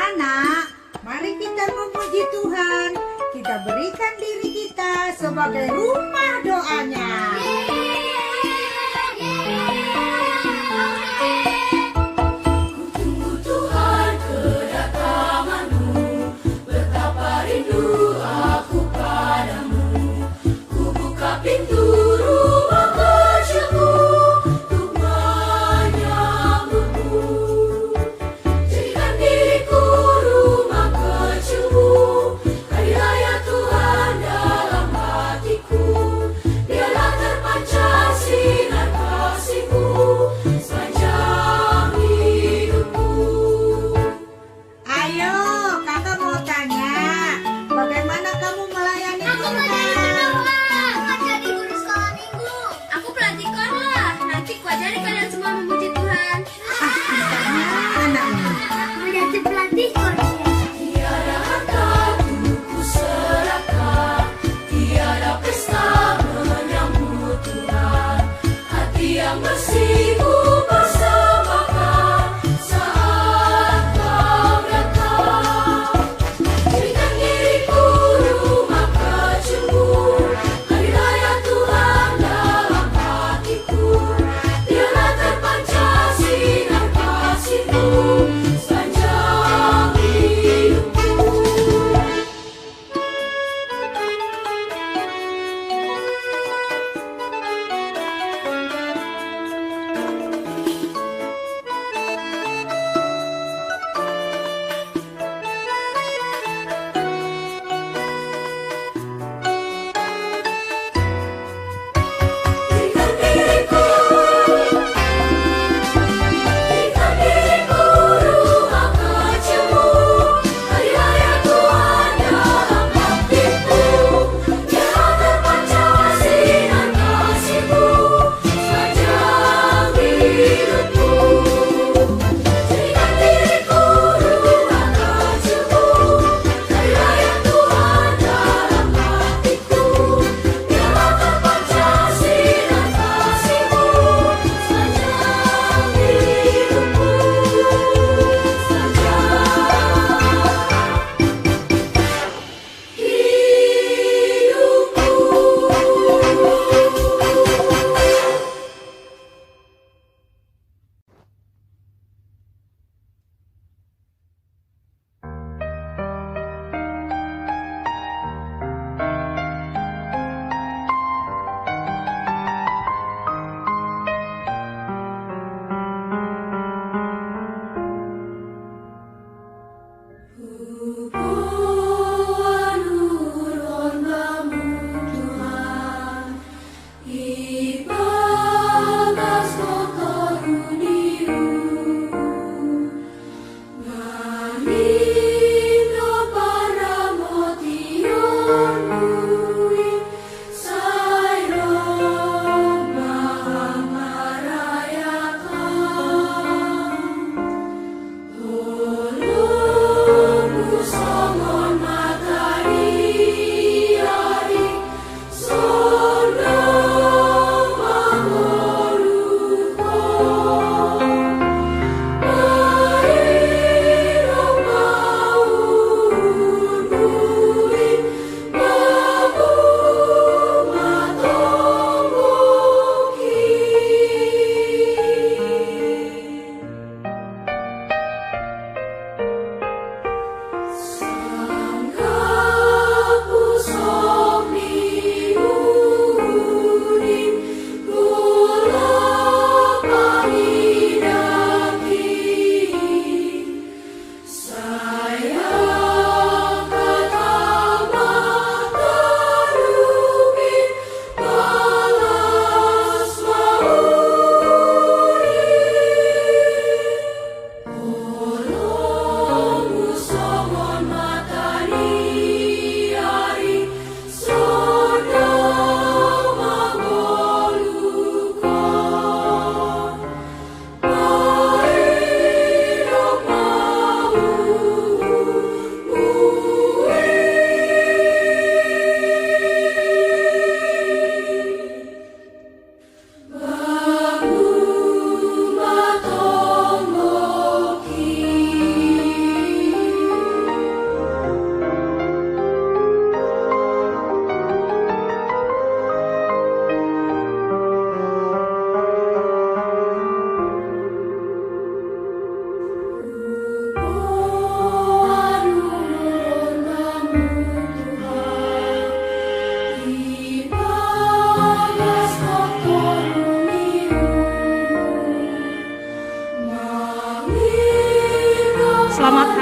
Anak-anak, mari kita memuji Tuhan. Kita berikan diri kita sebagai rumah doanya. Kutunggu Tuhan kedatangan-Mu, betapa rindu aku padamu. Ku buka pintu rumah kecilku untuk menyambutmu. Jadikan diriku rumah kecilmu, hadirlah ya Tuhan dalam hatiku. Biarlah terpancar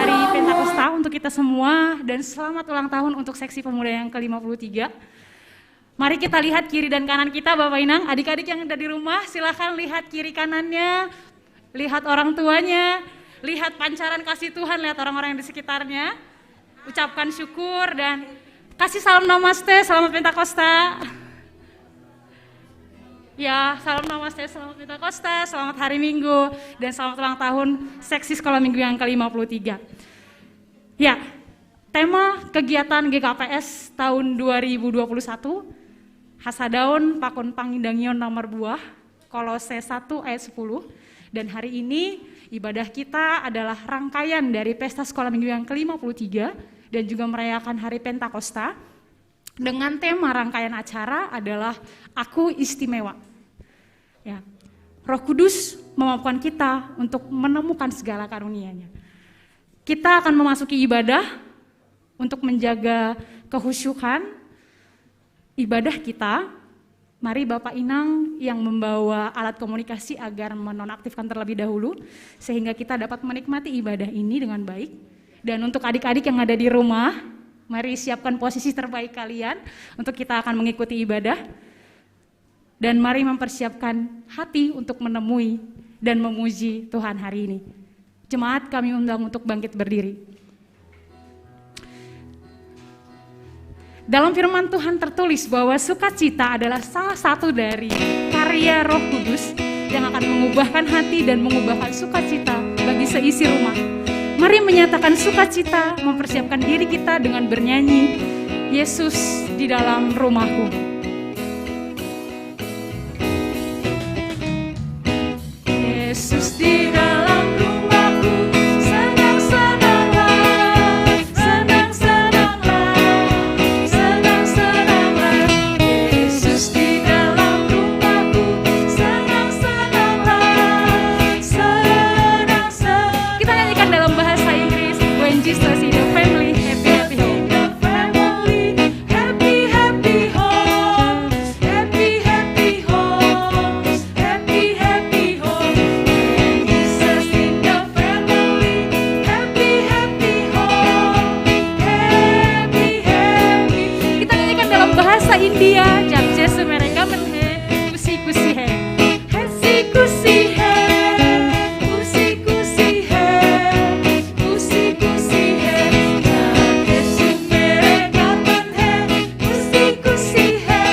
hari Pentakosta untuk kita semua dan selamat ulang tahun untuk seksi pemuda yang ke-53. Mari kita lihat kiri dan kanan kita, Bapak Inang, adik-adik yang ada di rumah, silakan lihat kiri kanannya, lihat orang tuanya, lihat pancaran kasih Tuhan, lihat orang-orang yang di sekitarnya. Ucapkan syukur dan kasih salam namaste, selamat Pentakosta. Ya, salam namaste, selamat Pentakosta, selamat hari Minggu, dan selamat ulang tahun seksi sekolah minggu yang ke-53. Ya, tema kegiatan GKPS tahun 2021, Hasadaun Pakon Pangindangion nomor buah, Kolose 1 ayat 10, dan hari ini ibadah kita adalah rangkaian dari pesta sekolah minggu yang ke-53 dan juga merayakan hari Pentakosta dengan tema rangkaian acara adalah Aku Istimewa. Ya, Roh Kudus memampukan kita untuk menemukan segala karunia-Nya. Kita akan memasuki ibadah untuk menjaga kehusyukan ibadah kita. Mari Bapak Inang yang membawa alat komunikasi agar menonaktifkan terlebih dahulu sehingga kita dapat menikmati ibadah ini dengan baik. Dan untuk adik-adik yang ada di rumah, mari siapkan posisi terbaik kalian untuk kita akan mengikuti ibadah. Dan mari mempersiapkan hati untuk menemui dan memuji Tuhan hari ini. Jemaat, kami undang untuk bangkit berdiri. Dalam firman Tuhan tertulis bahwa sukacita adalah salah satu dari karya Roh Kudus yang akan mengubahkan hati dan mengubahkan sukacita bagi seisi rumah. Mari menyatakan sukacita, mempersiapkan diri kita dengan bernyanyi, Yesus di dalam rumahku. Yesus di dalam rumahku, senang-senanglah, senang-senanglah, senang-senanglah. Yesus di dalam rumahku, senang-senanglah, senang-senanglah. Kita nyanyikan dalam bahasa Inggris, When Jesus is the family, happy happy home. Happy happy homes, happy happy homes, happy happy homes. Jesus in the family, happy happy home, happy happy. Kita nyanyikan dalam bahasa India, Japje semereka menhe, kusi-kusi he, hesi-kusi he, kusi-kusi he, kusi-kusi he, Japje semereka menhe, kusi-kusi he,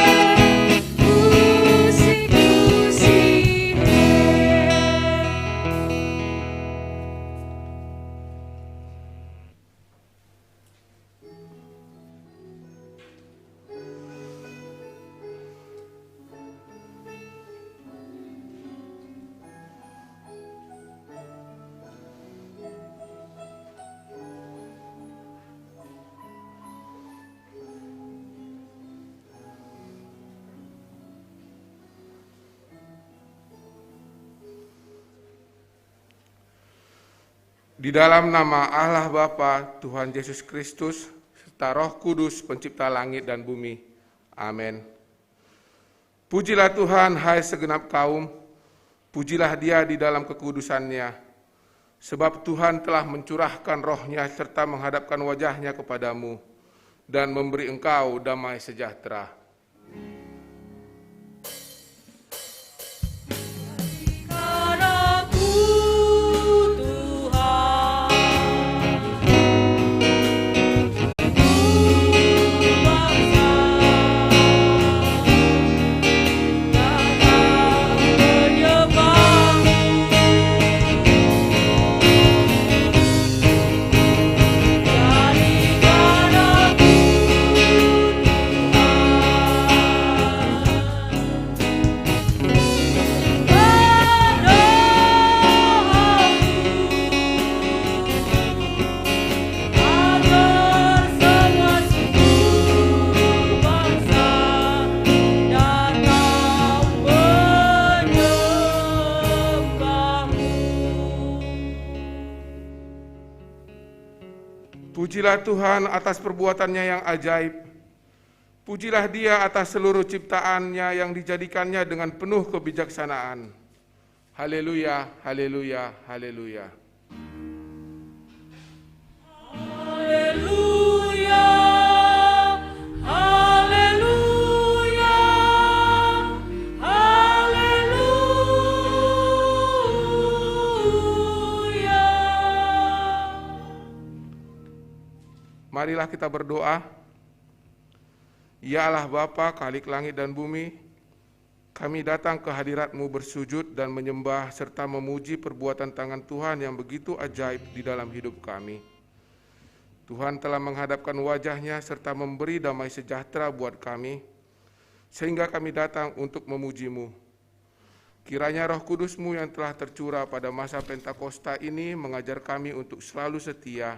kusi-kusi he. Di dalam nama Allah Bapa, Tuhan Yesus Kristus, serta Roh Kudus, pencipta langit dan bumi. Amin. Pujilah Tuhan, hai segenap kaum, pujilah Dia di dalam kekudusannya, sebab Tuhan telah mencurahkan roh-Nya serta menghadapkan wajah-Nya kepadamu, dan memberi engkau damai sejahtera. Pujilah Tuhan atas perbuatannya yang ajaib. Pujilah Dia atas seluruh ciptaannya yang dijadikannya dengan penuh kebijaksanaan. Haleluya, haleluya, haleluya. Marilah kita berdoa. Ya Allah Bapa, Khalik langit dan bumi, kami datang ke hadirat-Mu bersujud dan menyembah serta memuji perbuatan tangan Tuhan yang begitu ajaib di dalam hidup kami. Tuhan telah menghadapkan wajah-Nya serta memberi damai sejahtera buat kami, sehingga kami datang untuk memuji-Mu. Kiranya Roh Kudus-Mu yang telah tercurah pada masa Pentakosta ini mengajar kami untuk selalu setia,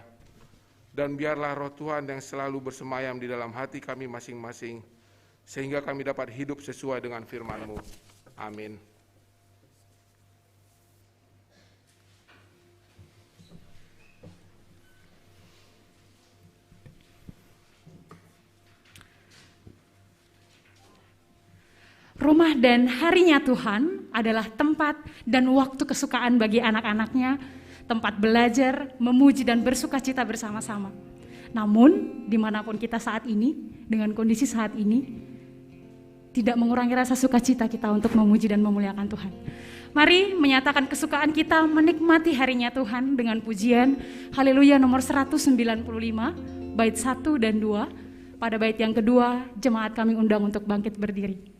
dan biarlah Roh Tuhan yang selalu bersemayam di dalam hati kami masing-masing, sehingga kami dapat hidup sesuai dengan firman-Mu. Amin. Rumah dan harinya Tuhan adalah tempat dan waktu kesukaan bagi anak-anaknya, tempat belajar, memuji dan bersuka cita bersama-sama. Namun, dimanapun kita saat ini, dengan kondisi saat ini, tidak mengurangi rasa sukacita kita untuk memuji dan memuliakan Tuhan. Mari menyatakan kesukaan kita menikmati harinya Tuhan dengan pujian Haleluya nomor 195, bait 1 dan 2. Pada bait yang kedua, jemaat kami undang untuk bangkit berdiri.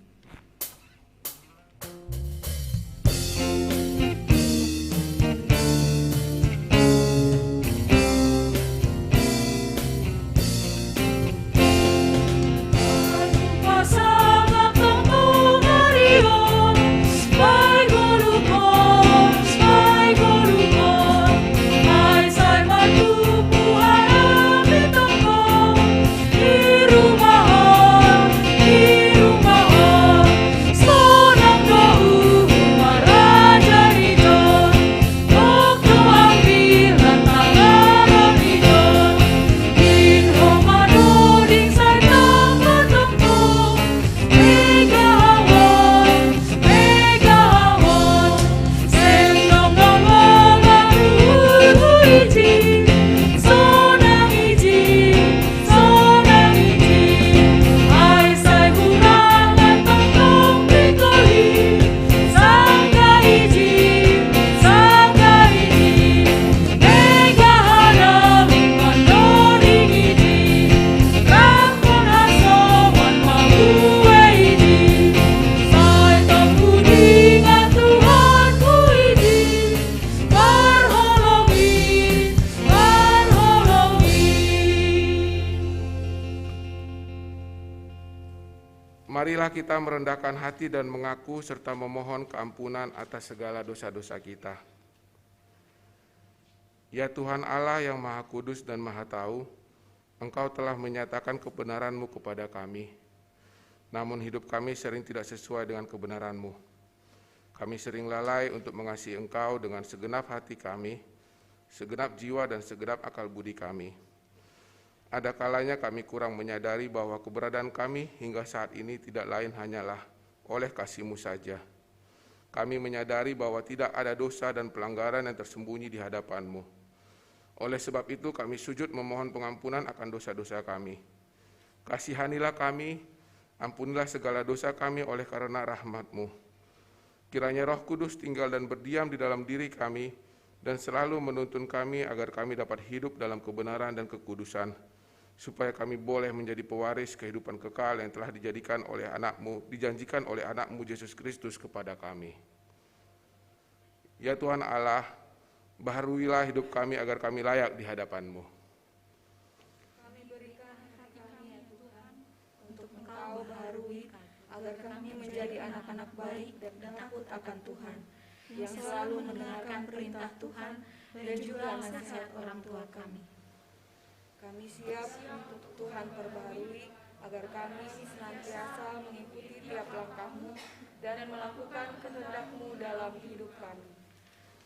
Marilah kita merendahkan hati dan mengaku serta memohon keampunan atas segala dosa-dosa kita. Ya Tuhan Allah yang Maha Kudus dan Maha Tahu, Engkau telah menyatakan kebenaran-Mu kepada kami. Namun hidup kami sering tidak sesuai dengan kebenaran-Mu. Kami sering lalai untuk mengasihi Engkau dengan segenap hati kami, segenap jiwa dan segenap akal budi kami. Ada kalanya kami kurang menyadari bahwa keberadaan kami hingga saat ini tidak lain hanyalah oleh kasih-Mu saja. Kami menyadari bahwa tidak ada dosa dan pelanggaran yang tersembunyi di hadapan-Mu. Oleh sebab itu kami sujud memohon pengampunan akan dosa-dosa kami. Kasihanilah kami, ampunilah segala dosa kami oleh karena rahmat-Mu. Kiranya Roh Kudus tinggal dan berdiam di dalam diri kami dan selalu menuntun kami agar kami dapat hidup dalam kebenaran dan kekudusan, supaya kami boleh menjadi pewaris kehidupan kekal yang telah dijanjikan oleh anak-Mu Yesus Kristus kepada kami. Ya Tuhan Allah, baharuilah hidup kami agar kami layak di hadapan-Mu. Kami berikan hati kami ya Tuhan, untuk Engkau baharui, agar kami menjadi anak-anak baik dan takut akan Tuhan, yang selalu mendengarkan perintah Tuhan dan juga nasihat orang tua kami. Kami siap untuk Tuhan perbaharui, agar kami senantiasa mengikuti tiap langkah-Mu dan melakukan kehendak-Mu dalam hidup kami.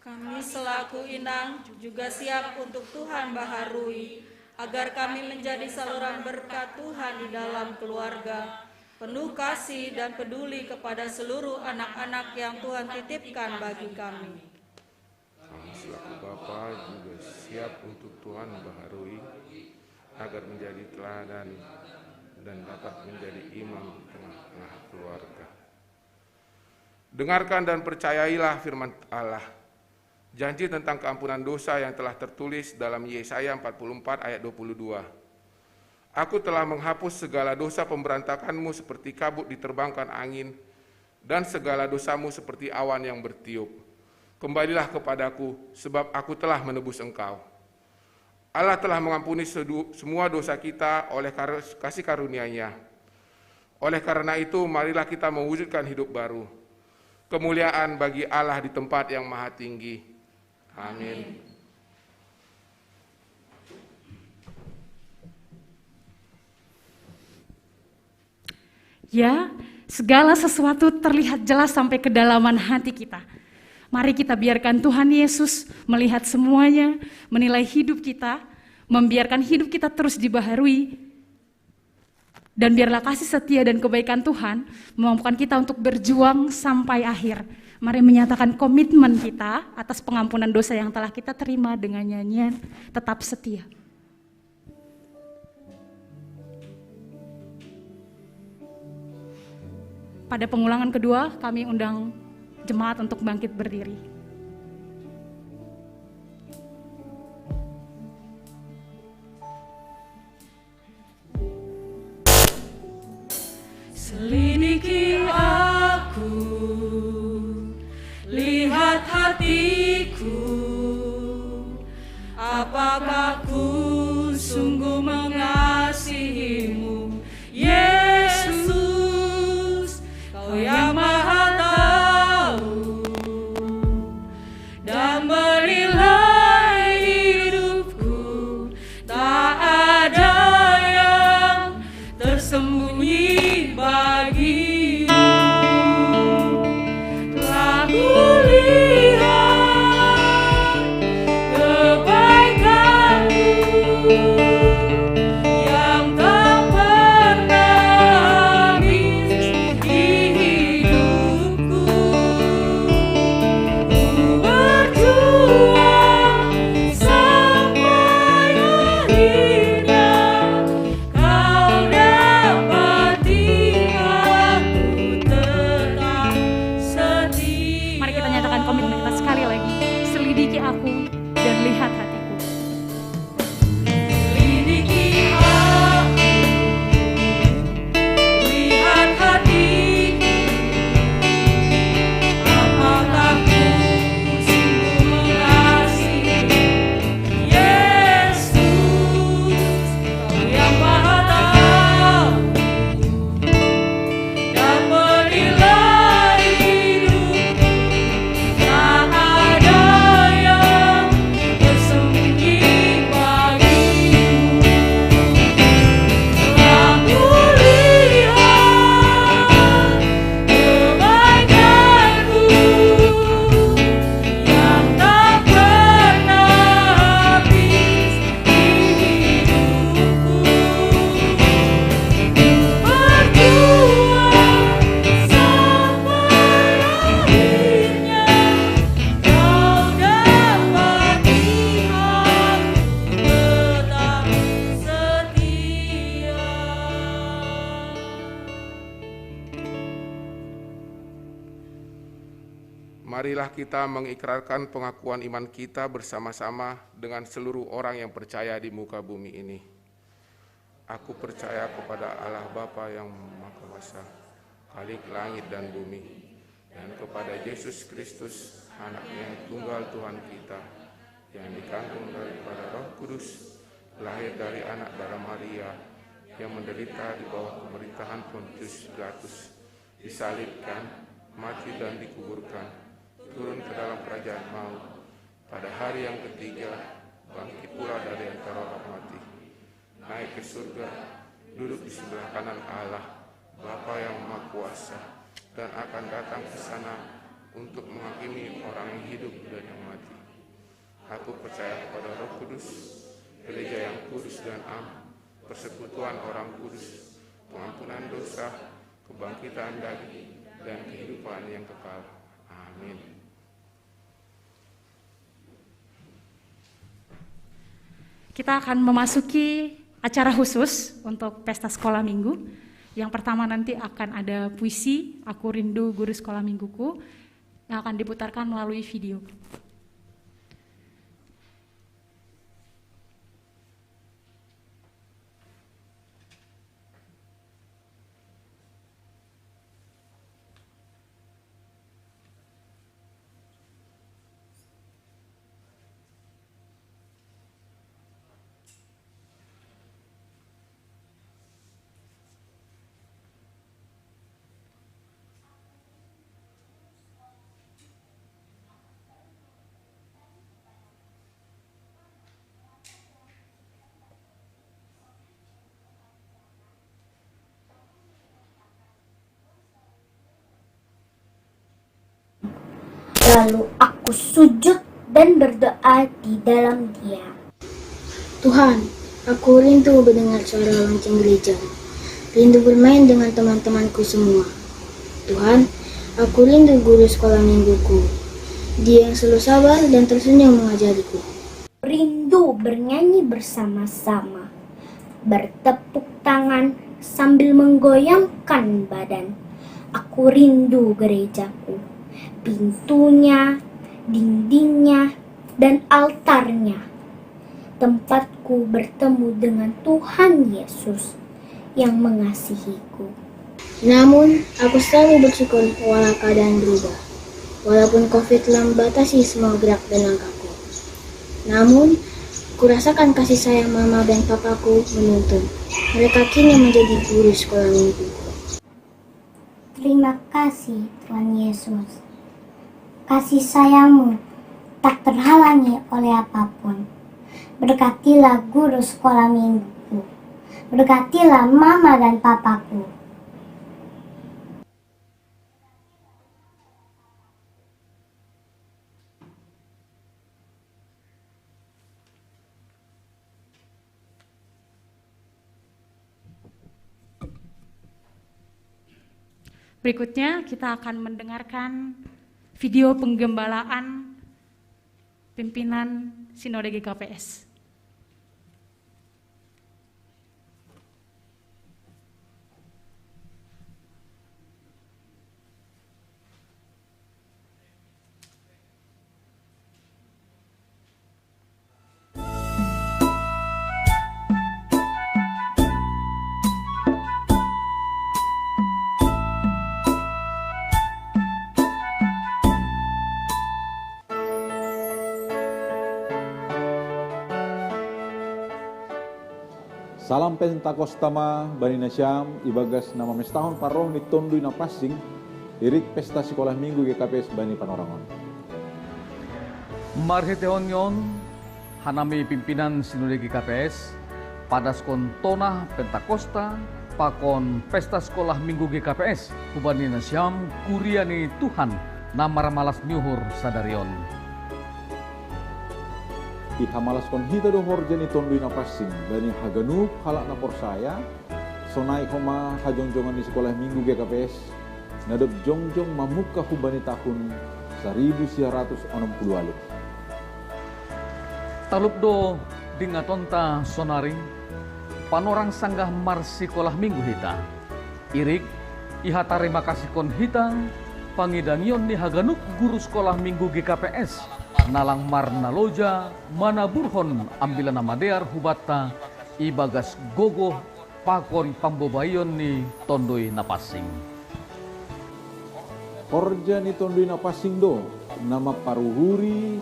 Kami selaku inang juga siap untuk Tuhan baharui, agar kami menjadi saluran berkat Tuhan di dalam keluarga, penuh kasih dan peduli kepada seluruh anak-anak yang Tuhan titipkan bagi kami. Kami selaku Bapa juga siap untuk Tuhan baharui, agar menjadi teladan dan dapat menjadi imam di tengah-tengah keluarga. Dengarkan dan percayailah firman Allah. Janji tentang keampunan dosa yang telah tertulis dalam Yesaya 44 ayat 22. Aku telah menghapus segala dosa pemberontakanmu seperti kabut diterbangkan angin, dan segala dosamu seperti awan yang bertiup. Kembalilah kepadaku, sebab aku telah menebus engkau. Allah telah mengampuni semua dosa kita oleh kasih karunia-Nya. Oleh karena itu, marilah kita mewujudkan hidup baru. Kemuliaan bagi Allah di tempat yang maha tinggi. Amin. Ya, segala sesuatu terlihat jelas sampai kedalaman hati kita. Mari kita biarkan Tuhan Yesus melihat semuanya, menilai hidup kita, membiarkan hidup kita terus dibaharui, dan biarlah kasih setia dan kebaikan Tuhan memampukan kita untuk berjuang sampai akhir. Mari menyatakan komitmen kita atas pengampunan dosa yang telah kita terima dengan nyanyian Tetap Setia. Pada pengulangan kedua, kami undang jemaat untuk bangkit berdiri. Selidiki aku, lihat hatiku, apakah ku sungguh mengasihimu, Yesus, Kau yang maha tahu dan menilai hidupku, tak ada yang tersembunyi bagimu. Telah kulihat kebaikanmu yang tak pernah habis di hidupku. Ku berjuang sampai akhirnya, Kau dapati aku tetap setia. Mari kita nyatakan komitmen kita sekali lagi. Selidiki aku dan lihat hatiku. Selidiki aku, lihat hatiku, apakah ku sungguh mengasihi, Yesus, Kau yang maha tahu dan menilai hidupku, tak ada yang tersembunyi bagimu. Telah kulihat kebaikanmu yang tak pernah habis di hidupku. Berjuang sampai akhirnya, Kau dapati aku tetap setia. Marilah kita mengikrarkan pengakuan iman kita bersama-sama dengan seluruh orang yang percaya di muka bumi ini. Aku percaya kepada Allah Bapa yang Maha Kuasa, Khalik langit dan bumi, dan kepada Yesus Kristus, Anaknya yang tunggal Tuhan kita, yang dikandung daripada Roh Kudus, lahir dari anak darah Maria, yang menderita di bawah pemerintahan Pontius Pilatus, disalibkan, mati dan dikuburkan, turun ke dalam kerajaan maut, pada hari yang ketiga bangkit pula dari antara orang mati, naik ke surga, duduk di sebelah kanan Allah Bapa yang Maha Kuasa, dan akan datang ke sana untuk menghakimi orang yang hidup dan yang mati. Aku percaya kepada Roh Kudus, gereja yang kudus dan am, persekutuan orang kudus, pengampunan dosa, kebangkitan dari dan kehidupan yang kekal. Amin. Kita akan memasuki acara khusus untuk pesta sekolah minggu. Yang pertama nanti akan ada puisi Aku Rindu Guru Sekolah Mingguku yang akan diputarkan melalui video. Lalu aku sujud dan berdoa di dalam Dia. Tuhan, aku rindu mendengar suara lonceng gereja, rindu bermain dengan teman-temanku semua. Tuhan, aku rindu guru sekolah mingguku, dia yang selalu sabar dan tersenyum mengajariku. Rindu bernyanyi bersama-sama, bertepuk tangan sambil menggoyangkan badan. Aku rindu gerejaku, pintunya, dindingnya, dan altarnya. Tempatku bertemu dengan Tuhan Yesus yang mengasihiku. Namun, aku selalu bersyukur walau keadaan berubah. Walaupun COVID telah membatasi semua gerak dan langkahku. Namun, kurasakan kasih sayang mama dan papaku menuntun. Mereka kini menjadi guru sekolah minggu. Terima kasih Tuhan Yesus. Kasih sayang-Mu tak terhalangi oleh apapun. Berkatilah guru sekolah mingguku. Berkatilah mama dan papaku. Berikutnya kita akan mendengarkan video penggembalaan pimpinan Sinode GKPS. Salam Pentakostama Bani Nasyam ibagas nama mestahun parong ni tondui na passing irik pesta sekolah minggu GKPS Bani Panorangon. Marheteon yon hanami pimpinan Sinode GKPS pada skon tonah Pentakosta pakon pesta sekolah minggu GKPS Bani Nasyam kuriani Tuhan namar malas nyuhur sadarion. Iha malas kon hita do horjani tondui na passing bani haganu halak na porsaya sonai homa hajongjongan di sekolah minggu GKPS nadop jongjong mamuka hubani tahun 1960 alu. Talup do dingatonta sonaring panorang sanggah marsi sekolah minggu hita. Irik iha terima kasih kon hita pangidanion ni haganuk guru sekolah minggu GKPS nalang marna loja mana burhon ambilan nama dear hubata ibagas gogoh pakon pambobayon ni tondoi napasing. Horja ni tondui na passing do nama paruhuri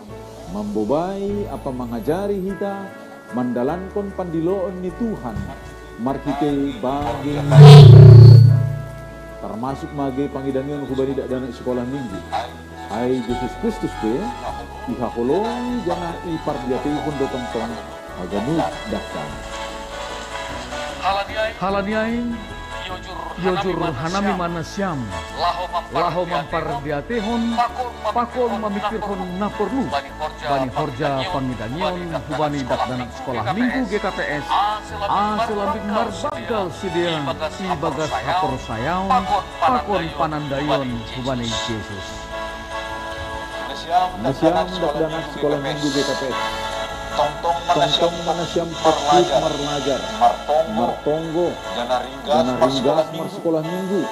mambobai apa mengajari hita mandalankon pandiloon ni Tuhan markite bagi termasuk mage pangidanion hubani dak dana sekolah minggu ai Yesus Kristus pe iha kolong jangan ipar dia pun dotong tong aganu daktan Halaniai yojur hanami manasyam laho mampar diatehon pakon mamikirhon na perlu bani horja pangidanion hubani dakdan sekolah minggu GKPS selambing marbagal sidia ibagas hapor sayaon pakon panandayon hubani Yesus. Nasyam dakdanak sekolah minggu GKPS tongtong manasyam perkut marlajar martonggo dana ringgas mar sekolah minggu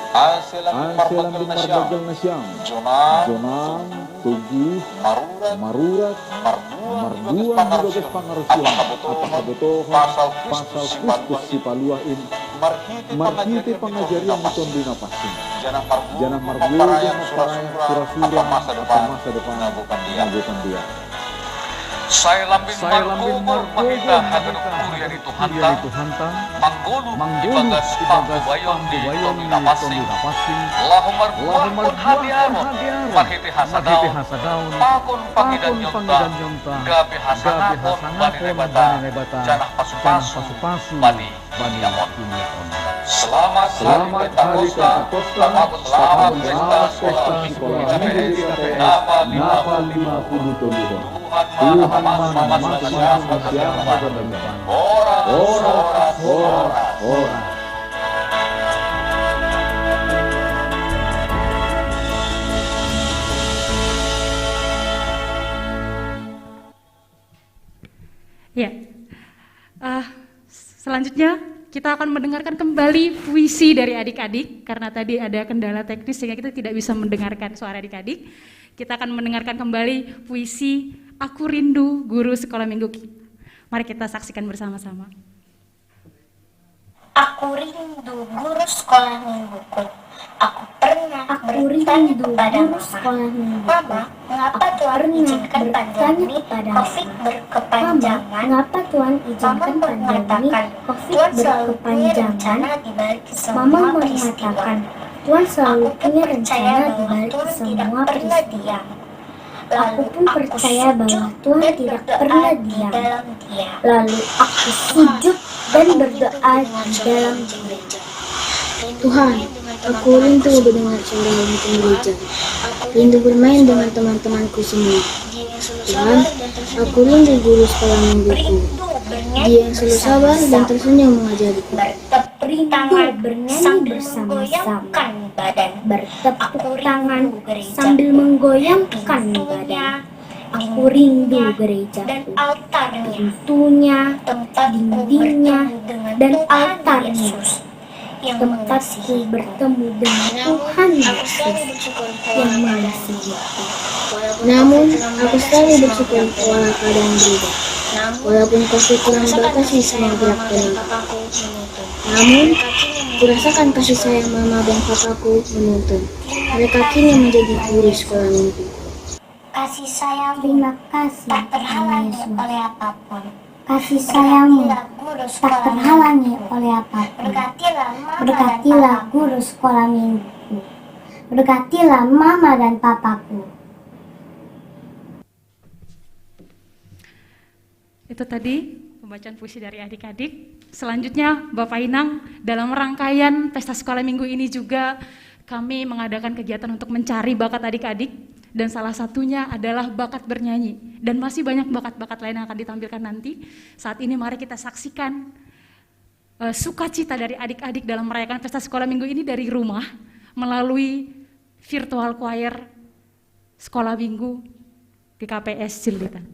selambing marbagal nasyam jonam tugu marurat marduan dibagas pangarusian apakah betul pasal kuskus si paluain markite pengajarian ditondui na passing janah marbu janah paraya surasura apa masa depan bukan dia. Saya lambing margogo mahita haganuk kuriani Tuhanta manggolu ibagas panggubayon di tondui napasing lahu marbuah hadiaron marhiti hasadaun pakon pangidanyon ta gabi hasanakon bani nebata janah pasu-pasu bani yaon. Selamat Hari Pentakosta, selamat pesta sekolah minggu GKPS Napa 50 Toluhon. Tuhan mana masing-masing siapa berdepan. Ora. Ya, selanjutnya kita akan mendengarkan kembali puisi dari adik-adik karena tadi ada kendala teknis sehingga kita tidak bisa mendengarkan suara adik-adik. Kita akan mendengarkan kembali puisi Aku Rindu Guru Sekolah Minggu. Mari kita saksikan bersama-sama. Aku rindu guru sekolah mingguku. Aku pernah bertanya kepada Mama, mengapa Tuhan izinkan pandemi COVID berkepanjangan? Mengapa Tuhan izinkan pandemi COVID berkepanjangan? Mama mengatakan, Tuhan selalu punya rencana di balik semua peristiwa. Aku pun percaya bahwa Tuhan tidak pernah diam. Lalu aku sujud dan berdoa di dalam gereja. Tuhan, Aku rindu mendengar suara lonceng gereja. Rindu bermain dengan teman-temanku semua. Tuhan, aku rindu guru sekolah mingguku. Dia yang selalu sabar dan tersenyum mengajariku. Rindu bernyanyi bersama-sama. Bertepuk tangan sambil menggoyangkan badan. Aku rindu gerejaku, pintunya, dindingnya, dan altarnya. Tempatku bertemu dengan Tuhan Yesus yang mengasihi hidup. Namun, aku selalu bersyukur walau keadaan berubah. Walaupun COVID telah membatasi semua gerak dan langkahku. Namun, kurasakan kasih sayang mama dan papaku menuntun. Mereka kini menjadi guru sekolah minggu. kasih sayang Terima kasih, tak terhalangi Yesus. oleh apapun. Kasih sayangmu Berkatilah guru tak sekolah terhalangi mingguku. oleh apapun. Berkatilah mama Berkatilah dan papaku. guru sekolah mingguku. Berkatilah mama dan papaku. Itu tadi pembacaan puisi dari adik-adik. Selanjutnya Bapak Inang, dalam rangkaian Pesta Sekolah Minggu ini juga kami mengadakan kegiatan untuk mencari bakat adik-adik dan salah satunya adalah bakat bernyanyi dan masih banyak bakat-bakat lain yang akan ditampilkan nanti. Saat ini mari kita saksikan sukacita dari adik-adik dalam merayakan Pesta Sekolah Minggu ini dari rumah melalui virtual choir Sekolah Minggu di KPS Cililitan.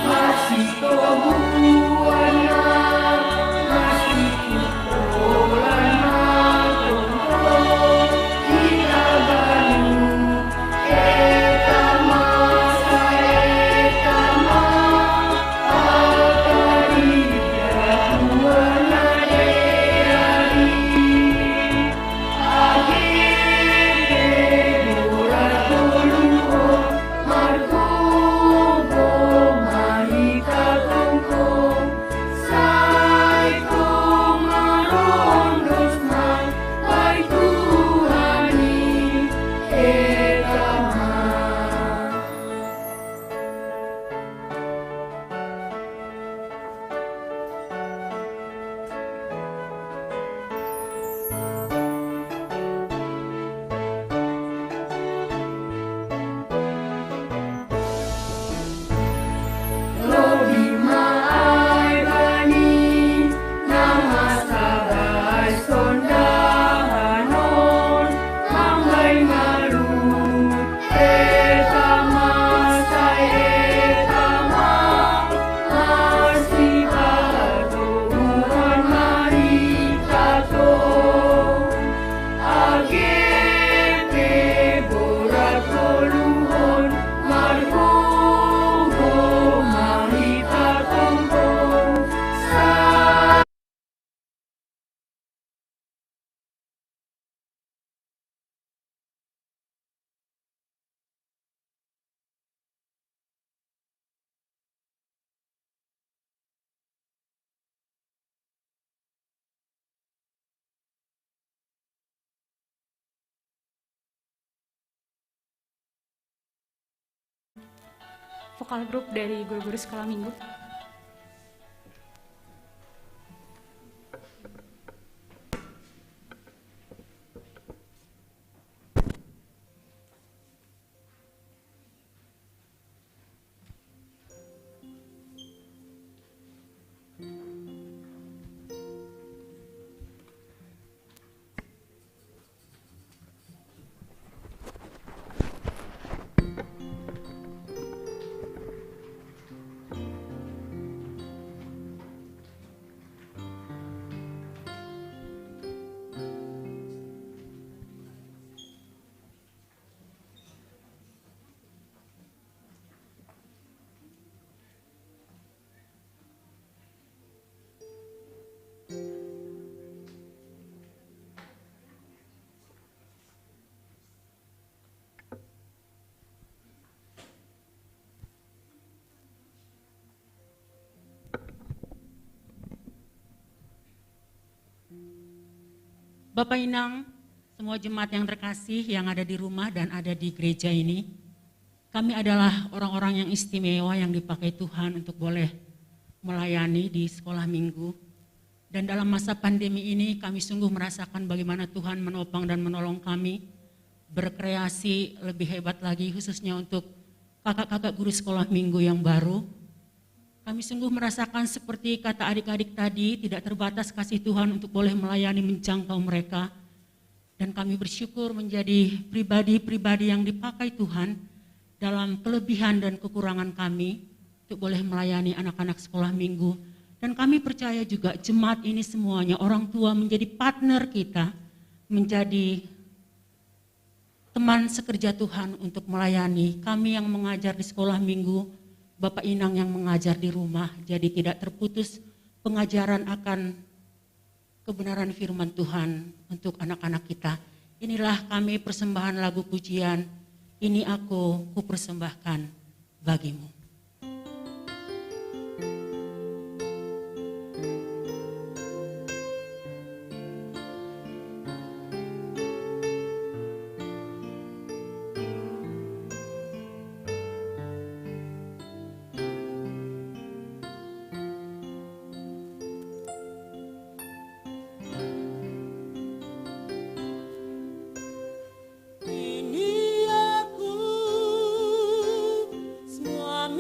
Kasih Tuhan vokal grup dari guru-guru sekolah minggu. Bapak Inang, semua jemaat yang terkasih yang ada di rumah dan ada di gereja ini, kami adalah orang-orang yang istimewa yang dipakai Tuhan untuk boleh melayani di sekolah minggu. Dan dalam masa pandemi ini kami sungguh merasakan bagaimana Tuhan menopang dan menolong kami berkreasi lebih hebat lagi, khususnya untuk kakak-kakak guru sekolah minggu yang baru. Kami sungguh merasakan seperti kata adik-adik tadi, tidak terbatas kasih Tuhan untuk boleh melayani menjangkau mereka. Dan kami bersyukur menjadi pribadi-pribadi yang dipakai Tuhan dalam kelebihan dan kekurangan kami untuk boleh melayani anak-anak sekolah minggu. Dan kami percaya juga jemaat ini semuanya, orang tua menjadi partner kita, menjadi teman sekerja Tuhan untuk melayani. Kami yang mengajar di sekolah minggu, Bapak Inang yang mengajar di rumah, jadi tidak terputus pengajaran akan kebenaran firman Tuhan untuk anak-anak kita. Inilah kami persembahan lagu pujian, ini aku kupersembahkan bagimu. Semua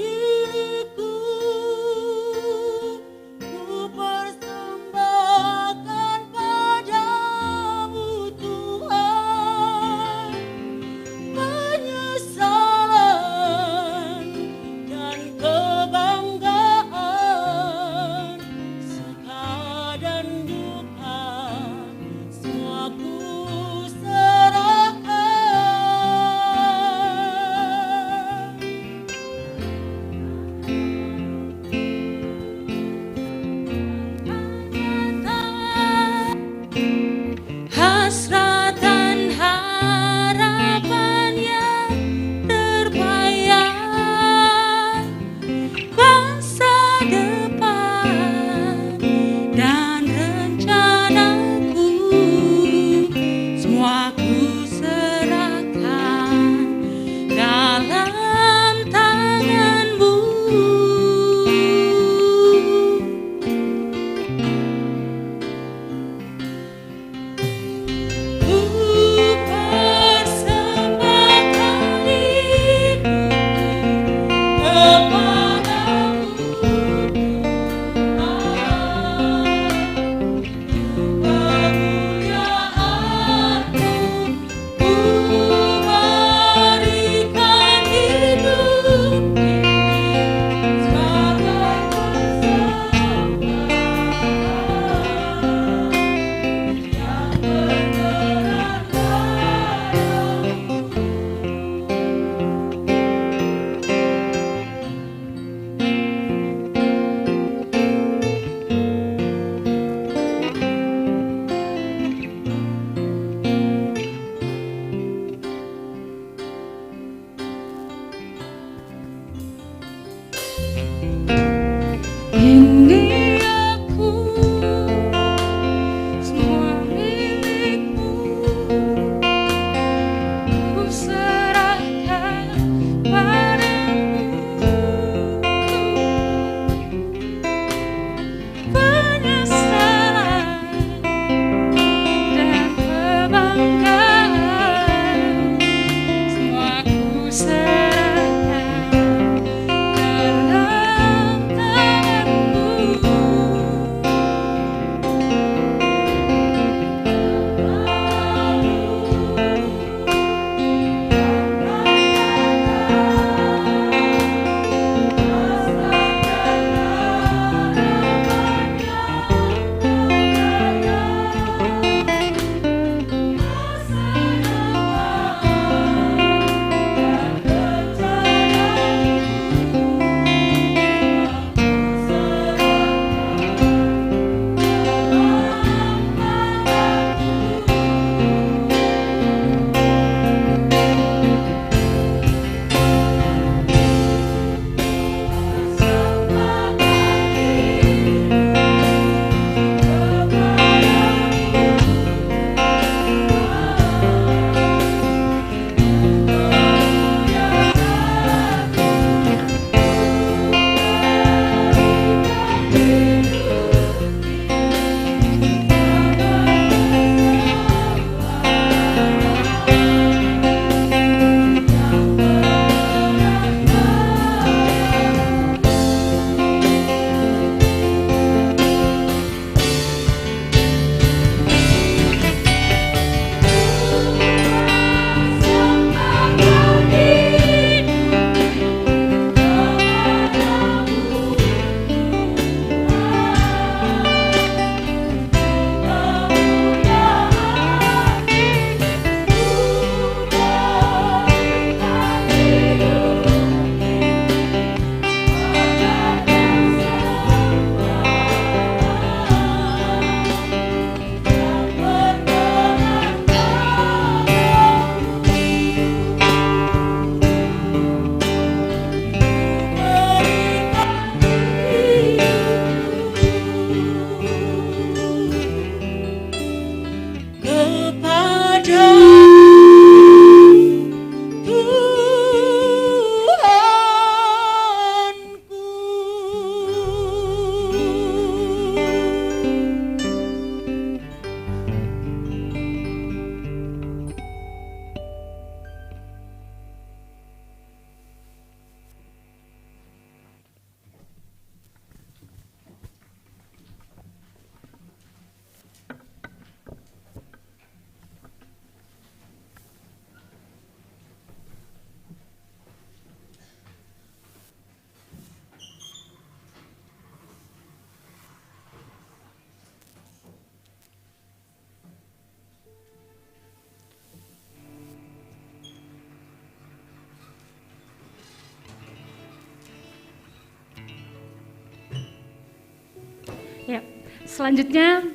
Selanjutnya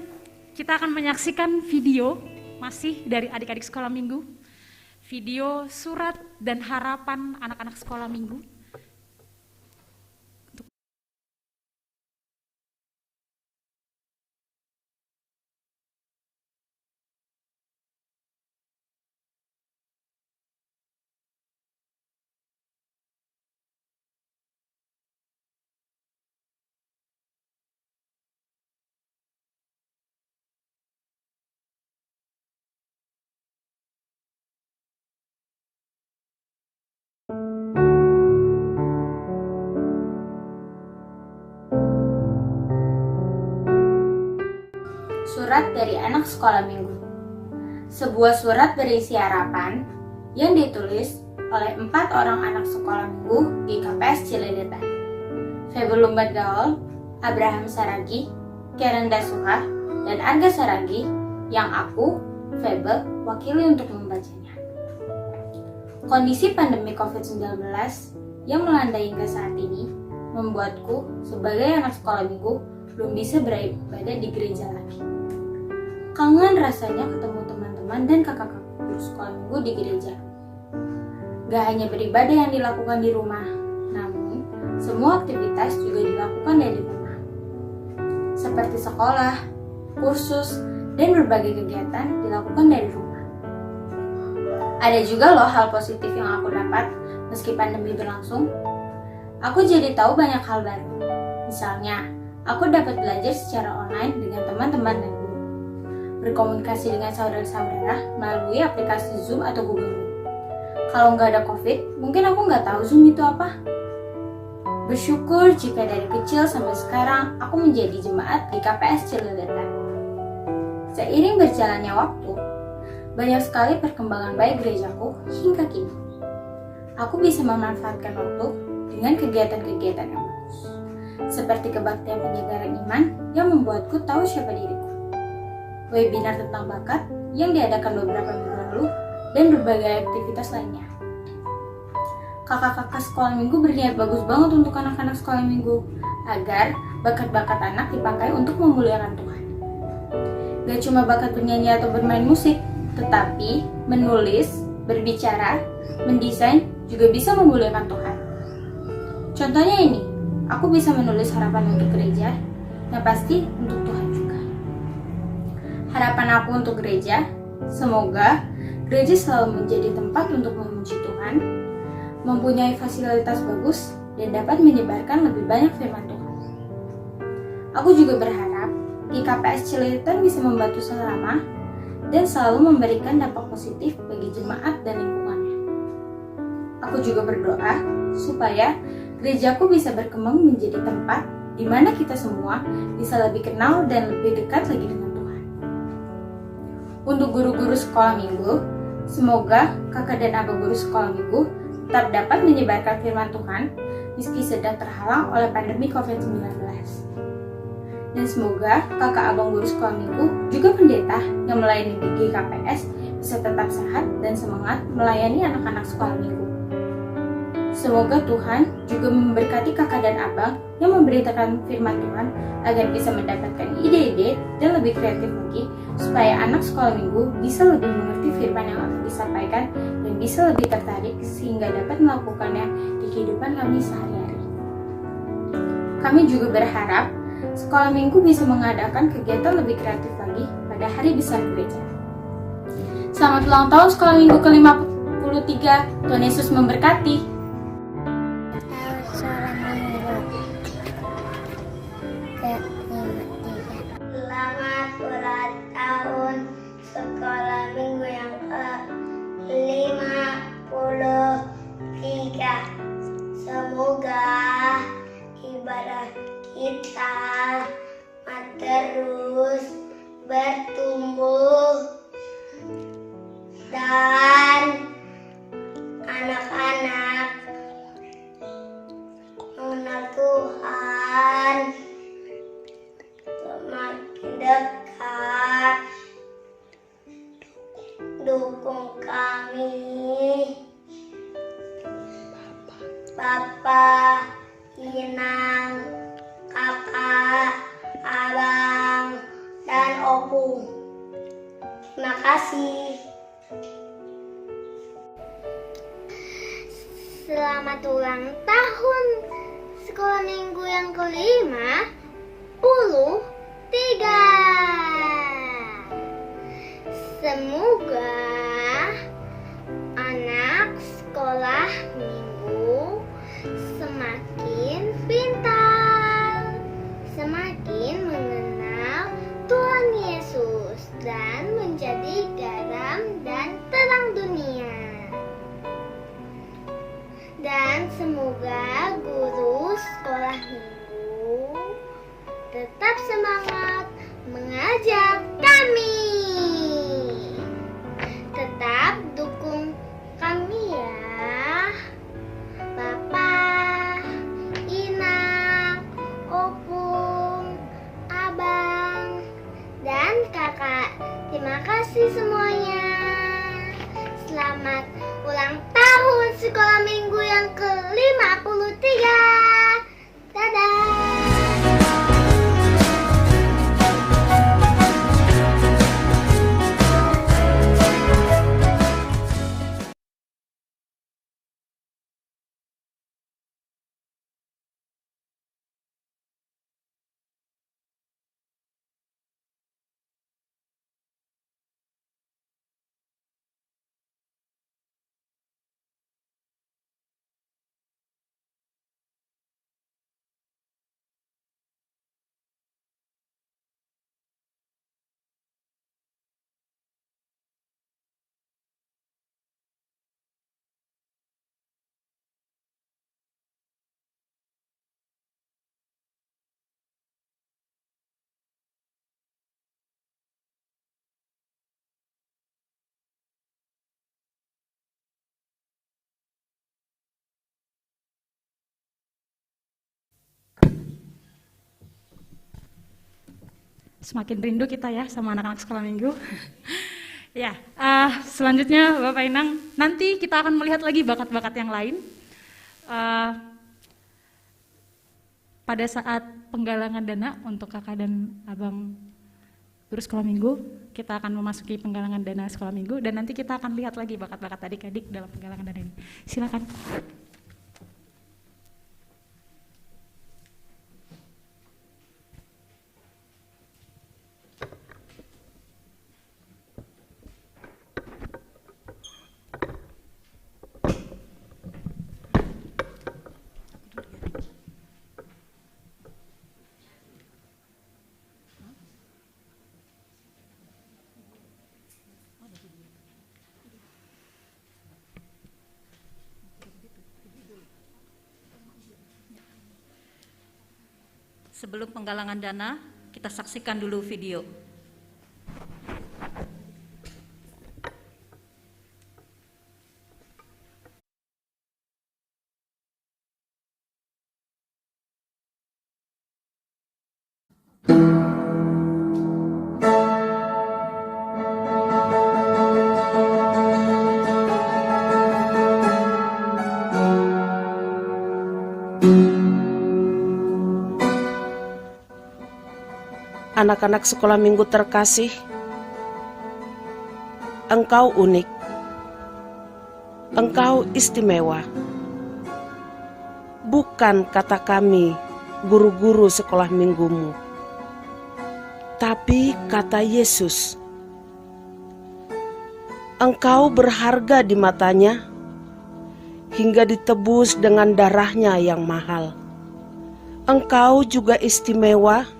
kita akan menyaksikan video masih dari adik-adik sekolah minggu. Video surat dan harapan anak-anak sekolah minggu. Surat dari anak sekolah minggu. Sebuah surat berisi harapan yang ditulis oleh 4 orang anak sekolah minggu di KPS Ciledetan. Febe Lumbat Gaul, Abraham Saragi, Karen Dasuha, dan Arga Saragi yang aku, Febe, wakili untuk membacanya. Kondisi pandemi COVID-19 yang melanda hingga saat ini membuatku sebagai anak sekolah minggu belum bisa beribadah di gereja lagi. Kangen rasanya ketemu teman-teman dan kakak-kakak guru sekolah minggu di gereja. Gak hanya beribadah yang dilakukan di rumah, namun semua aktivitas juga dilakukan dari rumah. Seperti sekolah, kursus, dan berbagai kegiatan dilakukan dari rumah. Ada juga loh hal positif yang aku dapat meski pandemi berlangsung. Aku jadi tahu banyak hal baru. Misalnya, aku dapat belajar secara online dengan teman-teman dan guru. Berkomunikasi dengan saudara-saudara melalui aplikasi Zoom atau Google Meet. Kalau nggak ada COVID, mungkin aku nggak tahu Zoom itu apa. Bersyukur jika dari kecil sampai sekarang aku menjadi jemaat di KPS Ciledetan. Seiring berjalannya waktu, banyak sekali perkembangan baik gerejaku hingga kini. Aku bisa memanfaatkan waktu dengan kegiatan-kegiatan yang bagus, seperti kebaktian penyegaran iman yang membuatku tahu siapa diriku, webinar tentang bakat yang diadakan beberapa minggu lalu, dan berbagai aktivitas lainnya. Kakak-kakak sekolah minggu berniat bagus banget untuk anak-anak sekolah minggu, agar bakat-bakat anak dipakai untuk memuliakan Tuhan. Gak cuma bakat bernyanyi atau bermain musik, tetapi menulis, berbicara, mendesain juga bisa memuliakan Tuhan. Contohnya ini, aku bisa menulis harapan untuk gereja, yang pasti untuk Tuhan juga. Harapan aku untuk gereja, semoga gereja selalu menjadi tempat untuk memuji Tuhan, mempunyai fasilitas bagus, dan dapat menyebarkan lebih banyak firman Tuhan. Aku juga berharap di KPS Ciledetan bisa membantu sesama dan selalu memberikan dampak positif bagi jemaat dan lingkungannya. Aku juga berdoa supaya gerejaku bisa berkembang menjadi tempat di mana kita semua bisa lebih kenal dan lebih dekat lagi dengan Tuhan. Untuk guru-guru sekolah minggu, semoga kakak dan abang guru sekolah minggu tetap dapat menyebarkan firman Tuhan meski sedang terhalang oleh pandemi COVID-19. Dan semoga kakak abang guru sekolah minggu juga pendeta yang melayani di GKPS bisa tetap sehat dan semangat melayani anak-anak sekolah minggu. Semoga Tuhan juga memberkati kakak dan abang yang memberitakan firman Tuhan agar bisa mendapatkan ide-ide dan lebih kreatif lagi supaya anak sekolah minggu bisa lebih mengerti firman yang akan disampaikan dan bisa lebih tertarik sehingga dapat melakukannya di kehidupan kami sehari-hari. Kami juga berharap sekolah minggu bisa mengadakan kegiatan lebih kreatif lagi pada hari besar gereja. Selamat ulang tahun sekolah minggu ke-53. Tuhan Yesus memberkati. Selamat ulang tahun sekolah minggu yang ke-53. Semoga ibadah kita terus bertumbuh dan anak-anak mengenal Tuhan semakin dekat. Dukung kami, Bapak, Inang, Kakak, Abang, Terima kasih. Selamat ulang tahun sekolah minggu yang ke-53. Semoga anak sekolah minggu semakin pintar, semakin mengenal Tuhan Yesus dan menjadi garam dan terang dunia. Dan semoga guru sekolah minggu tetap semangat mengajar kami. Tetap dukung kami ya, Bapak, Inak, Opung, Abang, dan Kakak. Terima kasih semuanya. Selamat ulang tahun sekolah minggu yang ke-53. Dadah. Semakin rindu kita ya sama anak-anak sekolah minggu. Ya, selanjutnya Bapak Inang, nanti kita akan melihat lagi bakat-bakat yang lain. Pada saat penggalangan dana untuk kakak dan abang guru sekolah minggu, kita akan memasuki penggalangan dana sekolah minggu dan nanti kita akan lihat lagi bakat-bakat adik-adik dalam penggalangan dana ini. Silakan. Sebelum penggalangan dana, kita saksikan dulu video. Anak-anak sekolah minggu terkasih, engkau unik, engkau istimewa. Bukan kata kami, guru-guru sekolah minggumu, tapi kata Yesus. Engkau berharga di matanya, hingga ditebus dengan darahnya yang mahal. Engkau juga istimewa,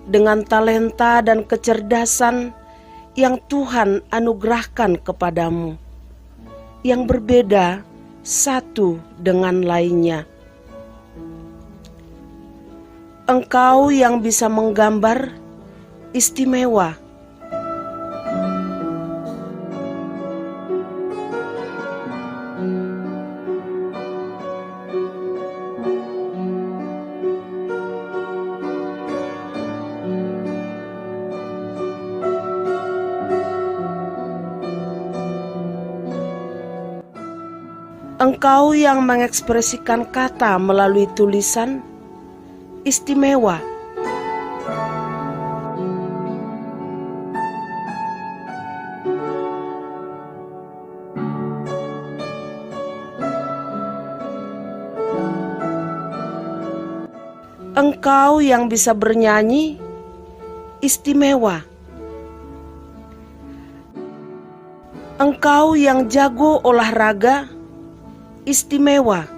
dengan talenta dan kecerdasan yang Tuhan anugerahkan kepadamu, yang berbeda satu dengan lainnya. Engkau yang bisa menggambar istimewa. Engkau yang mengekspresikan kata melalui tulisan, istimewa. Engkau yang bisa bernyanyi, istimewa. Engkau yang jago olahraga, istimewa.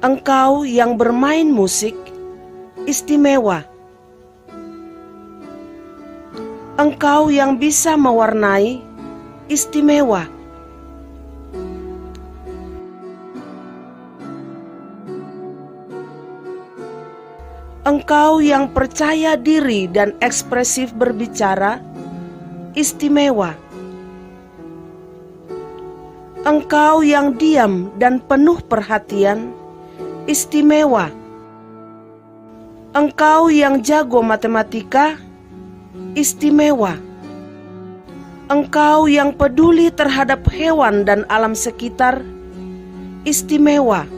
Engkau yang bermain musik, istimewa. Engkau yang bisa mewarnai, istimewa. Engkau yang percaya diri dan ekspresif berbicara, istimewa. Engkau yang diam dan penuh perhatian, istimewa. Engkau yang jago matematika, istimewa. Engkau yang peduli terhadap hewan dan alam sekitar, istimewa.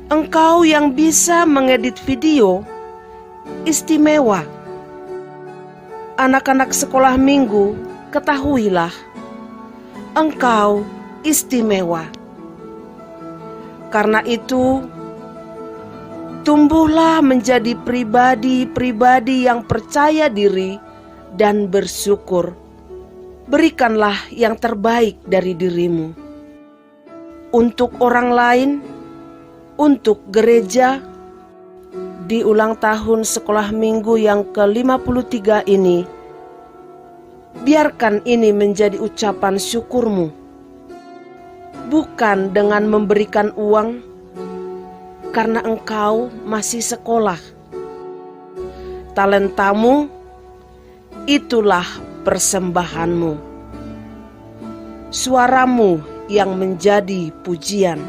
Engkau yang bisa mengedit video, istimewa. Anak-anak sekolah minggu, ketahuilah, engkau istimewa. Karena itu, tumbuhlah menjadi pribadi-pribadi yang percaya diri dan bersyukur. Berikanlah yang terbaik dari dirimu. Untuk orang lain, untuk gereja, di ulang tahun sekolah minggu yang ke-53 ini, biarkan ini menjadi ucapan syukurmu. Bukan dengan memberikan uang, karena engkau masih sekolah. Talentamu, itulah persembahanmu. Suaramu yang menjadi pujian.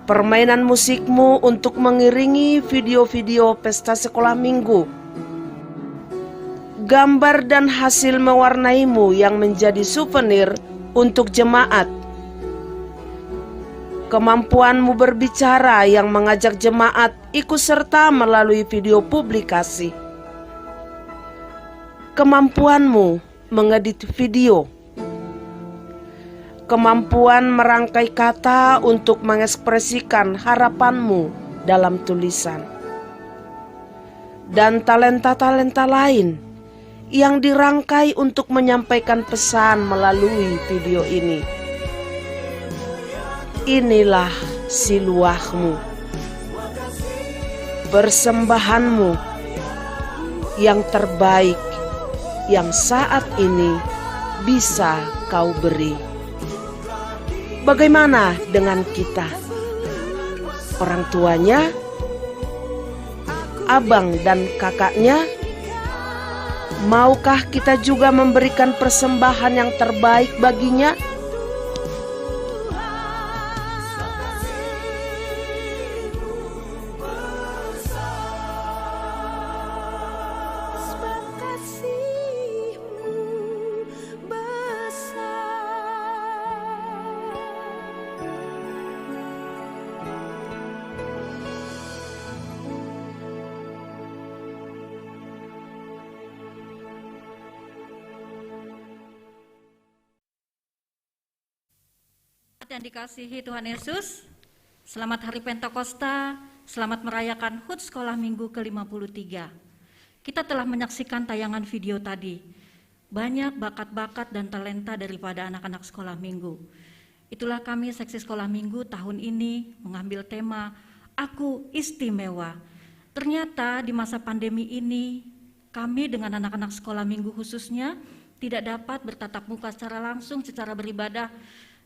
Permainan musikmu untuk mengiringi video-video pesta sekolah minggu. Gambar dan hasil mewarnaimu yang menjadi souvenir untuk jemaat. Kemampuanmu berbicara yang mengajak jemaat ikut serta melalui video publikasi. Kemampuanmu mengedit video. Kemampuan merangkai kata untuk mengekspresikan harapanmu dalam tulisan. Dan talenta-talenta lain yang dirangkai untuk menyampaikan pesan melalui video ini. Inilah siluahmu, persembahanmu yang terbaik yang saat ini bisa kau beri. Bagaimana dengan kita? Orang tuanya, abang dan kakaknya, maukah kita juga memberikan persembahan yang terbaik baginya? Yang dikasihi Tuhan Yesus, selamat Hari Pentakosta, selamat merayakan HUT Sekolah Minggu ke-53. Kita telah menyaksikan tayangan video tadi, banyak bakat-bakat dan talenta daripada anak-anak sekolah minggu. Itulah kami Seksi Sekolah Minggu tahun ini mengambil tema, Aku Istimewa. Ternyata di masa pandemi ini, kami dengan anak-anak sekolah minggu khususnya tidak dapat bertatap muka secara langsung, secara beribadah.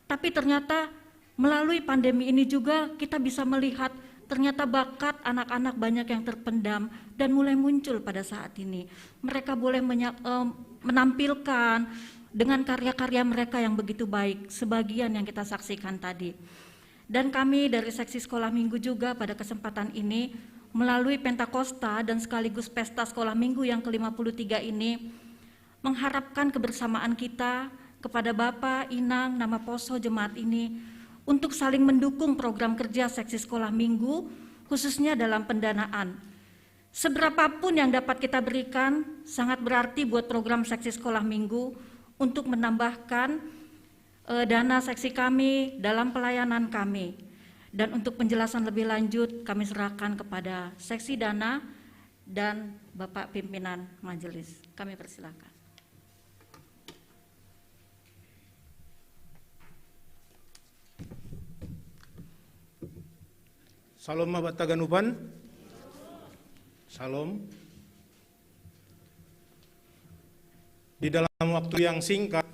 Tapi ternyata melalui pandemi ini juga kita bisa melihat ternyata bakat anak-anak banyak yang terpendam dan mulai muncul pada saat ini. Mereka boleh menampilkan dengan karya-karya mereka yang begitu baik, sebagian yang kita saksikan tadi. Dan kami dari Seksi Sekolah Minggu juga pada kesempatan ini melalui Pentakosta dan sekaligus Pesta Sekolah Minggu yang ke-53 ini mengharapkan kebersamaan kita kepada Bapak, Inang, nama Poso jemaat ini untuk saling mendukung program kerja seksi sekolah minggu, khususnya dalam pendanaan. Seberapapun yang dapat kita berikan sangat berarti buat program seksi sekolah minggu untuk menambahkan dana seksi kami dalam pelayanan kami. Dan untuk penjelasan lebih lanjut kami serahkan kepada seksi dana dan Bapak pimpinan majelis. Kami persilakan. Salam Bapak Taganupan. Salam. Di dalam waktu yang singkat,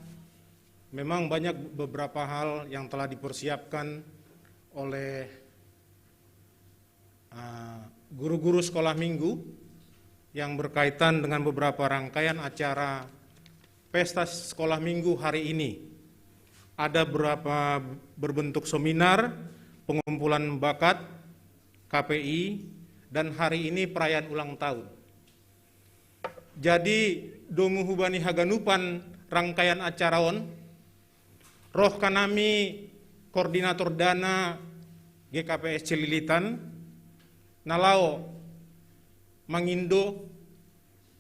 memang banyak beberapa hal yang telah dipersiapkan oleh guru-guru sekolah minggu yang berkaitan dengan beberapa rangkaian acara pesta sekolah minggu hari ini. Ada beberapa berbentuk seminar, pengumpulan bakat, KPI, dan hari ini perayaan ulang tahun. Jadi domu hubani haganupan rangkaian acaraon, roh kanami koordinator dana GKPS Cililitan, nalao mangindo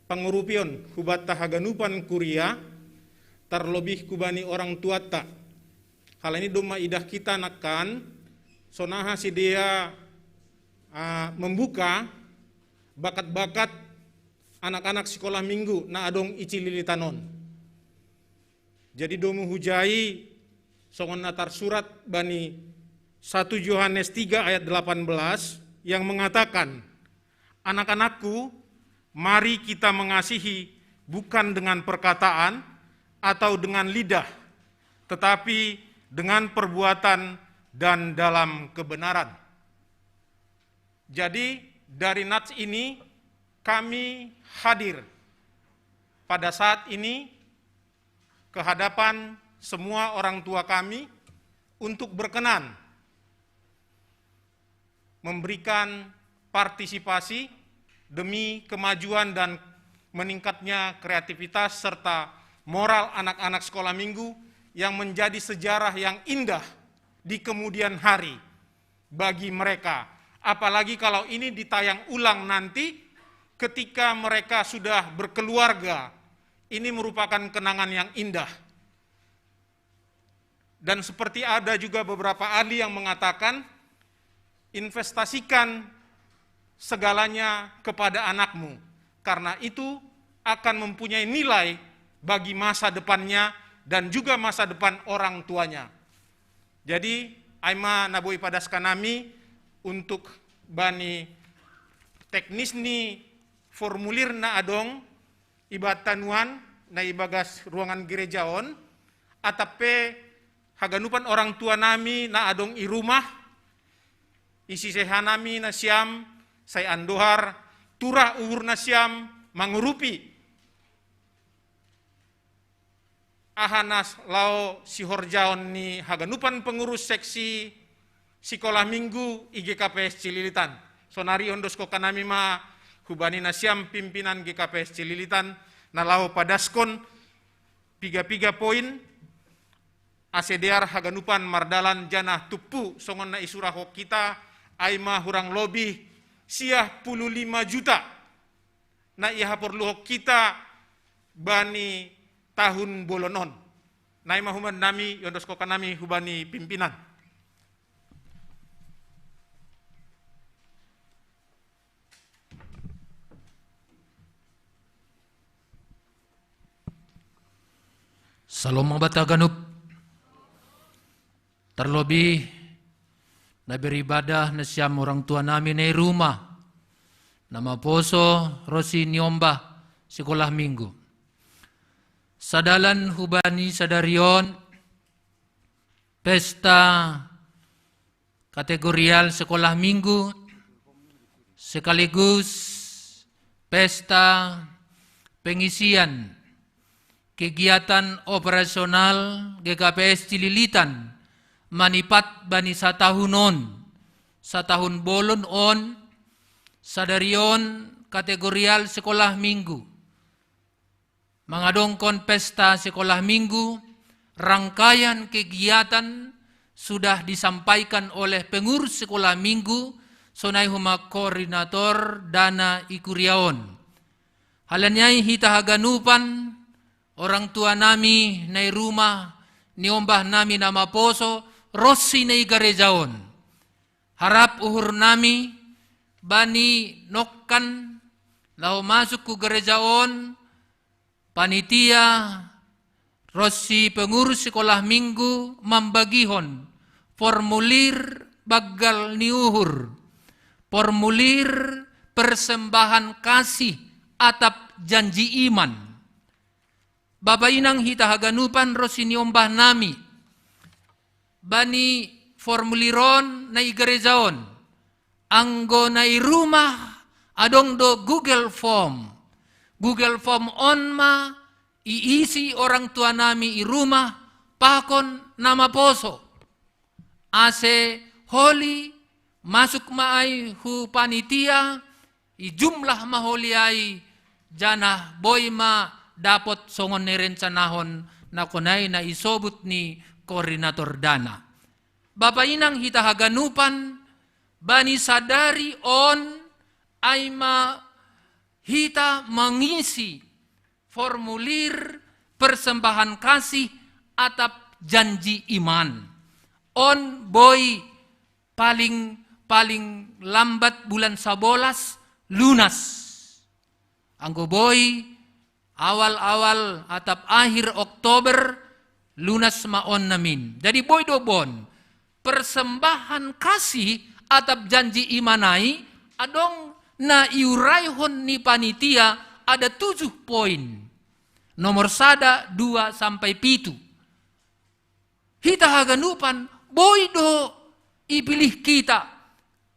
pangurupion hubata haganupan kuria, terlebih kubani orang tuata. Hal ini doma idah kita nakan, sonaha si dia membuka bakat-bakat anak-anak sekolah minggu na adong icililitanon. Jadi domu hujai songon natar surat bani 1 Yohanes 3 ayat 18 yang mengatakan, anak-anakku, mari kita mengasihi bukan dengan perkataan atau dengan lidah, tetapi dengan perbuatan dan dalam kebenaran. Jadi dari nats ini kami hadir pada saat ini ke hadapan semua orang tua kami untuk berkenan memberikan partisipasi demi kemajuan dan meningkatnya kreativitas serta moral anak-anak sekolah minggu yang menjadi sejarah yang indah di kemudian hari bagi mereka. Apalagi kalau ini ditayang ulang nanti ketika mereka sudah berkeluarga, ini merupakan kenangan yang indah. Dan seperti ada juga beberapa ahli yang mengatakan, investasikan segalanya kepada anakmu, karena itu akan mempunyai nilai bagi masa depannya dan juga masa depan orang tuanya. Jadi, aima naboi padaskanami untuk bani teknis ni formulir na adong ibatanuan na ibagas ruangan gerejaon atape haganupan orang tua nami na adong i rumah isi sehanami na siam saya andohar turah uhur na siam mangurupi ahanas lao si horjaon ni haganupan pengurus seksi sekolah minggu IGKPS Cililitan. Sonari ondosko kanami ma hubani nasiam pimpinan GKPS Cililitan nalao padaskon 3 poin ACDR haganupan mardalan janah tupu songon na isuraho kita aima hurang lobi siah 15 juta na iha perlu kita bani tahun bolonon. Naima human nami ondosko kanami hubani pimpinan. Salam mabata ganup. Terlebih na beribadah na siyam orang tua namin ay rumah. Nama Poso Rosi Niomba sekolah minggu. Sadalan hubani sadarion pesta kategorial sekolah minggu sekaligus pesta pengisian kegiatan operasional GKPS Cililitan manipat bani satahun bolon on sadarion kategorial sekolah minggu mengadongkon pesta sekolah minggu, rangkaian kegiatan sudah disampaikan oleh pengurus sekolah minggu, sonai huma koordinator Dana Ikuriaon. Halanyai hita haganupan, orang tua nami nai rumah, niombah nami nama poso, Rossi nai garejaon. Harap uhur nami, bani nokkan, lau masuk ku garejaon, panitia, Rossi pengurus sekolah minggu membagihon formulir bagal niuhur, formulir persembahan kasih atap janji iman. Bapak inang hita haganupan Rossi niombah nami, bani formuliron na igarejaon, anggo na rumah adong do Google Form. Google Form on ma, iisi orang tua nami i rumah, pakon nama poso. Ase holi, masuk maai hu panitia, i jumlah maholi ai, janah boy ma dapot songon nerencanahon na konay na isobut ni koordinator Dana. Bapak inang hita haganupan, bani sadari on, ay ma hita mengisi formulir persembahan kasih atap janji iman. On boy paling lambat bulan 11 lunas. Anggo boy awal atap akhir Oktober lunas maon namin. Jadi boy dobon persembahan kasih atap janji imanai adong na iuraihon ni panitia ada 7 poin. Nomor 1, 2 sampai 7. Hita haganupan boy do ipilih kita.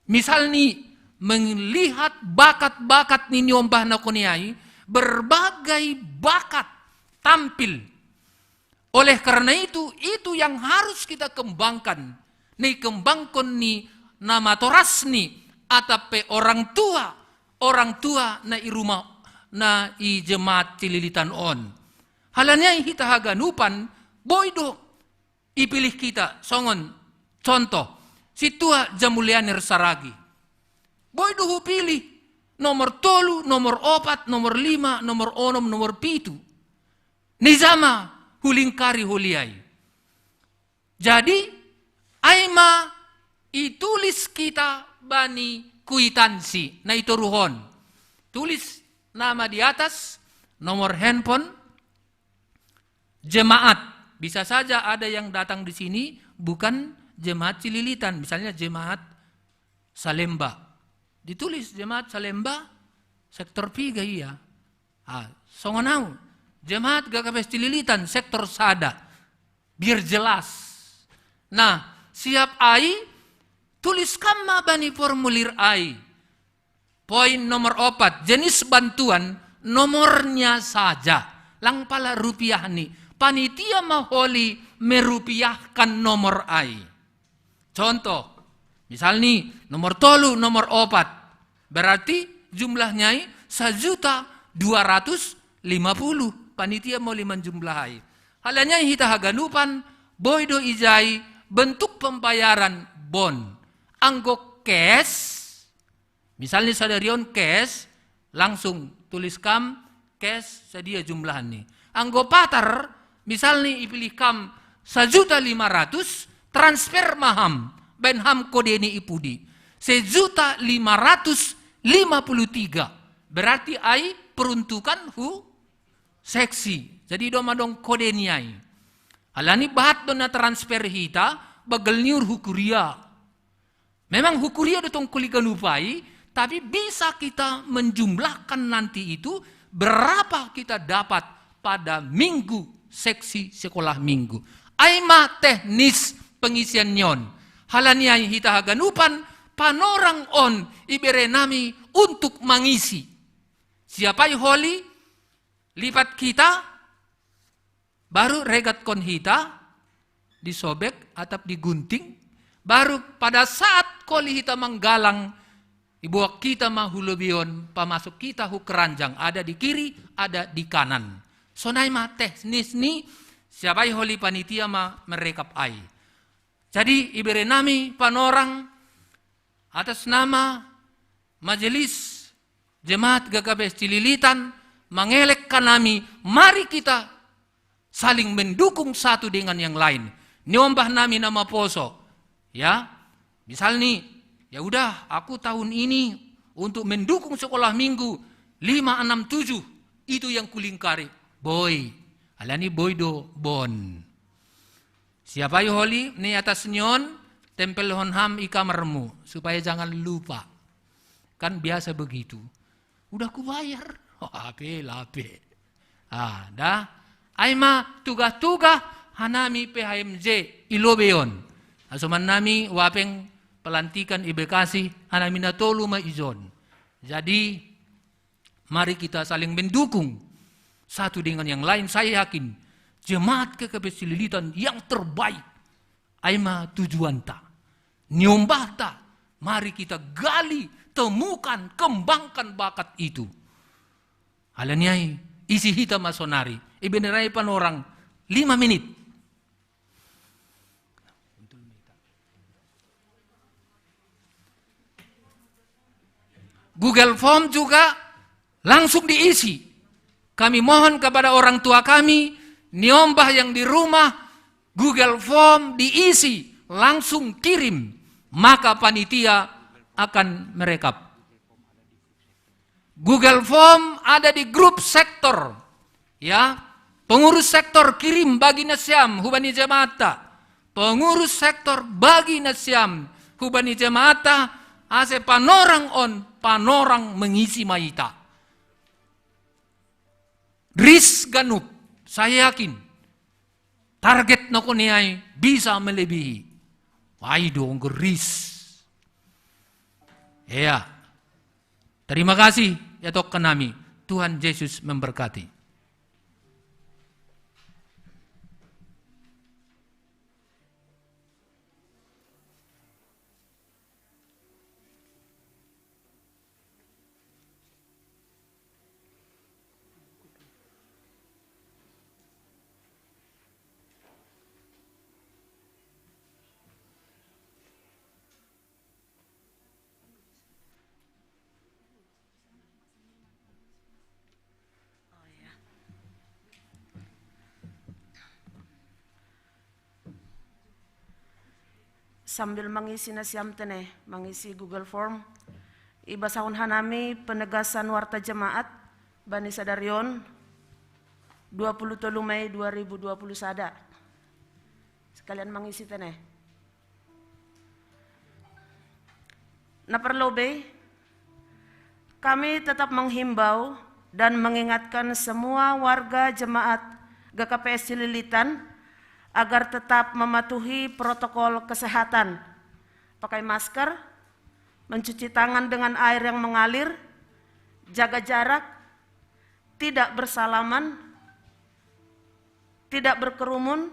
Misal ni melihat bakat-bakat ni nyombah na kuniai, berbagai bakat tampil. Oleh karena itu yang harus kita kembangkan. Ni kembangkan ni nama toras ni atape orang tua na i rumah na i jemaat Cililitan on. Halanya hita haganupan boydo ipilih kita songon contoh si tua Jamulianer Saragi. Boydo hu pilih nomor 3, nomor 4, nomor 5, nomor 6, nomor 7. Nizama hulingkari huliai. Jadi aima itulis kita bani kuitansi na ituruhon. Tulis nama di atas, nomor handphone, jemaat. Bisa saja ada yang datang di sini bukan jemaat Cililitan, misalnya jemaat Salemba. Ditulis jemaat Salemba sektor 3 iya. Songonau jemaat GKPS Cililitan sektor Sada. Biar jelas. Nah, siap ai tuliskan ma bani formulir ai. Poin nomor 4, jenis bantuan nomornya saja. Lang pala rupiah ni. Panitia maholi merupiahkan nomor ai. Contoh, misal nih nomor 3, nomor 4. Berarti jumlahnya 1.250.000. Panitia mau 5 jumlah ai. Halanya hita haganupan boydo ijai bentuk pembayaran bon. Anggo cash, misalnya sadarion cash, langsung tulis kam cash sedia jumlah nih. Anggo patar, misalnya ipilih kam 1.500.000, transfer maham, benham kode ini ipudi 1.553. Berarti ai peruntukan hu seksi. Jadi domadong kode ini ai. Alani bahat dona transfer hita bagel nyur hukuria. Memang hukuria datang kulikan upai, tapi bisa kita menjumlahkan nanti itu berapa kita dapat pada minggu seksi sekolah minggu. Aima teknis pengisian nyon. Halania hita haganupan panorang on ibere nami untuk mengisi. Siapa holi lipat kita baru regat kon hita disobek atau digunting. Baru pada saat koli kita menggalang, ibu kita mahu lebion, pamasuk kita hu keranjang, ada di kiri, ada di kanan. sonai ma teknis ni siapai holi panitia ma merekap ai. Jadi ibere nami panorang atas nama Majelis Jemaat GKPS Cililitan mengelekkan nami, mari kita saling mendukung satu dengan yang lain. Nyombah nami nama poso. Ya, misal nih, ya udah aku tahun ini untuk mendukung sekolah minggu 567 itu yang kulingkari. Boy, alani boy do bon. Siapa yang holi nih atas nyon tempel honham i kamarmu supaya jangan lupa. Kan biasa begitu. Udah kubayar. Oh, ape lape. Ah, dah. Aima tugas-tugas hanami PHMJ ilobeon. Asuman nami wapeng pelantikan Bekasi hanami natolu ma izon. Jadi mari kita saling mendukung satu dengan yang lain. Saya yakin jemaat GKPS Cililitan yang terbaik. Aima tujuan ta. Nyombah ta. Mari kita gali, temukan, kembangkan bakat itu. Alaniai isi hitam masonari. Ibenerai panorang 5 menit. Google Form juga langsung diisi. Kami mohon kepada orang tua kami, nyombah yang di rumah, Google Form diisi, langsung kirim. Maka panitia akan merekap. Google Form ada di grup sektor. Ya, pengurus sektor kirim bagi Nasyam, hubani jemaata. Pengurus sektor bagi Nasyam, hubani jemaata. Ase panorang on, panorang mengisi maita. Ris ganup, saya yakin target nokoniai bisa melebihi. Wai dong geris. Ya, terima kasih ya tok kenami. Tuhan Yesus memberkati. Sambil mengisi Nasyam teneh, mengisi Google Form, ibasahun hanami penegasan warta jemaat Bani Sadarion 23 Mei 2020 sada. Sekalian mengisi teneh. Nah perlobe, kami tetap menghimbau dan mengingatkan semua warga jemaat GKPS Cililitan agar tetap mematuhi protokol kesehatan, pakai masker, mencuci tangan dengan air yang mengalir, jaga jarak, tidak bersalaman, tidak berkerumun,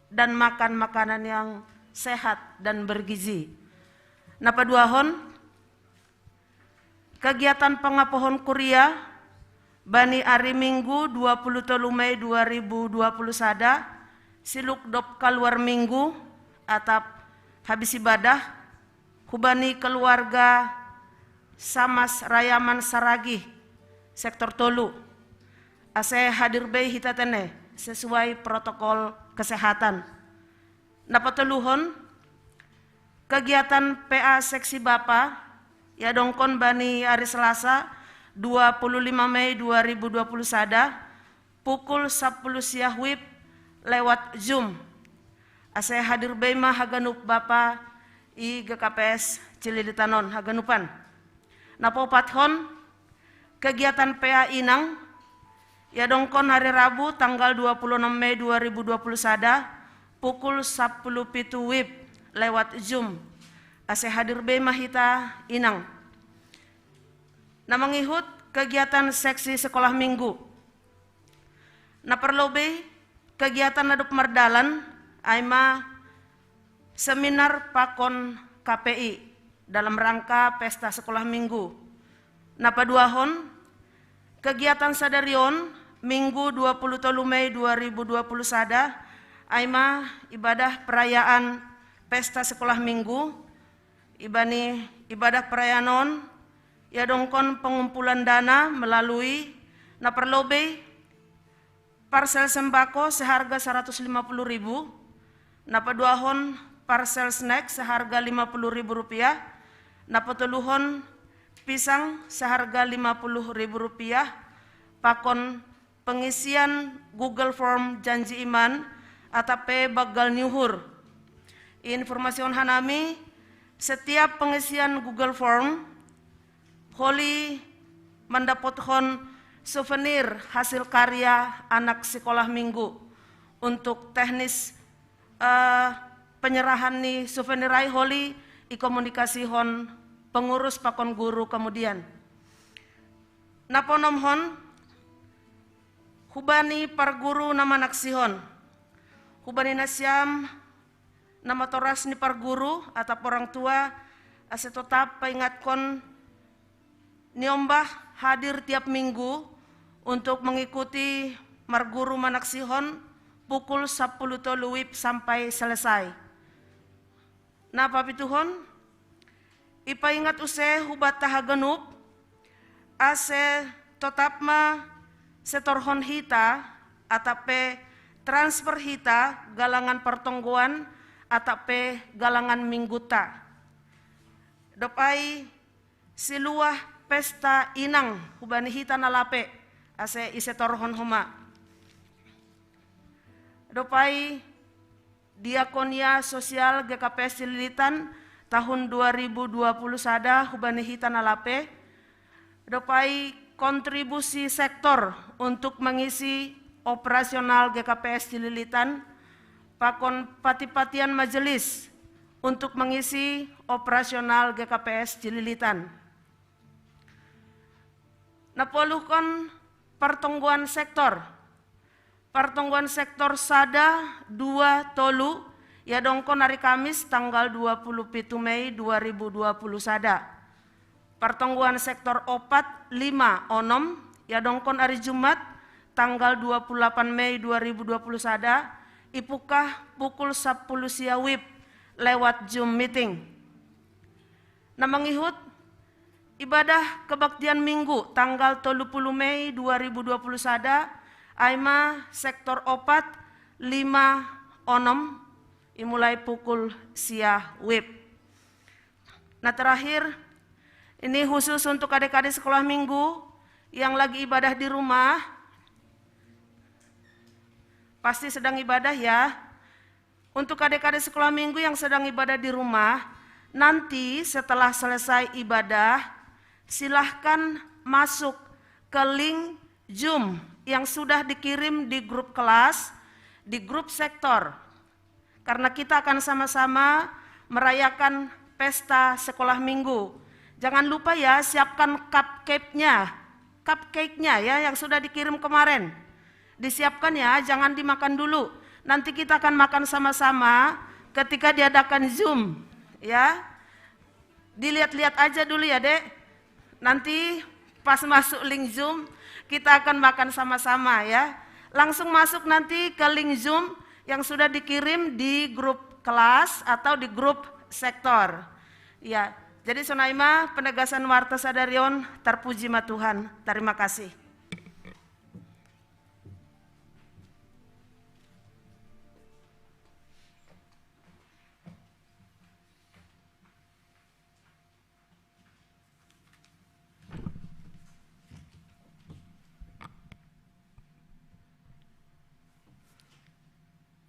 dan makan makanan yang sehat dan bergizi. Napa duahon, kegiatan pengapohon kuria Bani Ari Minggu 23 Mei 2020 sada, siluk dop keluar minggu atap habis ibadah hubani keluarga Samas Rayaman Saragi sektor Tolu ase hadir bei hitatene sesuai protokol kesehatan. Napateluhon kegiatan PA seksi Bapa ya dongkon Bani hari Selasa 25 Mei 2020 sada pukul 10 siang wib lewat Zoom. Ase hadir bema haganup Bapa i GKPS Cililitanon haganupan. Napopathon kegiatan PA Inang ya dongkon hari Rabu tanggal 26 Mei 2020 sada pukul 10 pitu wib lewat Zoom. Ase hadir bema hita Inang. Namangihut kegiatan seksi sekolah minggu. Naperlobe kegiatan Adup Merdalan, Aima seminar Pakon KPI dalam rangka pesta sekolah minggu. Napaduahon, kegiatan Sadarion Minggu 23 Mei 2020 sada, aima ibadah perayaan pesta sekolah minggu, ibani ibadah perayaan ya dongkon pengumpulan dana melalui naperlobe parsel sembako seharga 150.000, napaduahon parsel snack seharga Rp50.000, napatuluhon pisang seharga Rp50.000, pakon pengisian Google Form janji iman atape bagal nyuhur. Informasion hanami, setiap pengisian Google Form Holi mendapatkan souvenir hasil karya anak sekolah minggu. Untuk teknis penyerahan nih souvenir Holi ikomunikasi hon pengurus pakon guru kemudian. Naponom hon hubani par guru nama naksihon. Hubani nasyam nama toras ni par guru atau orang tua ase tetap paingatkon niombah hadir tiap minggu untuk mengikuti marguru manaksihon pukul 10 WIB sampai selesai. Napa pituhon? Ipaingat use hubat tahagenup ase tetap ma setorhon hita atape transfer hita galangan pertongguan atape galangan mingguta. Dopai siluah pesta inang hubani hita nalape ase isetorhon homa. Dopai Diakonia Sosial GKPS Cililitan tahun 2020 sada hubani hita nalape. Dopai kontribusi sektor untuk mengisi operasional GKPS Cililitan, pakon pati-patian majelis untuk mengisi operasional GKPS Cililitan. Napoluhkan pertongguan sektor. Pertongguan sektor sada 2 tolu ya dongkon hari Kamis tanggal 27 Mei 2020 sada. Pertongguan sektor opat 5 onom ya dongkon hari Jumat tanggal 28 Mei 2020 sada ipukah pukul 10 siawib lewat Zoom meeting. Namangihut ibadah kebaktian minggu tanggal 30 Mei 2020 sada aima sektor opat 5 onom imulai pukul sia wib. Nah terakhir ini khusus untuk adik-adik sekolah minggu yang lagi ibadah di rumah, pasti sedang ibadah ya. Untuk adik-adik sekolah minggu yang sedang ibadah di rumah, nanti setelah selesai ibadah silahkan masuk ke link Zoom yang sudah dikirim di grup kelas, di grup sektor. Karena kita akan sama-sama merayakan pesta sekolah minggu. Jangan lupa ya, siapkan cupcake-nya ya yang sudah dikirim kemarin. Disiapkan ya, jangan dimakan dulu. Nanti kita akan makan sama-sama ketika diadakan Zoom ya. Dilihat-lihat aja dulu ya, Dek. Nanti pas masuk link Zoom kita akan makan sama-sama ya. Langsung masuk nanti ke link Zoom yang sudah dikirim di grup kelas atau di grup sektor. Ya, jadi Sonaima penegasan warta sadarion terpuji ma Tuhan. Terima kasih.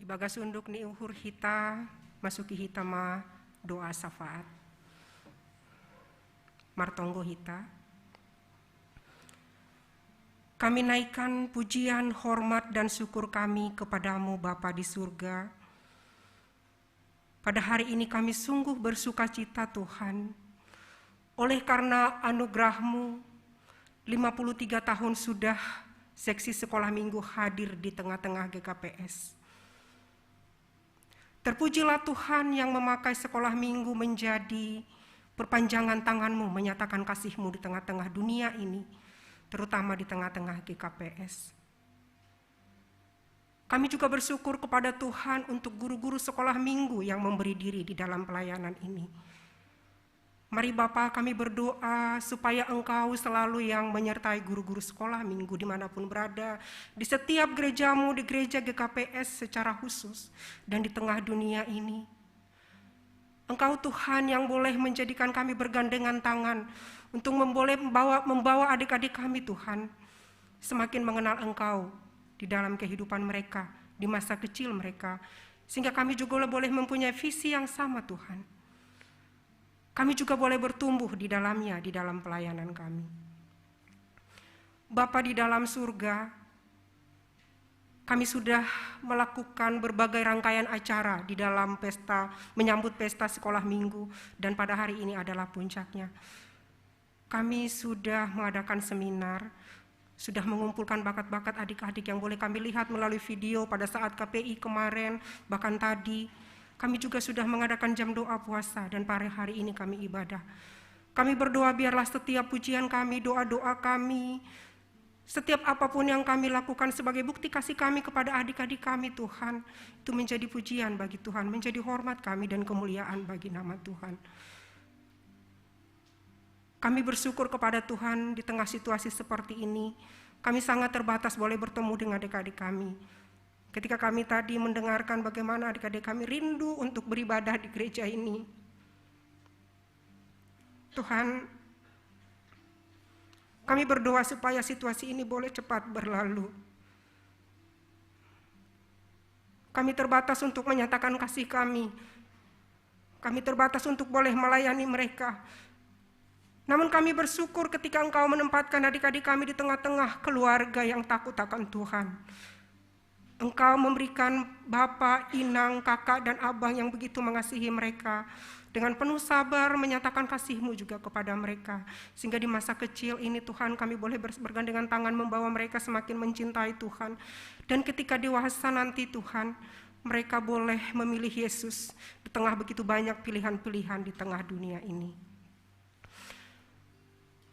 Bagas unduk ni uhur hita masuki hita ma doa syafaat martonggo hita. Kami naikkan pujian, hormat dan syukur kami kepadamu Bapa di surga. Pada hari ini kami sungguh bersukacita Tuhan, oleh karena anugerah-Mu 53 tahun sudah seksi sekolah minggu hadir di tengah-tengah GKPS. Terpujilah Tuhan yang memakai sekolah minggu menjadi perpanjangan tangan-Mu menyatakan kasih-Mu di tengah-tengah dunia ini, terutama di tengah-tengah GKPS. Kami juga bersyukur kepada Tuhan untuk guru-guru sekolah minggu yang memberi diri di dalam pelayanan ini. Mari Bapa, kami berdoa supaya Engkau selalu yang menyertai guru-guru sekolah minggu dimanapun berada, di setiap gerejamu, di gereja GKPS secara khusus, dan di tengah dunia ini. Engkau Tuhan yang boleh menjadikan kami bergandengan tangan untuk membawa adik-adik kami Tuhan, semakin mengenal Engkau di dalam kehidupan mereka, di masa kecil mereka, sehingga kami juga boleh mempunyai visi yang sama Tuhan. Kami juga boleh bertumbuh di dalamnya, di dalam pelayanan kami. Bapa di dalam surga, kami sudah melakukan berbagai rangkaian acara di dalam pesta, menyambut pesta sekolah minggu, dan pada hari ini adalah puncaknya. Kami sudah mengadakan seminar, sudah mengumpulkan bakat-bakat adik-adik yang boleh kami lihat melalui video pada saat KPI kemarin, bahkan tadi. Kami juga sudah mengadakan jam doa puasa dan pada hari ini kami ibadah. Kami berdoa biarlah setiap pujian kami, doa-doa kami, setiap apapun yang kami lakukan sebagai bukti kasih kami kepada adik-adik kami Tuhan, itu menjadi pujian bagi Tuhan, menjadi hormat kami dan kemuliaan bagi nama Tuhan. Kami bersyukur kepada Tuhan di tengah situasi seperti ini. Kami sangat terbatas boleh bertemu dengan adik-adik kami. Ketika kami tadi mendengarkan bagaimana adik-adik kami rindu untuk beribadah di gereja ini. Tuhan, kami berdoa supaya situasi ini boleh cepat berlalu. Kami terbatas untuk menyatakan kasih kami. Kami terbatas untuk boleh melayani mereka. Namun kami bersyukur ketika Engkau menempatkan adik-adik kami di tengah-tengah keluarga yang takut akan Tuhan. Engkau memberikan bapak, inang, kakak, dan abang yang begitu mengasihi mereka. Dengan penuh sabar menyatakan kasih-Mu juga kepada mereka. Sehingga di masa kecil ini Tuhan kami boleh bergandengan tangan membawa mereka semakin mencintai Tuhan. Dan ketika dewasa nanti Tuhan, mereka boleh memilih Yesus di tengah begitu banyak pilihan-pilihan di tengah dunia ini.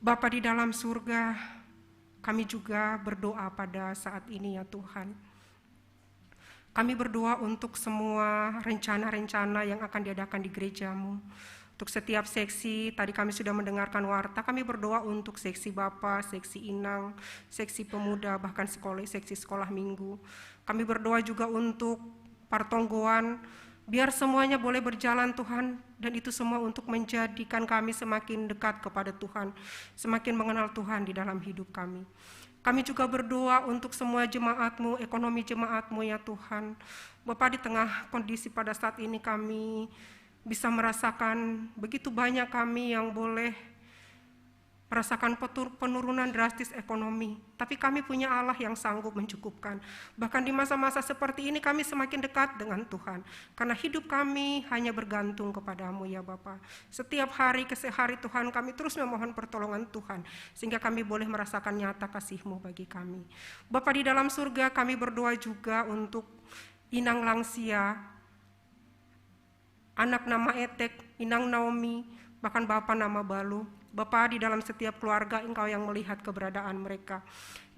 Bapa di dalam surga, kami juga berdoa pada saat ini ya Tuhan. Kami berdoa untuk semua rencana-rencana yang akan diadakan di gerejamu. Untuk setiap seksi, tadi kami sudah mendengarkan warta, kami berdoa untuk seksi Bapak, seksi Inang, seksi pemuda, bahkan seksi sekolah minggu. Kami berdoa juga untuk partonggoan, biar semuanya boleh berjalan Tuhan, dan itu semua untuk menjadikan kami semakin dekat kepada Tuhan, semakin mengenal Tuhan di dalam hidup kami. Kami juga berdoa untuk semua jemaat-Mu, ekonomi jemaat-Mu ya Tuhan. Bapa, di tengah kondisi pada saat ini kami bisa merasakan begitu banyak kami yang boleh merasakan penurunan drastis ekonomi. Tapi kami punya Allah yang sanggup mencukupkan. Bahkan di masa-masa seperti ini kami semakin dekat dengan Tuhan. Karena hidup kami hanya bergantung kepada-Mu ya Bapa. Setiap hari ke hari Tuhan kami terus memohon pertolongan Tuhan. Sehingga kami boleh merasakan nyata kasih-Mu bagi kami. Bapa di dalam surga, kami berdoa juga untuk Inang Langsia, anak nama Etek, Inang Naomi, bahkan Bapa nama Balu. Bapa, di dalam setiap keluarga Engkau yang melihat keberadaan mereka.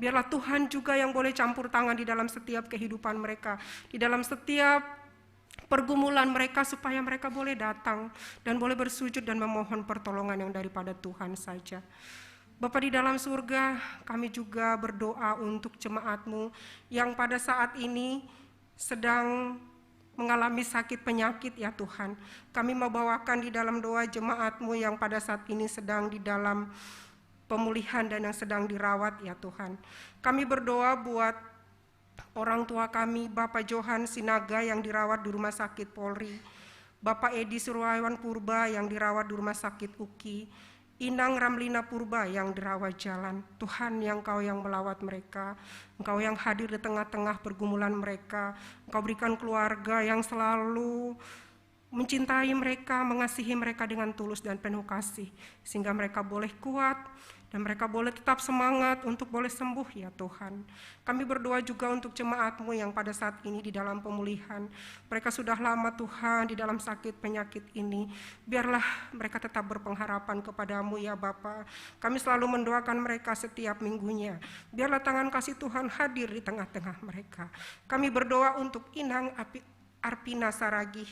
Biarlah Tuhan juga yang boleh campur tangan di dalam setiap kehidupan mereka, di dalam setiap pergumulan mereka, supaya mereka boleh datang dan boleh bersujud dan memohon pertolongan yang daripada Tuhan saja. Bapa di dalam surga, kami juga berdoa untuk jemaat-Mu yang pada saat ini sedang mengalami sakit penyakit ya Tuhan. Kami membawakan di dalam doa jemaat-Mu yang pada saat ini sedang di dalam pemulihan dan yang sedang dirawat ya Tuhan. Kami berdoa buat orang tua kami, Bapak Johan Sinaga yang dirawat di Rumah Sakit Polri, Bapak Edi Suryawan Purba yang dirawat di Rumah Sakit UKI, Inang Ramlina Purba yang dirawat jalan. Tuhan yang Engkau yang melawat mereka, Engkau yang hadir di tengah-tengah pergumulan mereka, Engkau berikan keluarga yang selalu mencintai mereka, mengasihi mereka dengan tulus dan penuh kasih, sehingga mereka boleh kuat dan mereka boleh tetap semangat untuk boleh sembuh ya Tuhan. Kami berdoa juga untuk jemaat-Mu yang pada saat ini di dalam pemulihan. Mereka sudah lama Tuhan di dalam sakit penyakit ini. Biarlah mereka tetap berpengharapan kepada-Mu ya Bapa. Kami selalu mendoakan mereka setiap minggunya. Biarlah tangan kasih Tuhan hadir di tengah-tengah mereka. Kami berdoa untuk Inang Arpina Saragih,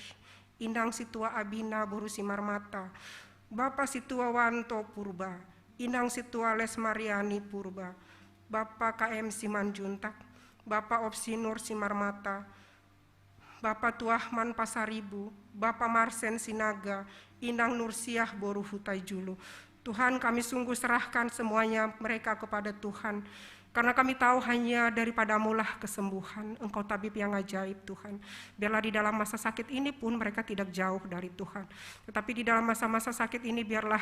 Inang Situa Abina Buru Simarmata, Bapak Situa Wanto Purba, Inang Situa Lesmariani Purba, Bapak KM Simanjuntak, Bapak Opsi Nur Simarmata, Bapak Tuahman Pasaribu, Bapak Marsen Sinaga, Inang Nursiah Boru Hutai Julu. Tuhan, kami sungguh serahkan semuanya mereka kepada Tuhan, karena kami tahu hanya daripada-Mu lah kesembuhan. Engkau tabib yang ajaib Tuhan. Biarlah di dalam masa sakit ini pun mereka tidak jauh dari Tuhan. Tetapi di dalam masa-masa sakit ini biarlah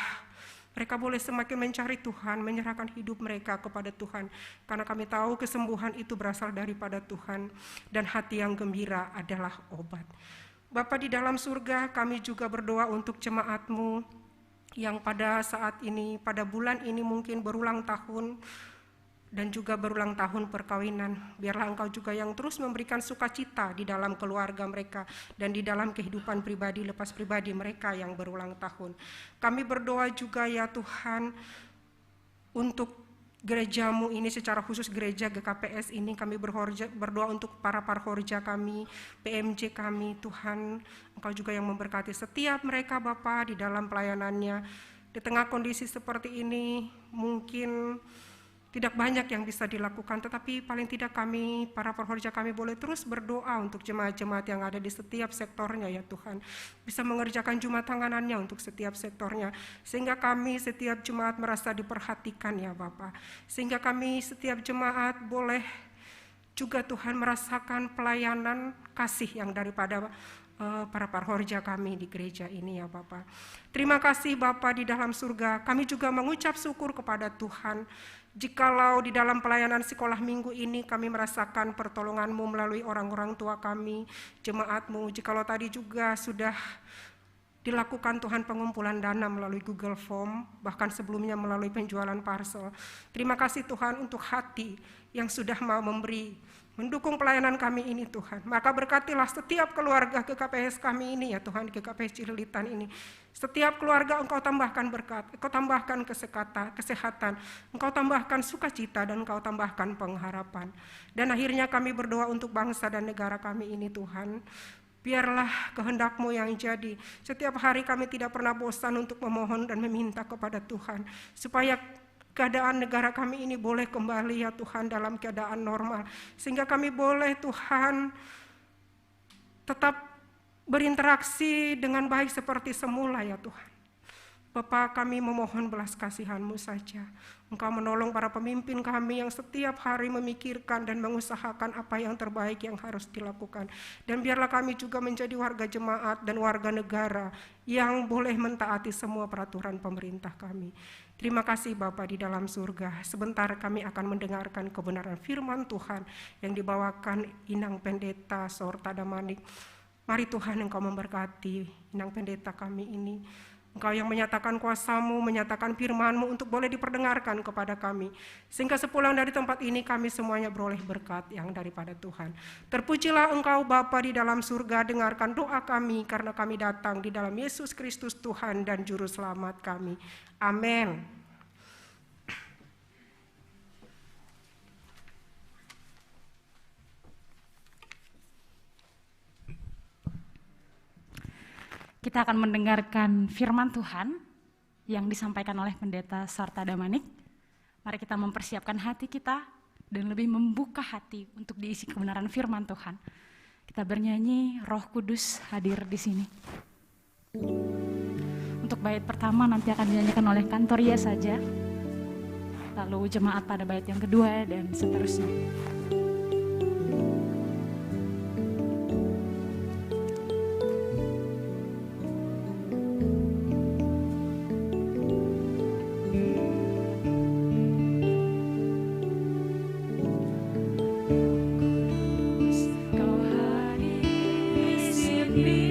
mereka boleh semakin mencari Tuhan, menyerahkan hidup mereka kepada Tuhan. Karena kami tahu kesembuhan itu berasal daripada Tuhan. Dan hati yang gembira adalah obat. Bapa di dalam surga, kami juga berdoa untuk jemaat-Mu yang pada saat ini, pada bulan ini mungkin berulang tahun, dan juga berulang tahun perkawinan. Biarlah Engkau juga yang terus memberikan sukacita di dalam keluarga mereka dan di dalam kehidupan pribadi lepas pribadi mereka yang berulang tahun. Kami berdoa juga ya Tuhan untuk gereja-Mu ini, secara khusus gereja GKPS ini. Kami berdoa untuk para parhorja kami, PMJ kami. Tuhan, Engkau juga yang memberkati setiap mereka Bapa di dalam pelayanannya. Di tengah kondisi seperti ini mungkin tidak banyak yang bisa dilakukan, tetapi paling tidak kami, para parhorja kami boleh terus berdoa untuk jemaat-jemaat yang ada di setiap sektornya ya Tuhan. Bisa mengerjakan juma tanganannya untuk setiap sektornya. Sehingga kami setiap jemaat merasa diperhatikan ya Bapa. Sehingga kami setiap jemaat boleh juga Tuhan merasakan pelayanan kasih yang daripada para parhorja kami di gereja ini ya Bapa. Terima kasih Bapa di dalam surga. Kami juga mengucap syukur kepada Tuhan. Jikalau di dalam pelayanan sekolah minggu ini kami merasakan pertolongan-Mu melalui orang-orang tua kami, jemaat-Mu. Jikalau tadi juga sudah dilakukan Tuhan pengumpulan dana melalui Google Form, bahkan sebelumnya melalui penjualan parcel. Terima kasih Tuhan untuk hati yang sudah mau memberi, mendukung pelayanan kami ini Tuhan. Maka berkatilah setiap keluarga GKPS kami ini ya Tuhan, GKPS Cililitan ini. Setiap keluarga Engkau tambahkan berkat, Engkau tambahkan kesehatan, Engkau tambahkan sukacita, dan Engkau tambahkan pengharapan. Dan akhirnya kami berdoa untuk bangsa dan negara kami ini Tuhan. Biarlah kehendak-Mu yang jadi. Setiap hari kami tidak pernah bosan untuk memohon dan meminta kepada Tuhan, supaya keadaan negara kami ini boleh kembali ya Tuhan dalam keadaan normal. Sehingga kami boleh Tuhan tetap berinteraksi dengan baik seperti semula ya Tuhan. Bapa, kami memohon belas kasihan-Mu saja. Engkau menolong para pemimpin kami yang setiap hari memikirkan dan mengusahakan apa yang terbaik yang harus dilakukan. Dan biarlah kami juga menjadi warga jemaat dan warga negara yang boleh mentaati semua peraturan pemerintah kami. Terima kasih Bapa di dalam surga. Sebentar kami akan mendengarkan kebenaran firman Tuhan yang dibawakan Inang Pendeta Sorta Damanik. Mari Tuhan Engkau memberkati Inang Pendeta kami ini. Engkau yang menyatakan kuasa-Mu, menyatakan firman-Mu untuk boleh diperdengarkan kepada kami. Sehingga sepulang dari tempat ini kami semuanya beroleh berkat yang daripada Tuhan. Terpujilah Engkau Bapa di dalam surga, dengarkan doa kami karena kami datang di dalam Yesus Kristus Tuhan dan Juru Selamat kami. Amin. Kita akan mendengarkan firman Tuhan yang disampaikan oleh Pendeta Sarta Damanik. Mari kita mempersiapkan hati kita dan lebih membuka hati untuk diisi kebenaran firman Tuhan. Kita bernyanyi, Roh Kudus hadir di sini. Untuk bait pertama nanti akan dinyanyikan oleh Kantoria saja, lalu jemaat pada bait yang kedua dan seterusnya. Kau hadir di sini.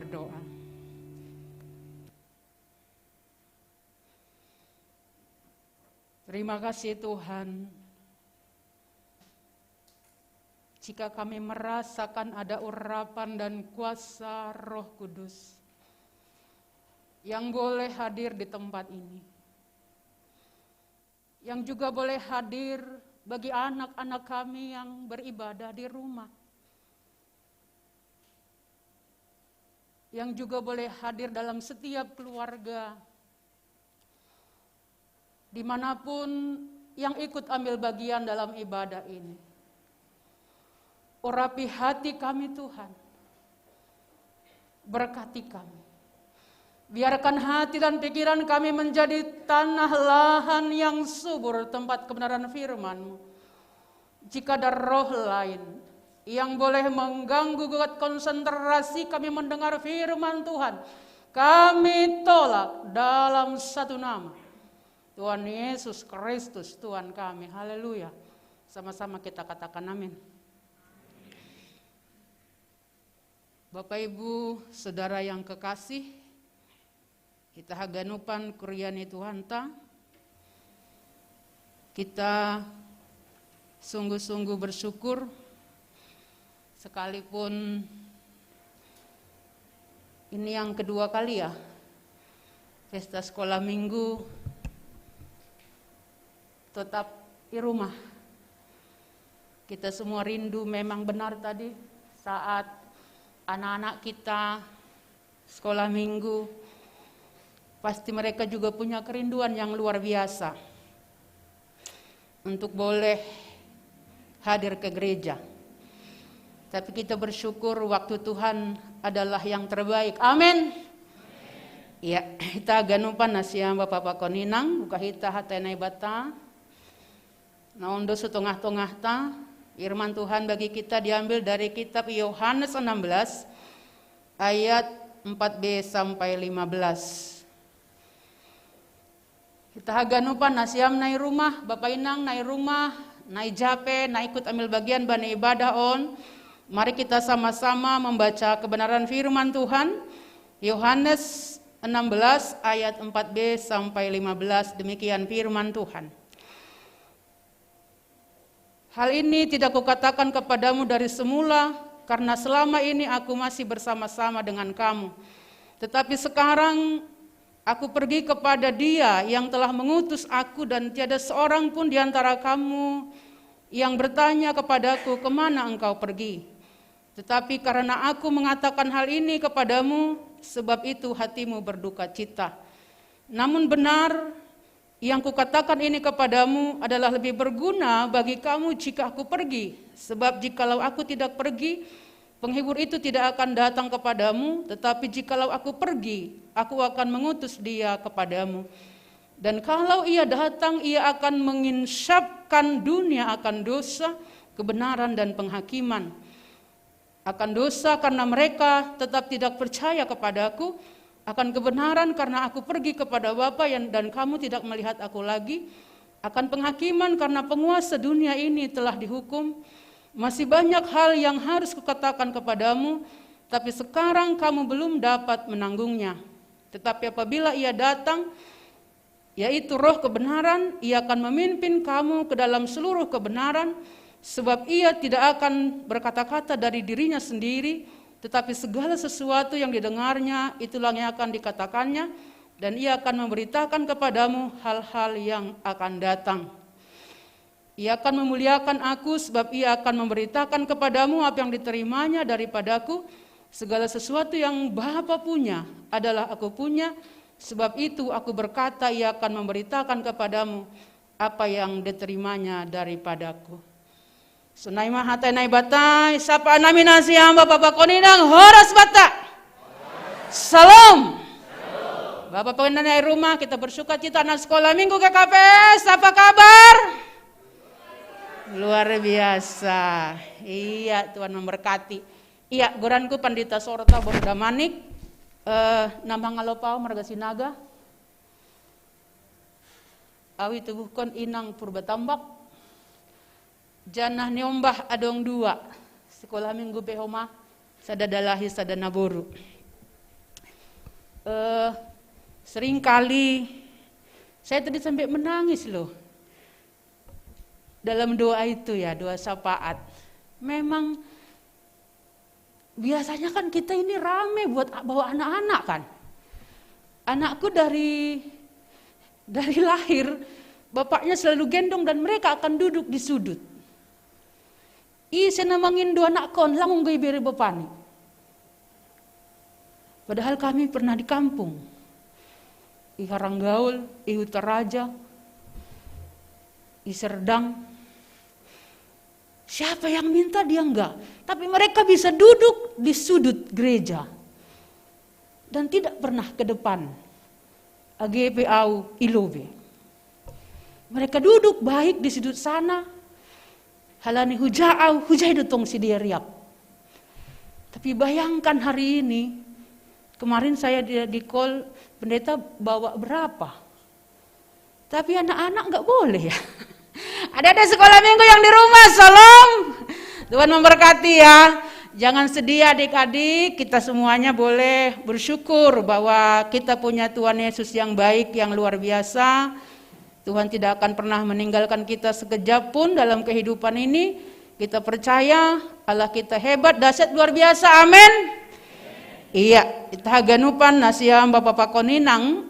berdoa. Terima kasih Tuhan, jika kami merasakan ada urapan dan kuasa Roh Kudus yang boleh hadir di tempat ini, yang juga boleh hadir bagi anak-anak kami yang beribadah di rumah, yang juga boleh hadir dalam setiap keluarga, dimanapun yang ikut ambil bagian dalam ibadah ini. Urapi hati kami Tuhan, berkati kami. Biarkan hati dan pikiran kami menjadi tanah lahan yang subur, tempat kebenaran firman-Mu. Jika ada roh lain yang boleh mengganggu konsentrasi kami mendengar firman Tuhan, kami tolak dalam satu nama, Tuhan Yesus Kristus, Tuhan kami. Haleluya. Sama-sama kita katakan amin. Bapak Ibu, Saudara yang kekasih, kita haganupan kuryani Tuhanta, kita sungguh-sungguh bersyukur, sekalipun ini yang kedua kali ya, pesta sekolah minggu tetap di rumah. Kita semua rindu, memang benar tadi saat anak-anak kita sekolah minggu, pasti mereka juga punya kerinduan yang luar biasa untuk boleh hadir ke gereja. Tapi kita bersyukur waktu Tuhan adalah yang terbaik. Amin. Ya, kita ganupan nasiam Bapak Koninang, buka hita hatenai bata. Naondo setengah-tengah ta, firman Tuhan bagi kita diambil dari kitab Yohanes 16 ayat 4b sampai 15. Kita haganupan nasiam nai rumah, Bapak Inang nai rumah, nai jape, nai ikut ambil bagian bani ibadah on. Mari kita sama-sama membaca kebenaran firman Tuhan. Yohanes 16 ayat 4b sampai 15, demikian firman Tuhan. Hal ini tidak kukatakan kepadamu dari semula, karena selama ini aku masih bersama-sama dengan kamu. Tetapi sekarang aku pergi kepada Dia yang telah mengutus aku, dan tiada seorang pun di antara kamu yang bertanya kepadaku, kemana engkau pergi? Tetapi karena aku mengatakan hal ini kepadamu, sebab itu hatimu berduka cita. Namun benar, yang kukatakan ini kepadamu adalah lebih berguna bagi kamu jika aku pergi. Sebab jikalau aku tidak pergi, penghibur itu tidak akan datang kepadamu. Tetapi jikalau aku pergi, aku akan mengutus Dia kepadamu. Dan kalau Ia datang, Ia akan menginsapkan dunia akan dosa, kebenaran dan penghakiman. Akan dosa karena mereka tetap tidak percaya kepadaku, akan kebenaran karena aku pergi kepada Bapa dan kamu tidak melihat aku lagi, akan penghakiman karena penguasa dunia ini telah dihukum. Masih banyak hal yang harus kukatakan kepadamu, tapi sekarang kamu belum dapat menanggungnya. Tetapi apabila Ia datang, yaitu Roh kebenaran, Ia akan memimpin kamu ke dalam seluruh kebenaran, sebab Ia tidak akan berkata-kata dari dirinya sendiri, tetapi segala sesuatu yang didengarnya itulah yang akan dikatakannya, dan Ia akan memberitakan kepadamu hal-hal yang akan datang. Ia akan memuliakan aku, sebab Ia akan memberitakan kepadamu apa yang diterimanya daripadaku. Segala sesuatu yang Bapa punya adalah aku punya, sebab itu aku berkata Ia akan memberitakan kepadamu apa yang diterimanya daripadaku. Sunai mahata nai batai, sapa naminasi hamba Bapak Koninang, horas bata. Salam. Bapak Koninang nai rumah, kita bersuka cita anak sekolah minggu KKPS, apa kabar? Luar biasa. Iya, Tuhan memberkati. Iya, goranku Pandita Sorta Borda Manik, nama ngalopau marga Sinaga. Awi tubuhkon inang purba tambak. Janah nyombah adong dua, sekolah minggu behoma, sadadalahi sadanaboru. Seringkali saya tadi sampai menangis loh dalam doa itu ya, doa syafaat. Memang biasanya kan kita ini rame buat bawa anak-anak kan. Anakku dari lahir bapaknya selalu gendong dan mereka akan duduk di sudut. Saya namangin dua anak kon langung gue beri bapani. Padahal kami pernah di kampung. I Haranggaul, I Utaraja, I Serdang. Siapa yang minta dia enggak. Tapi mereka bisa duduk di sudut gereja. Dan tidak pernah ke depan. AGPAU Ilobe. Mereka duduk baik di sudut sana. Halani hujau, hujai dutong si dia riap. Tapi bayangkan hari ini, kemarin saya di call, pendeta bawa berapa? Tapi anak-anak nggak boleh ya. Ada sekolah minggu yang di rumah, salam. Tuhan memberkati ya. Jangan sedih adik-adik, kita semuanya boleh bersyukur bahwa kita punya Tuhan Yesus yang baik, yang luar biasa. Tuhan tidak akan pernah meninggalkan kita sekejap pun dalam kehidupan ini. Kita percaya Allah kita hebat, dahsyat, luar biasa, amin. Iya, kita haganupan nasiam Bapak Pakoninang,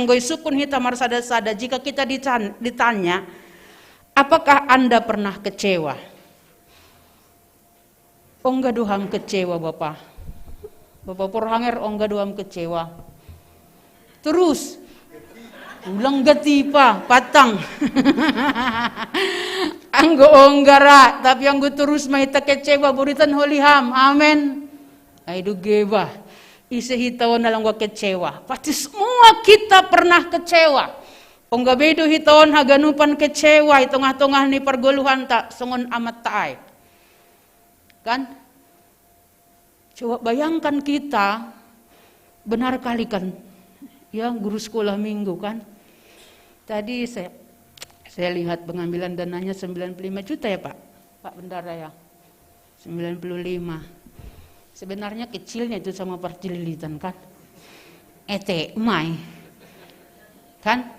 goy sukun hita marsada-sada. Jika kita ditanya, apakah Anda pernah kecewa? Ongga doham kecewa Bapak. Bapak Purhanger ongga doham kecewa. Terus ulang gatipa patang. Anggo onggara, tapi anggo terus mahita kecewa buritan holiham. Amen. Aidu geba. Isi hitaw na lang kecewa. Pasti semua kita pernah kecewa. Ongga bedo hitaon haganupan kecewa itong-tongah ni pergoluhan tak sungon amat taay. Kan? Coba bayangkan kita, benar kali kan, ya guru sekolah minggu kan. Tadi saya lihat pengambilan dananya 95 juta ya Pak Bendara ya. 95. Sebenarnya kecilnya itu sama percililitan kan. Ete mai. Kan?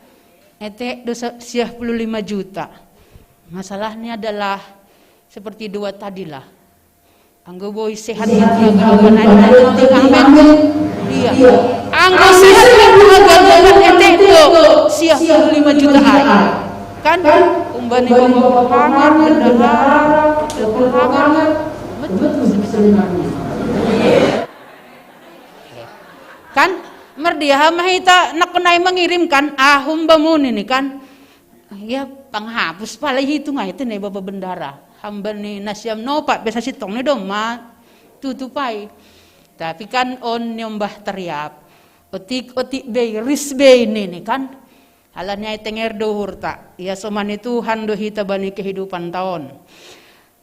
Ete dosa 95 juta. Masalahnya adalah seperti dua tadilah. Anggo boy sehat yang agak amen. Iya. Anggo sehat yang agak ete do sia 25 juta ay. Kan umbane bawa hangat bendahara, hangat. Betul sebenarnya. Kan merdia mahita nakunay mengirimkan ahum bamun ini kan. Ya panghapus pala hitung ay itu nih Bapak Bendara. Hamba ni nasyam no pak biasa sitong ni dong ma tutupai. Tapi kan on nyombah teriap. Otik bay ris bay ni kan. Halannya tenger dohur tak. Ya soman itu hando hita bani kehidupan tahun.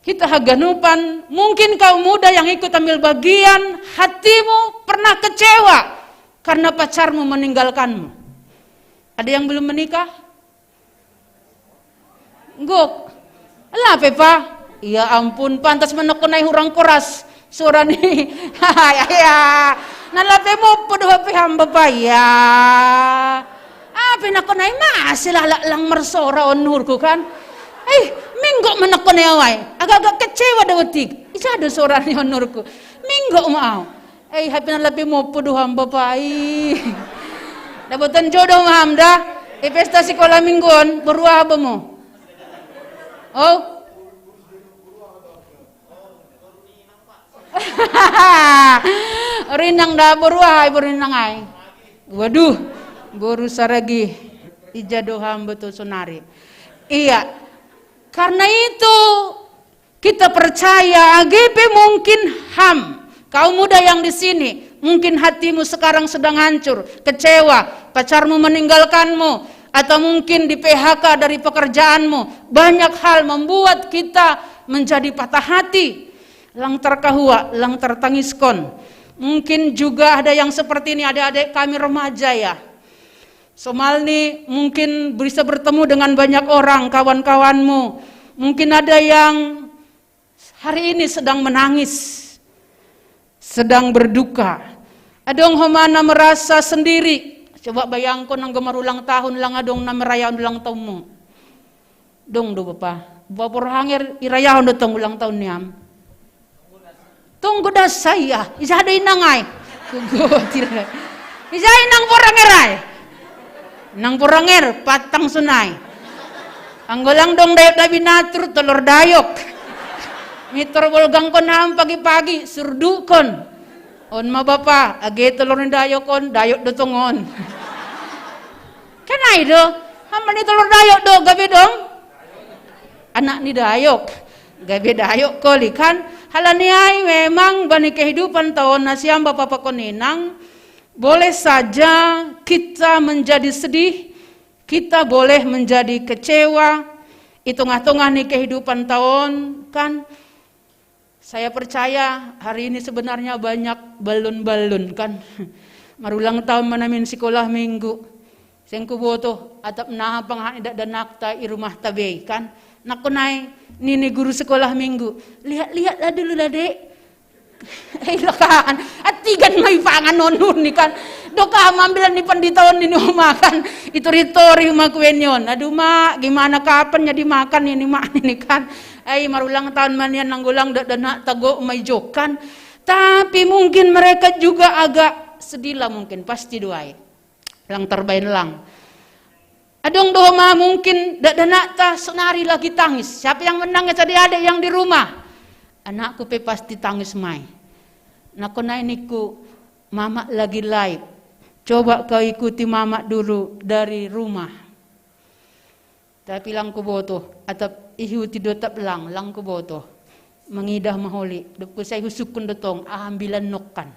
Kita haganupan. Mungkin kaum muda yang ikut ambil bagian. Hatimu pernah kecewa karena pacarmu meninggalkanmu. Ada yang belum menikah? Gok. Lah Pepa, ya ampun pantas menekunai hurang koras suara nih. Ya, nalape mo podo hape hamba pa ya. Pinakunay masih lang mersora onurku kan. Minggo menekunai away. Agak-agak kecewa dawatik. Isa ada suara ni onurku. Minggo mau. Hape nalape mo podo hamba pa. Dabutan jodoh mahamda. Pesta sekolah mingguan berua ba mo? Oh, rinang dah beruah berinang ay. Waduh, boru saragi ijadoham betul sonari. Iya, karena itu kita percaya AGP mungkin kaum muda yang di sini mungkin hatimu sekarang sedang hancur, kecewa, pacarmu meninggalkanmu. Atau mungkin di PHK dari pekerjaanmu. Banyak hal membuat kita menjadi patah hati. Lang terkahua, lang tertangiskon. Mungkin juga ada yang seperti ini, adik-adik kami remaja ya. Somalni mungkin bisa bertemu dengan banyak orang, kawan-kawanmu. Mungkin ada yang hari ini sedang menangis. Sedang berduka. Adong homana merasa sendiri. Coba bayangkan nang gemar ulang tahun lang adong na merayaan ulang tahun mo. Dong do Bapak. Bapak hanger irayaan do tong ulang tahun niam. Tunggu dah saya. Isa ada inangay. Kugutir. Isa inang porangeray. Nang poranger patang sunay. Anggolang dong dayot na binatur telur dayok. Mitor bolgang kon ham pagi-pagi surdukon. On ma Bapa, age telur ni dayok kon, dayok do tongon. Kenai do? Hamba ni telur dayok do, gabe dong? Anak ni dayok. Gabe dayok ko likan. Halani ay memang bani kehidupan tahun nasiam Bapak Pakoninang. Boleh saja kita menjadi sedih, kita boleh menjadi kecewa. Hitung-hitungan nih kehidupan tahun kan. Saya percaya hari ini sebenarnya banyak balon-balon kan. Marulang tahun manamin sekolah minggu. Sengku boto atap nah panghan idak danakta i rumah tabe kan. Nakunay nini guru sekolah minggu. Lihat-lihatlah dulu lah dek. Lakaan at tigan may pangan nonun ni kan. Doka mambilan ni panditaon ni makan. Itu ritori makwenyon. Aduh mak gimana kapan jadi makan ini mak ini kan. Ay marulang tahun manian nanggulang dana tago may jokan. Tapi mungkin mereka juga agak sedih lah mungkin pasti doai. Lang terbain lang. Adong doma mungkin dana ta senari lagi tangis. Siapa yang menang ya tadi ada yang di rumah. Anakku pe pasti tangis mai. Nakonai niku mama lagi live. Coba kau ikuti mama dulu dari rumah. Tapi lang ko boto atap ihuti dotap lang ko boto. Mengidah maholi. Duku saya husukun dotong ambilan nokan.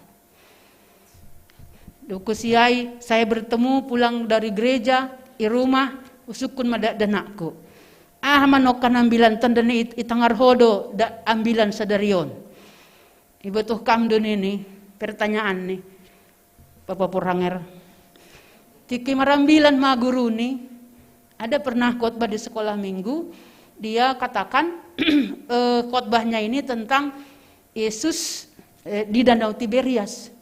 Duku siai saya bertemu pulang dari gereja di rumah usukun madak danakku. Manokan ambilan tandani itangar hodo da ambilan sadarion. Ibu tuh kamdun ini pertanyaan nih. Bapak Puranger. Tiki marambilan ma guru nih. Ada pernah khotbah di sekolah minggu, dia katakan khotbahnya ini tentang Yesus di Danau Tiberias.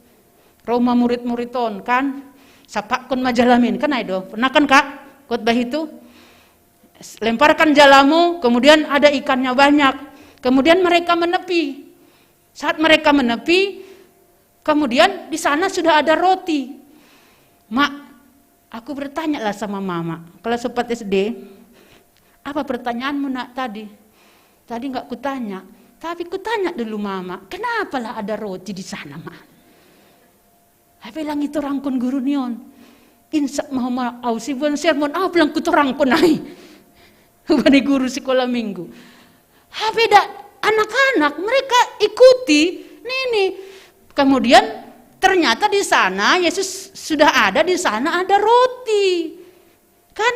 Roma murid-muridon kan, sapakon majalamin kan ayo, pernah kan Kak khotbah itu? Lemparkan jalamu, kemudian ada ikannya banyak, kemudian mereka menepi. Saat mereka menepi, kemudian di sana sudah ada roti. Mak, aku bertanya lah sama mama, kelas 4 SD, apa pertanyaanmu nak tadi? Tadi nggak kutanya, tapi kutanya dulu mama, kenapa lah ada roti di sana mak? Apa bilang itu rangkun guru nion, insak mahoma ausi bon sermon, apa bilang kuturangkun ai, bani guru sekolah minggu. Apa dah anak-anak mereka ikuti nih, kemudian ternyata di sana Yesus sudah ada, di sana ada roti. Kan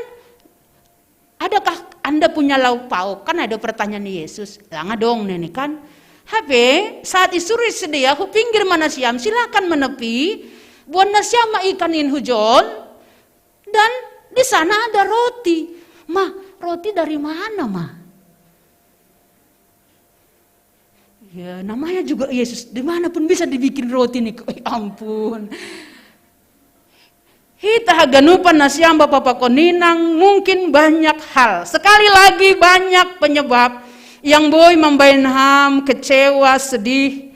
adakah Anda punya lauk pauk? Kan ada pertanyaan Yesus. Langa dong nih kan. Habe saat isuri sedia hu pinggir mana siam silakan menepi. Buat nasiam ikanin hujon dan di sana ada roti. Ma, roti dari mana, Ma? Ya, namanya juga Yesus. Dimanapun bisa dibikin roti nih. Ampun. Hita haganupan nasiam Bapak Pakoninang mungkin banyak hal. Sekali lagi banyak penyebab yang boy membainham kecewa, sedih.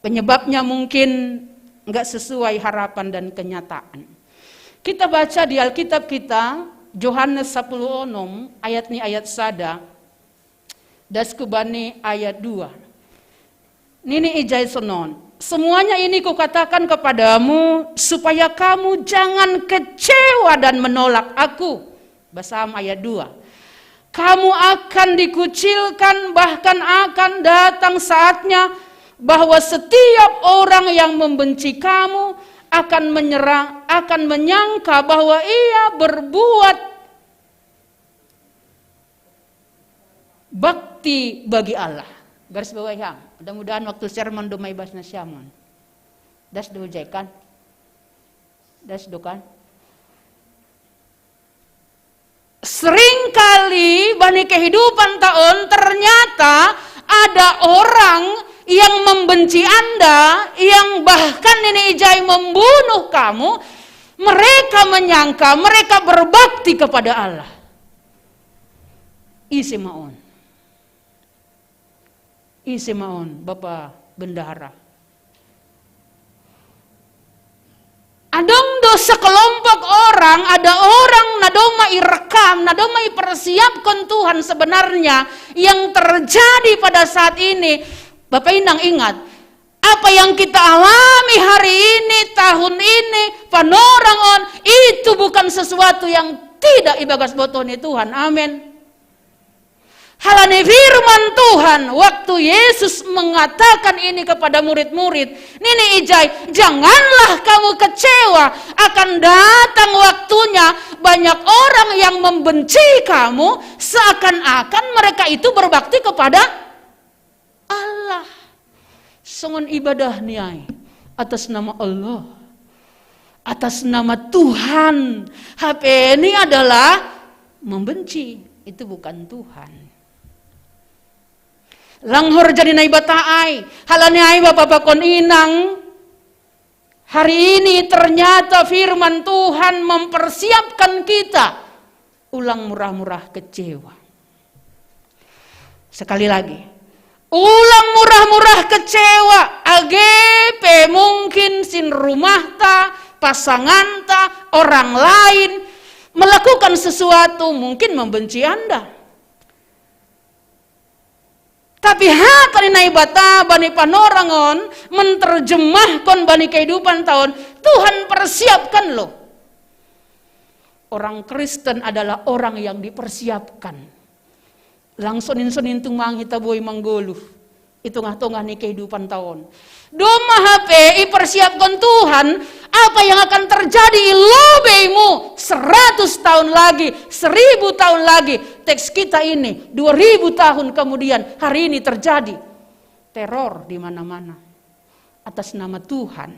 Penyebabnya mungkin enggak sesuai harapan dan kenyataan. Kita baca di Alkitab kita Yohanes 10 ayat ni ayat sada. Das kubani ayat 2. Nini ijai sonon. Semuanya ini kukatakan kepadamu supaya kamu jangan kecewa dan menolak aku. Basam ayat 2. Kamu akan dikucilkan, bahkan akan datang saatnya bahwa setiap orang yang membenci kamu akan menyerang, akan menyangka bahwa ia berbuat bakti bagi Allah. Garis bawah yang. Mudah-mudahan waktu sermon domai basna syaman. Das dojekan. Das dokan. Seringkali bani kehidupan tahun ternyata ada orang yang membenci membenci Anda, yang bahkan Nini Ijai membunuh kamu, mereka menyangka mereka berbakti kepada Allah. Isi maon, Bapak Bendahara. Adong dosa kelompok orang, ada orang nadomai rekam, nadomai persiapkan Tuhan sebenarnya yang terjadi pada saat ini. Bapak Inang ingat, apa yang kita alami hari ini, tahun ini, panorangon, itu bukan sesuatu yang tidak ibagas botoni Tuhan. Amin. Halane firman Tuhan, waktu Yesus mengatakan ini kepada murid-murid, Nini Ijai, janganlah kamu kecewa, akan datang waktunya banyak orang yang membenci kamu, seakan-akan mereka itu berbakti kepada Allah. Songon ibadah niai atas nama Allah, atas nama Tuhan. HP ini adalah membenci, itu bukan Tuhan. Langhor jadi nai bataai, halane ai bapak kon inang. Hari ini ternyata firman Tuhan mempersiapkan kita ulang murah-murah kecewa. Sekali lagi, ulang murah-murah kecewa. AGP mungkin sin rumah ta, pasangan ta, orang lain melakukan sesuatu mungkin membenci Anda. Tapi hatani nai bata bani panorangon menerjemahkan bani kehidupan tahun, Tuhan persiapkan loh. Orang Kristen adalah orang yang dipersiapkan. Langsung insun intung mangita boy manggoluh. Itu ngah-tongah nih kehidupan tahun. Doma HP persiapkan Tuhan, apa yang akan terjadi lobemu 100 tahun lagi, 1000 tahun lagi. Teks kita ini 2000 tahun kemudian hari ini terjadi teror di mana-mana atas nama Tuhan.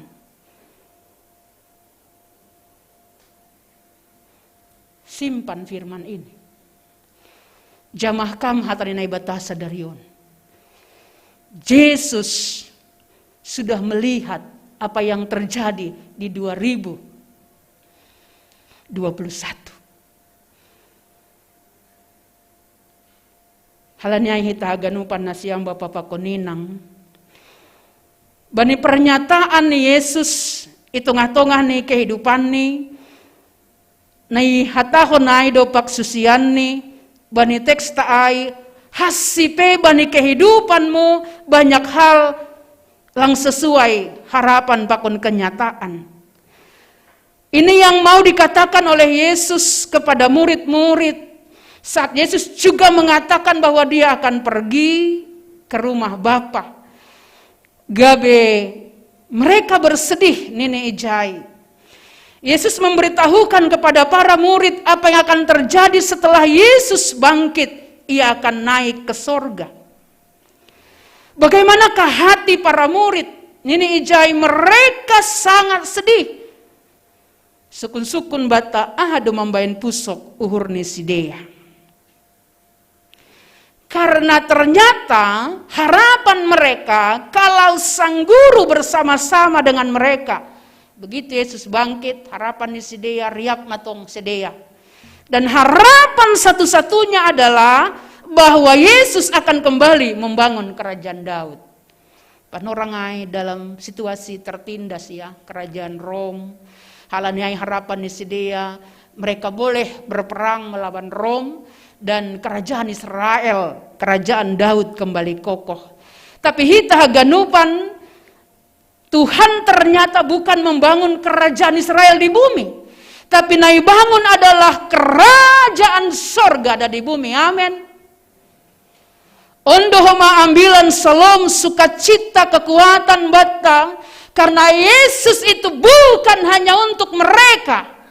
Simpan firman ini. Jamah kam hatarinai batasa darion. Yesus sudah melihat apa yang terjadi di 2021. Halanya hita ganupan nasiam Bapak Pakoninang. Bani pernyataan nih Yesus itu ngatongah nih kehidupan nih. Nai hatahon nai dopak susian nih. Bani teks taai hasipe bani kehidupanmu banyak hal lang sesuai harapan pakon kenyataan. Ini yang mau dikatakan oleh Yesus kepada murid-murid saat Yesus juga mengatakan bahwa dia akan pergi ke rumah Bapa. Gabe mereka bersedih Nini Ijai. Yesus memberitahukan kepada para murid apa yang akan terjadi setelah Yesus bangkit. Ia akan naik ke sorga. Bagaimanakah hati para murid? Nini Ijai, mereka sangat sedih. Sukun-sukun bata ahadu mambain pusok uhur nisidea. Karena ternyata harapan mereka kalau sang guru bersama-sama dengan mereka. Begitu Yesus bangkit, harapan nisidea riak matong sedea. Dan harapan satu-satunya adalah bahwa Yesus akan kembali membangun kerajaan Daud. Panorangai dalam situasi tertindas ya, kerajaan Rom. Halaniai harapan Nisidea, mereka boleh berperang melawan Rom dan kerajaan Israel, kerajaan Daud kembali kokoh. Tapi hita ganupan Tuhan ternyata bukan membangun kerajaan Israel di bumi. Tapi nai bangun adalah kerajaan sorga ada di bumi. Amin. Ondohoma ambilan selom sukacita kekuatan batang. Karena Yesus itu bukan hanya untuk mereka.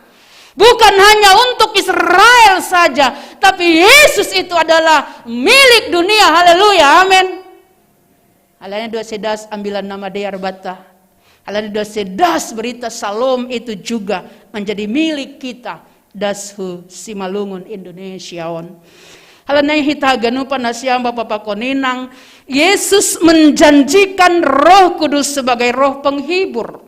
Bukan hanya untuk Israel saja. Tapi Yesus itu adalah milik dunia. Haleluya. Amin. Halanya dua sedas ambilan nama deyar batang. Halanya dua sedas berita salom itu juga menjadi milik kita. Dashu Simalungun Indonesia. Halanay hitaganu panasiam Bapak Koninang, Yesus menjanjikan Roh Kudus sebagai roh penghibur.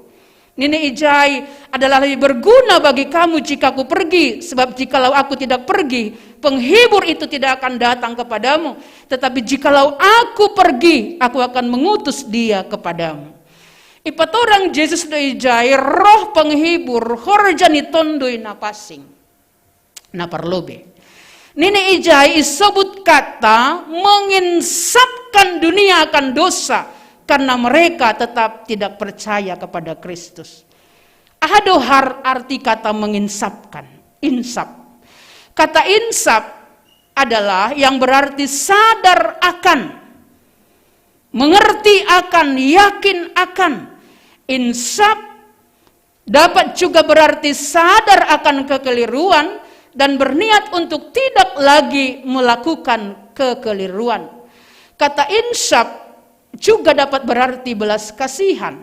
Nini ijai adalah lebih berguna bagi kamu jika aku pergi, sebab jikalau aku tidak pergi, penghibur itu tidak akan datang kepadamu. Tetapi jikalau aku pergi, aku akan mengutus dia kepadamu. Ipat orang Yesus do ijai roh penghibur horjani tondoi na pasing na parlobe. Nini ijai disebut kata menginsapkan dunia akan dosa karena mereka tetap tidak percaya kepada Kristus. Ahadohar arti kata menginsapkan, insap. Kata insap adalah yang berarti sadar akan, mengerti akan, yakin akan. Insap dapat juga berarti sadar akan kekeliruan dan berniat untuk tidak lagi melakukan kekeliruan. Kata insaf juga dapat berarti belas kasihan.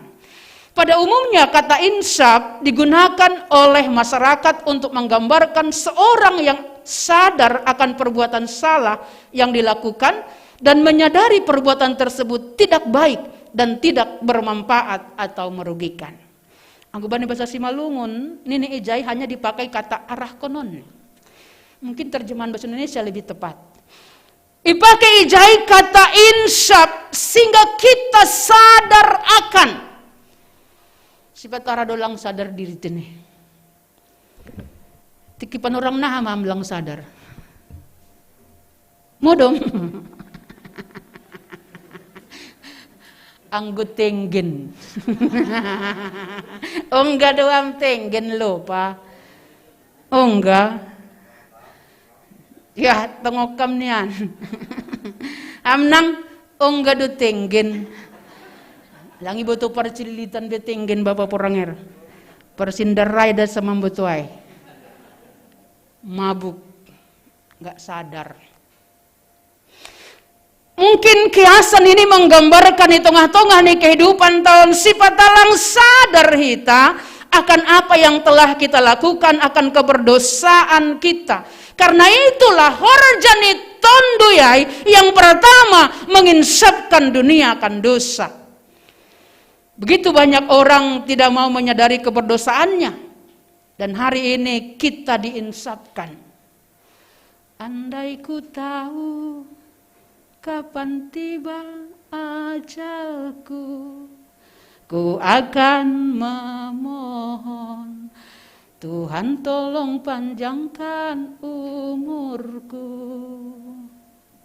Pada umumnya kata insaf digunakan oleh masyarakat untuk menggambarkan seorang yang sadar akan perbuatan salah yang dilakukan dan menyadari perbuatan tersebut tidak baik dan tidak bermanfaat atau merugikan. Angguban bahasa Simalungun, nini ijai hanya dipakai kata arah konon. Mungkin terjemahan bahasa Indonesia lebih tepat. Dipakai ijai kata insaf sehingga kita sadar akan. Sifat arah dolang sadar diri ini. Tikipan orang nah mamlang sadar. Modom. Anggut tenggen. Oh enggak doang tenggen lo pa. Oh enggak. Ya tengokam nian. Amnang oh enggak do tenggen. Langi boto parcilitan be tenggen bapak poranger. Persindarai da sama botoai. Mabuk. Enggak sadar. Mungkin kiasan ini menggambarkan di tengah-tengah nih kehidupan tahun sifat talang sadar kita akan apa yang telah kita lakukan, akan keberdosaan kita. Karena itulah horjani tonduyai yang pertama menginsapkan dunia akan dosa. Begitu banyak orang tidak mau menyadari keberdosaannya. Dan hari ini kita diinsapkan. Andai ku tahu kapan tiba ajalku, ku akan memohon Tuhan tolong panjangkan umurku.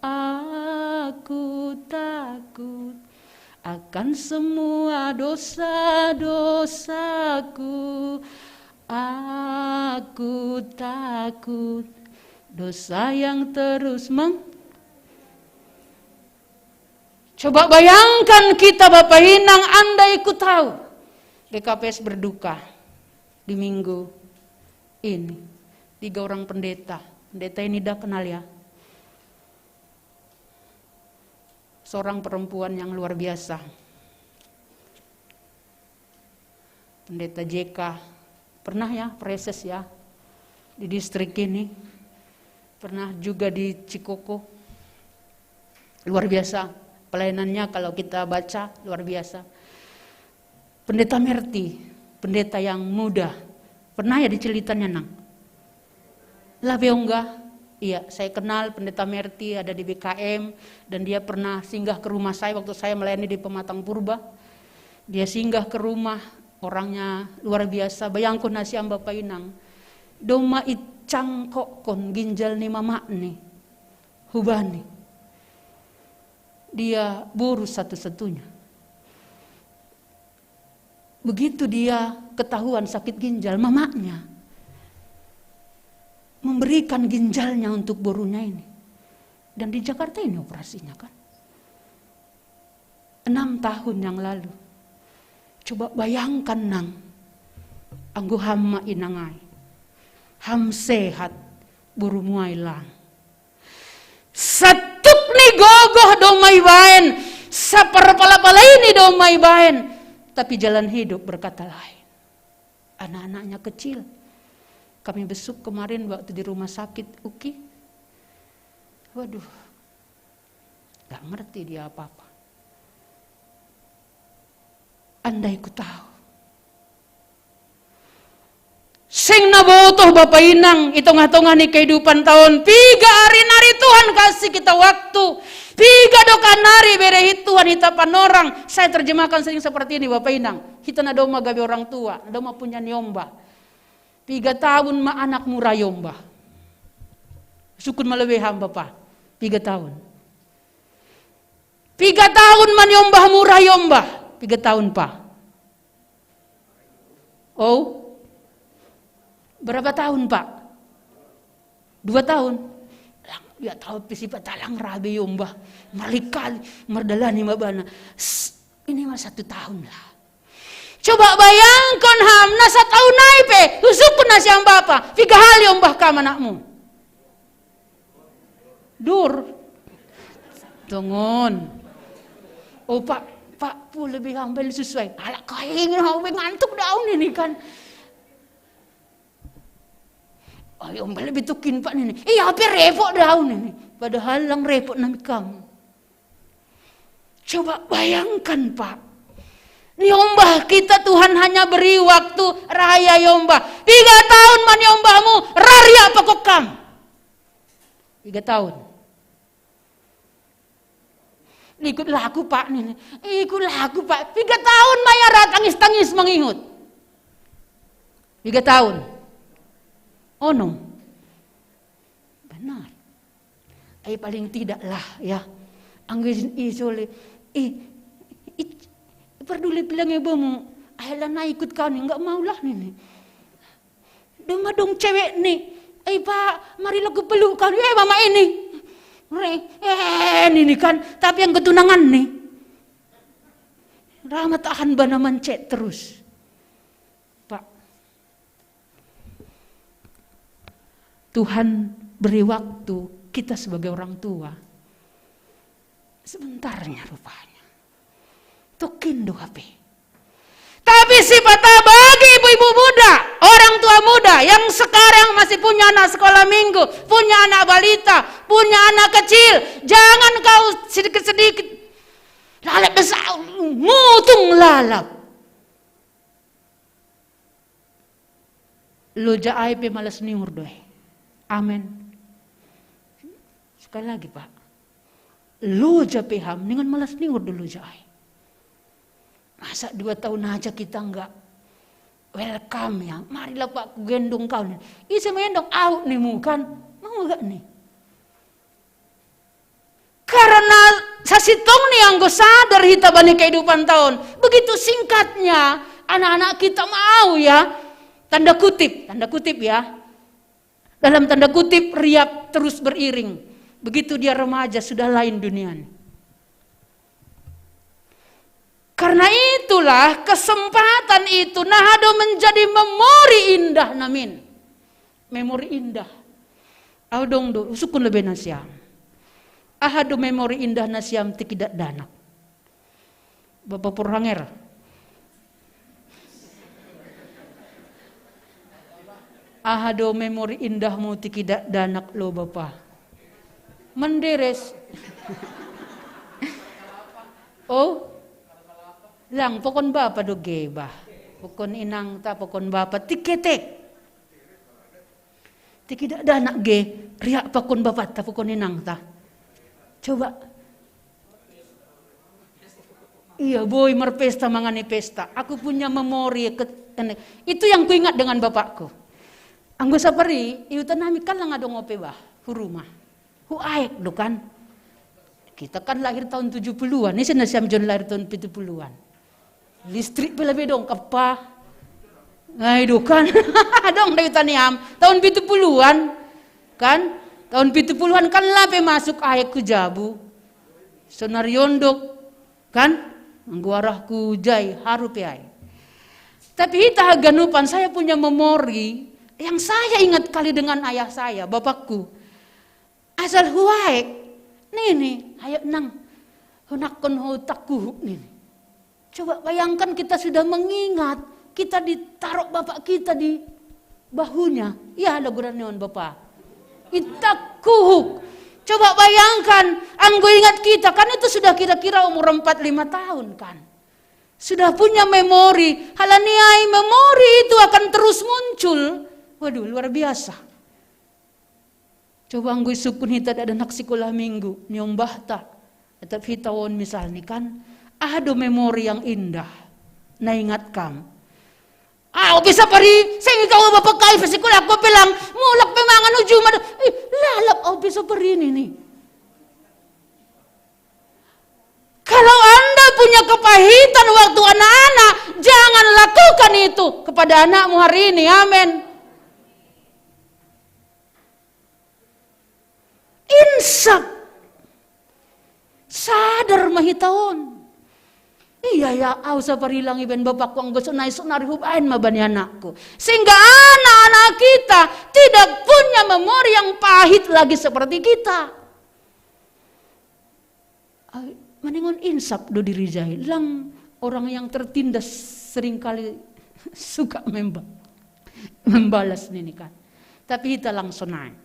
Aku takut akan semua dosa-dosaku. Aku takut dosa yang terus Coba bayangkan kita Bapak Hinang, andai ku tahu GKPS berduka di minggu ini. 3 orang pendeta. Pendeta ini dah kenal ya. Seorang perempuan yang luar biasa. Pendeta JK. Pernah ya preses ya di distrik ini. Pernah juga di Cikoko. Luar biasa. Pelayanannya kalau kita baca luar biasa. Pendeta Merti, pendeta yang muda. Pernah ya diceritannya nang? Lah beongga? Iya, saya kenal pendeta Merti ada di BKM dan dia pernah singgah ke rumah saya waktu saya melayani di Pematang Purba. Dia singgah ke rumah, orangnya luar biasa. Bayangkan nasiam Bapak Inang. Doma icang kokon ginjal ni mama nih. Hubani. Dia boros satu-satunya. Begitu dia ketahuan sakit ginjal, mamanya memberikan ginjalnya untuk borunya ini. Dan di Jakarta ini operasinya kan. 6 tahun yang lalu. Coba bayangkan nang, anggo hamma inangai. Ham sehat, buru muailang. Satuk ni gogoh domai baen, saparpala-pala ini domai baen. Tapi jalan hidup berkata lain. Anak-anaknya kecil. Kami besuk kemarin waktu di rumah sakit UKI. Waduh, gak ngerti dia apa-apa. Andai ku tahu. Sing nabotoh Bapak Inang, hitung-hitungan nih kehidupan tahun. 3 hari nari Tuhan kasih kita waktu. 3 dokan nari berehit Tuhan hita panorang. Saya terjemahkan sering seperti ini Bapak Inang. Hita nadoma gawe orang tua, nadoma punya niomba. 3 tahun ma anakmu rayomba. Sukun maleweham Bapak. 3 tahun. 3 tahun maniombahmu rayomba. 3 tahun Pak. Oh. Berapa tahun Pak? 2 tahun. Ya tahu pisipa talang rabi yombah. Malikali merdalani mabana. Ini mah 1 tahun lah. Coba bayangkan ham nasa tahun naipe. Usukun nasi yang Bapak. 3 hal yombah kam anakmu. Dur. Tungon. Oh Pak pu lebih ambil sesuai. Alak kain ngantuk daun ini kan. Ayo lebih tukin Pak ini. Apa repot daun ini. Padahal lang repot nami kamu. Coba bayangkan Pak. Nyombah kita Tuhan hanya beri waktu raya yombah. 3 tahun man yombahmu raria pakokam. 3 tahun. Ikut laku Pak nih. Ikut laku Pak. 3 tahun mayara tangis-tangis mengihut. 3 tahun. Oh no. Benar. Paling tidak lah ya. Anggis isole. Peduli bilang ibumu. Ayolah na ikut kau nih. Enggak maulah nih. Dong dong cewek nih. Pak, marilah peluk kau. Mama ini. Ini kan. Tapi yang ketunangan nih. Rahmat tahan bana mancet terus. Tuhan beri waktu kita sebagai orang tua. Sebentarnya rupanya. Tukin do HP. Tapi sifatnya bagi ibu-ibu muda, orang tua muda yang sekarang masih punya anak sekolah minggu, punya anak balita, punya anak kecil. Jangan kau sedikit-sedikit lalap besar, mutung lalap. Lo jaai pe malas niur doy. Amin. Sekali lagi Pak. Lu japeham dengan malas niur dulu jai. Masa 2 tahun aja kita enggak welcome ya. Marilah Pak gendong kau nih. Isa gendong out nih kan. Mau enggak nih? Karena sasitong nih yang gue sadar hita bani kehidupan tahun. Begitu singkatnya anak-anak kita mau ya. Tanda kutip ya. Dalam tanda kutip riap terus beriring. Begitu dia remaja sudah lain dunia. Karena itulah kesempatan itu nahado menjadi memori indah namin. Memori indah. Audong do sukun lebih nasiam. Ahado memori indah nasiam tikidak danak. Bapak Purhanger. Ahado memori indahmu tikidak danak lo Bapak. Menderes. Oh. Lang pokon Bapak do gebah. Pokon inang ta pokon Bapak tiketek. Tikidak danak ge riak pokon Bapak ta pokon inang ta. Coba. Iya boy merpesta mangani pesta. Aku punya memori itu yang kuingat dengan bapakku. Anggo sapari, iutan nami kan lang ada ngope bah, rumah. Hu aek do kan. Kita kan lahir tahun 70-an, ini senasiam John lahir tahun 70-an. Listrik pala bedong kapa. Ngai do kan. Dong dari taniam tahun 70-an. Kan? Tahun 70-an kan lape masuk aek ke Jabu. Sonariondok. Kan? Anggo arah ku jai harupe ai. Tapi hita ganupan saya punya memori yang saya ingat kali dengan ayah saya, bapakku. Asal huaek, nih, ayo nang, hunakon hutakku, nih. Coba bayangkan kita sudah mengingat, kita ditaruh bapak kita di bahunya. Ya laguran neon bapak. Itakuhuk, Coba bayangkan, anggo ingat kita, kan itu sudah kira-kira umur 4-5 tahun kan. Sudah punya memori, halaniai memori itu akan terus muncul. Waduh, luar biasa. Coba anggo sukun hita ada nak sekolah minggu, nyombah tak. Atau hitawon misalnya kan, ada memori yang indah. Nah ingat kam. Bisa pari, saya kau bapak kai sekolah aku bilang, mulak pemangan ujung ada. Lalap bisa pari ini nih. Kalau Anda punya kepahitan waktu anak-anak, jangan lakukan itu kepada anakmu hari ini. Amin. Insaf. Sadar mahitaon. Iya ya, au saparilang iben bapakku anggo sunai sunari hubain mabani anakku. Sehingga anak-anak kita tidak punya memori yang pahit lagi seperti kita. Mendingan insaf do diri jahil. Lang orang yang tertindas seringkali suka membalas ini kan. Tapi kita langsung naik.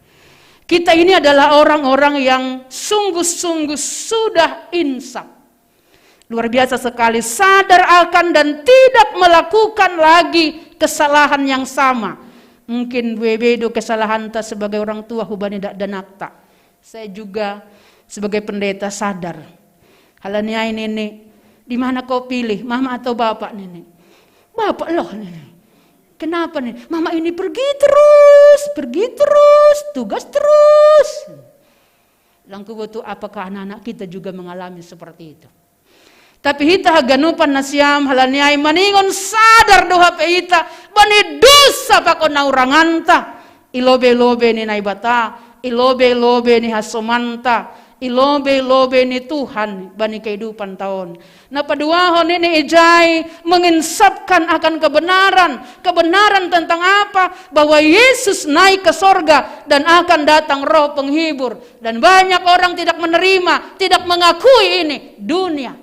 Kita ini adalah orang-orang yang sungguh-sungguh sudah insaf. Luar biasa sekali, sadar akan dan tidak melakukan lagi kesalahan yang sama. Mungkin bebedo kesalahan tak sebagai orang tua hubani dak danakta. Saya juga sebagai pendeta sadar. Halanya ini di mana kau pilih, mama atau bapak nenek? Bapak loh nenek. Kenapa nih? Mama ini pergi terus, tugas terus. Langku butuh apakah anak-anak kita juga mengalami seperti itu? Tapi hita haganupan nasyam halaniai maningon sadar doha pe hita bani dosa pakon nauranganta ilobe-lobe ni naibata ilobe-lobe ni hasomanta ilobe-lobe ni Tuhan bani kehidupan tahun. Nah paduahon ini ijai menginsapkan akan kebenaran tentang apa? Bahwa Yesus naik ke sorga dan akan datang roh penghibur. Dan banyak orang tidak menerima, tidak mengakui ini dunia.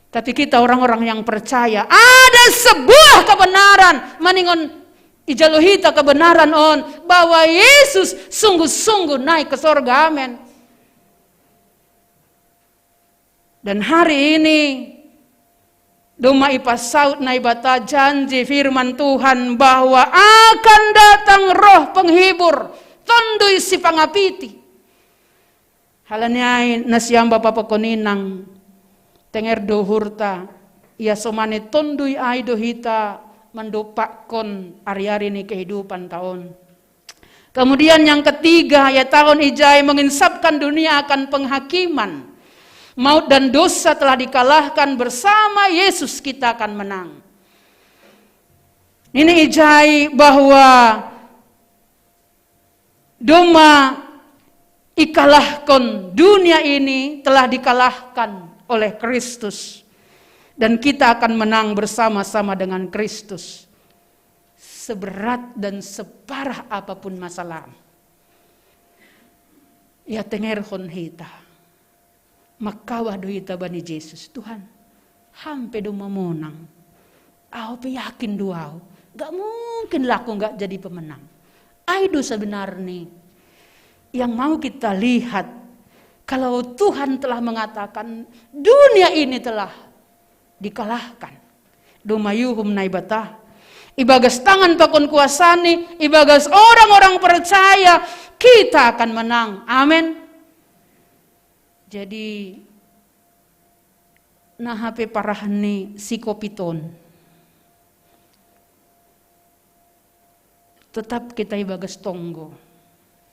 Tapi kita orang-orang yang percaya ada sebuah kebenaran maningon ijaluhita kebenaran on bahwa Yesus sungguh-sungguh naik ke sorga. Amin. Dan hari ini doma ipasaut naibata janji firman Tuhan bahwa akan datang roh penghibur tondui si pangapiti. Halanya nasyam bapak pekoninang tenger dohurta ia somane tondui aido hita mendopakon ari-ari ini kehidupan tahun. Kemudian yang ketiga ya tahun ijai menginsapkan dunia akan penghakiman. Maut dan dosa telah dikalahkan, bersama Yesus kita akan menang. Ini ijai bahwa doma ikalahkan dunia ini telah dikalahkan oleh Kristus. Dan kita akan menang bersama-sama dengan Kristus. Seberat dan separah apapun masalah. Ya tengerhon hita. Makawah doita bani Yesus. Tuhan, hampe do memenang. Aku yakin doa. Gak mungkin lah aku gak jadi pemenang. Aido sebenarnya yang mau kita lihat. Kalau Tuhan telah mengatakan dunia ini telah dikalahkan. Domayuhum naibata. Ibagas tangan pakon kuasani. Ibagas orang-orang percaya. Kita akan menang. Amin. Jadi nah hape parahani psikopiton. Tetap kita ibagas tonggo.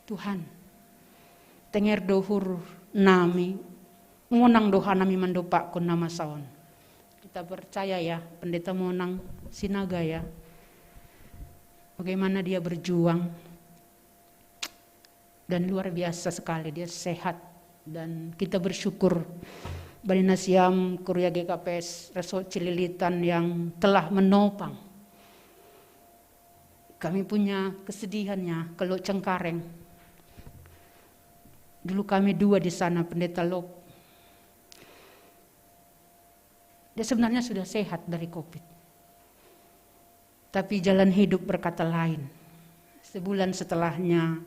Tuhan, tenger dohur nami, ngunang doha nami mandopak kun nama saon. Kita percaya ya, pendeta monang sinaga ya. Bagaimana dia berjuang. Dan luar biasa sekali, dia sehat. Dan kita bersyukur Bani Nasyam Kuria GKPS Resort Cililitan yang telah menopang. Kami punya kesedihannya kalau Cengkareng. Dulu kami 2 di sana, pendeta Lok. Dia sebenarnya sudah sehat dari COVID. Tapi jalan hidup berkata lain. Sebulan setelahnya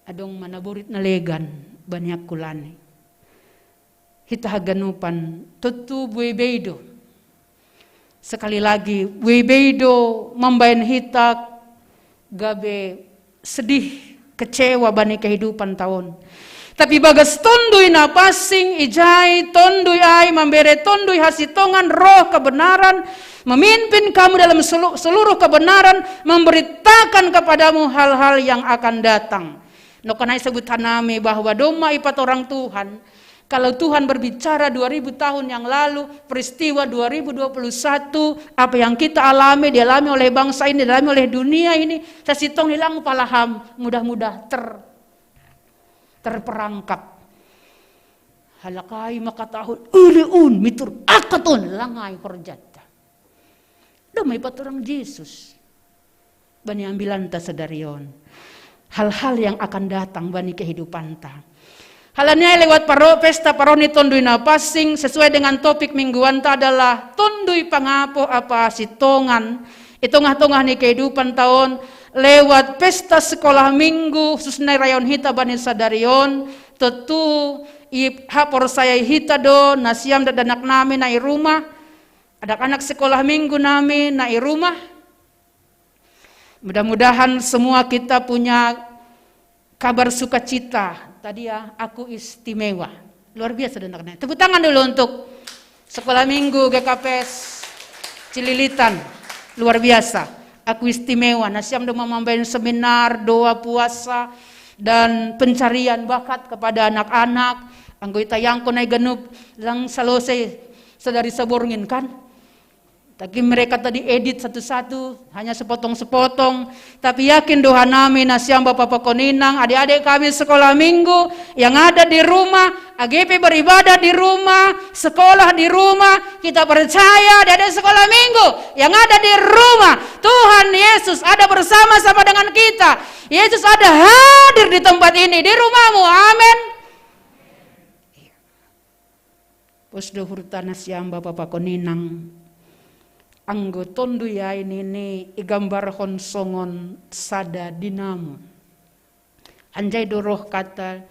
adong manaburit na legan banyak kulani. Hita haganupan tutu buibeido. Sekali lagi buibeido membayan hita gabe sedih kecewa bani kehidupan tahun. Tapi bagas tondui na pasing ijai tondui ai memberi tondui hasitongan roh kebenaran, memimpin kamu dalam seluruh kebenaran, memberitakan kepadamu hal-hal yang akan datang. No karena sebutan nami bahwa doma ipat orang Tuhan. Kalau Tuhan berbicara 2000 tahun yang lalu, peristiwa 2021, apa yang kita alami, dialami oleh bangsa ini, dialami oleh dunia ini, sasitong hilang palaham, mudah-mudah terperangkap. Halakai maka tahun uliun mitur akatun langai korjata. Damai pat orang Yesus. Bani ambilan ta sedarion. Hal-hal yang akan datang bani kehidupan ta. Halanya lewat pesta paroni tondui na pasing sesuai dengan topik mingguan ta adalah tondui pangapo apa sitongan. Itongah-tongah ni kehidupan tahun lewat pesta sekolah minggu khususnya rayon hita bani sadarion tentu hapor saya hita do nasiam dan anak nami nai rumah anak-anak sekolah minggu nami nai rumah. Mudah-mudahan semua kita punya kabar sukacita. Tadi ya aku istimewa luar biasa dan anak-anak. Tepuk tangan dulu untuk sekolah minggu GKPS Cililitan. Luar biasa, aku istimewa. Nasiam do memambain seminar, doa puasa, dan pencarian bakat kepada anak-anak. Anggota yang konai genup, lang salose sedari seborngin kan. Tapi mereka tadi edit satu-satu, hanya sepotong-sepotong. Tapi yakin doa nami nasiam Bapak Pakoninang, adik-adik kami sekolah minggu yang ada di rumah, AGP beribadah di rumah, sekolah di rumah. Kita percaya ada sekolah minggu yang ada di rumah. Tuhan Yesus ada bersama-sama dengan kita. Yesus ada hadir di tempat ini, di rumahmu. Amin. Posdo hurta nasiam Bapak Pakoninang. Anggo tondu ya ini igambar honsongon sada dinamo. Anjay doroh kata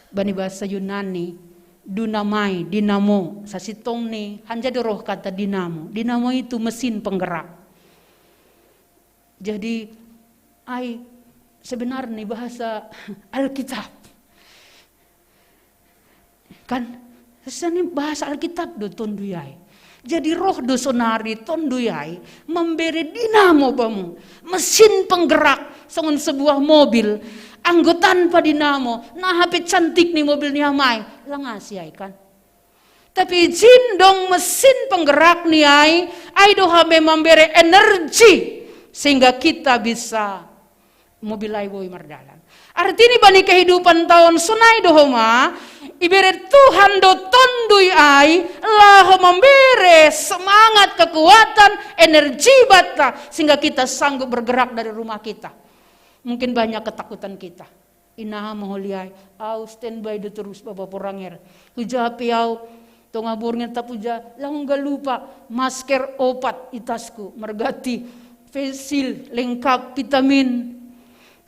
bani bahasa Yunani dunamai dinamo. Sasitong ni anjay doroh kata dinamo. Dinamo itu mesin penggerak. Jadi sebenarnya bahasa Alkitab. Kan ini bahasa Alkitab do tondu yai. Jadi roh dosonari tonduyai memberi dinamo bamu, mesin penggerak songon sebuah mobil, anggotan pa dinamo, nah hape cantik nih mobilnya mai, langas yai kan. Tapi jindong mesin penggerak nih ai do hape memberi energi sehingga kita bisa mobil ai boy mardalan. Artinya bani kehidupan tahun sunai dohoma ibere Tuhan do tondui ai lah memberi semangat, kekuatan, energi bata sehingga kita sanggup bergerak dari rumah kita. Mungkin banyak ketakutan kita. Inaha moholiai au standby do terus Bapak Poranger. Puja piau tongaburnya tapuja lang enggak lupa masker opat itasku mergati facial lengkap vitamin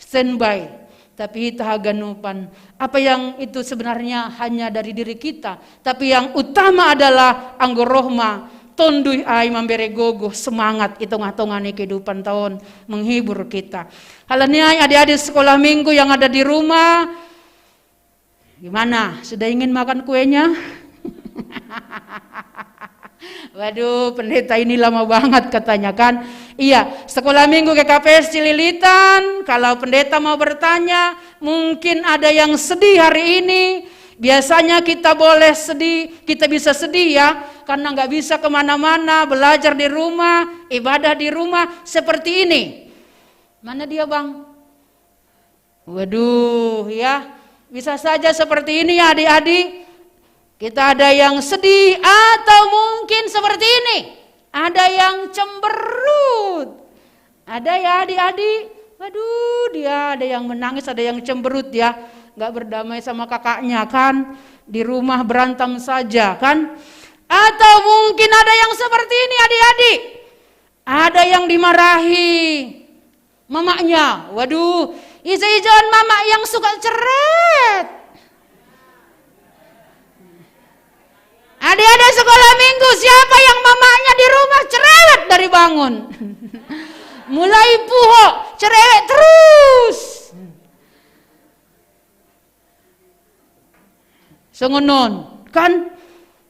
standby. Tapi kita haganupan apa yang itu sebenarnya hanya dari diri kita. Tapi yang utama adalah anggo rohma tondui ai memberi gogo semangat itung-atungane kehidupan tahun menghibur kita. Halanya adik-adik sekolah minggu yang ada di rumah, gimana? Sudah ingin makan kuenya? Waduh, pendeta ini lama banget katanya kan. Iya, sekolah minggu GKPS Cililitan. Kalau pendeta mau bertanya, mungkin ada yang sedih hari ini. Biasanya kita boleh sedih, kita bisa sedih ya, karena nggak bisa kemana-mana, belajar di rumah, ibadah di rumah seperti ini. Mana dia bang? Waduh, ya bisa saja seperti ini ya adik-adik. Kita ada yang sedih atau mungkin seperti ini. Ada yang cemberut. Ada ya adik-adik. Waduh, dia ada yang menangis, ada yang cemberut ya. Gak berdamai sama kakaknya kan. Di rumah berantem saja kan. Atau mungkin ada yang seperti ini adik-adik. Ada yang dimarahi mamanya. Waduh, Ijo-ijoan mama yang suka ceret. Adik-adik sekolah minggu, siapa yang mamanya di rumah cerewet dari bangun? Mulai puho, cerewet terus. Sengonon, kan?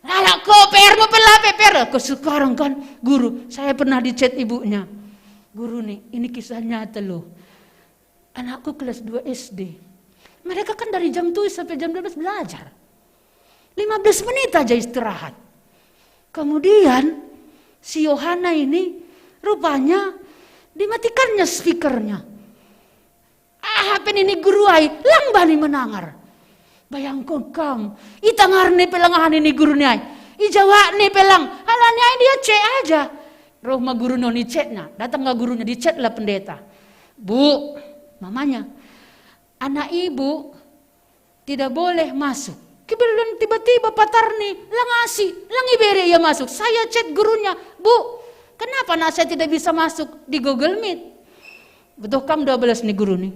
Alah kok PR mau PR. Sekarang kan guru, saya pernah di chat ibunya. Guru nih, ini kisah nyata loh. Anakku kelas 2 SD. Mereka kan dari jam 7 sampai jam 12 belajar. 15 menit aja istirahat. Kemudian si Yohana ini rupanya dimatikannya speakernya. HP ini guru ai lang bani menangar. Bayangkan kam, itangar nih pelangahan ini guru nih ai. Ijawa nih pelang, halanya dia cek aja. Roh ma guru noni chatnya, datang ke gurunya di chat lah pendeta. Bu, mamanya, anak ibu tidak boleh masuk. Kemudian tiba-tiba patarni langasi, langi beri ia masuk. Saya chat gurunya, Bu, kenapa anak saya tidak bisa masuk di Google Meet? Betul kam 12 nih guru nih.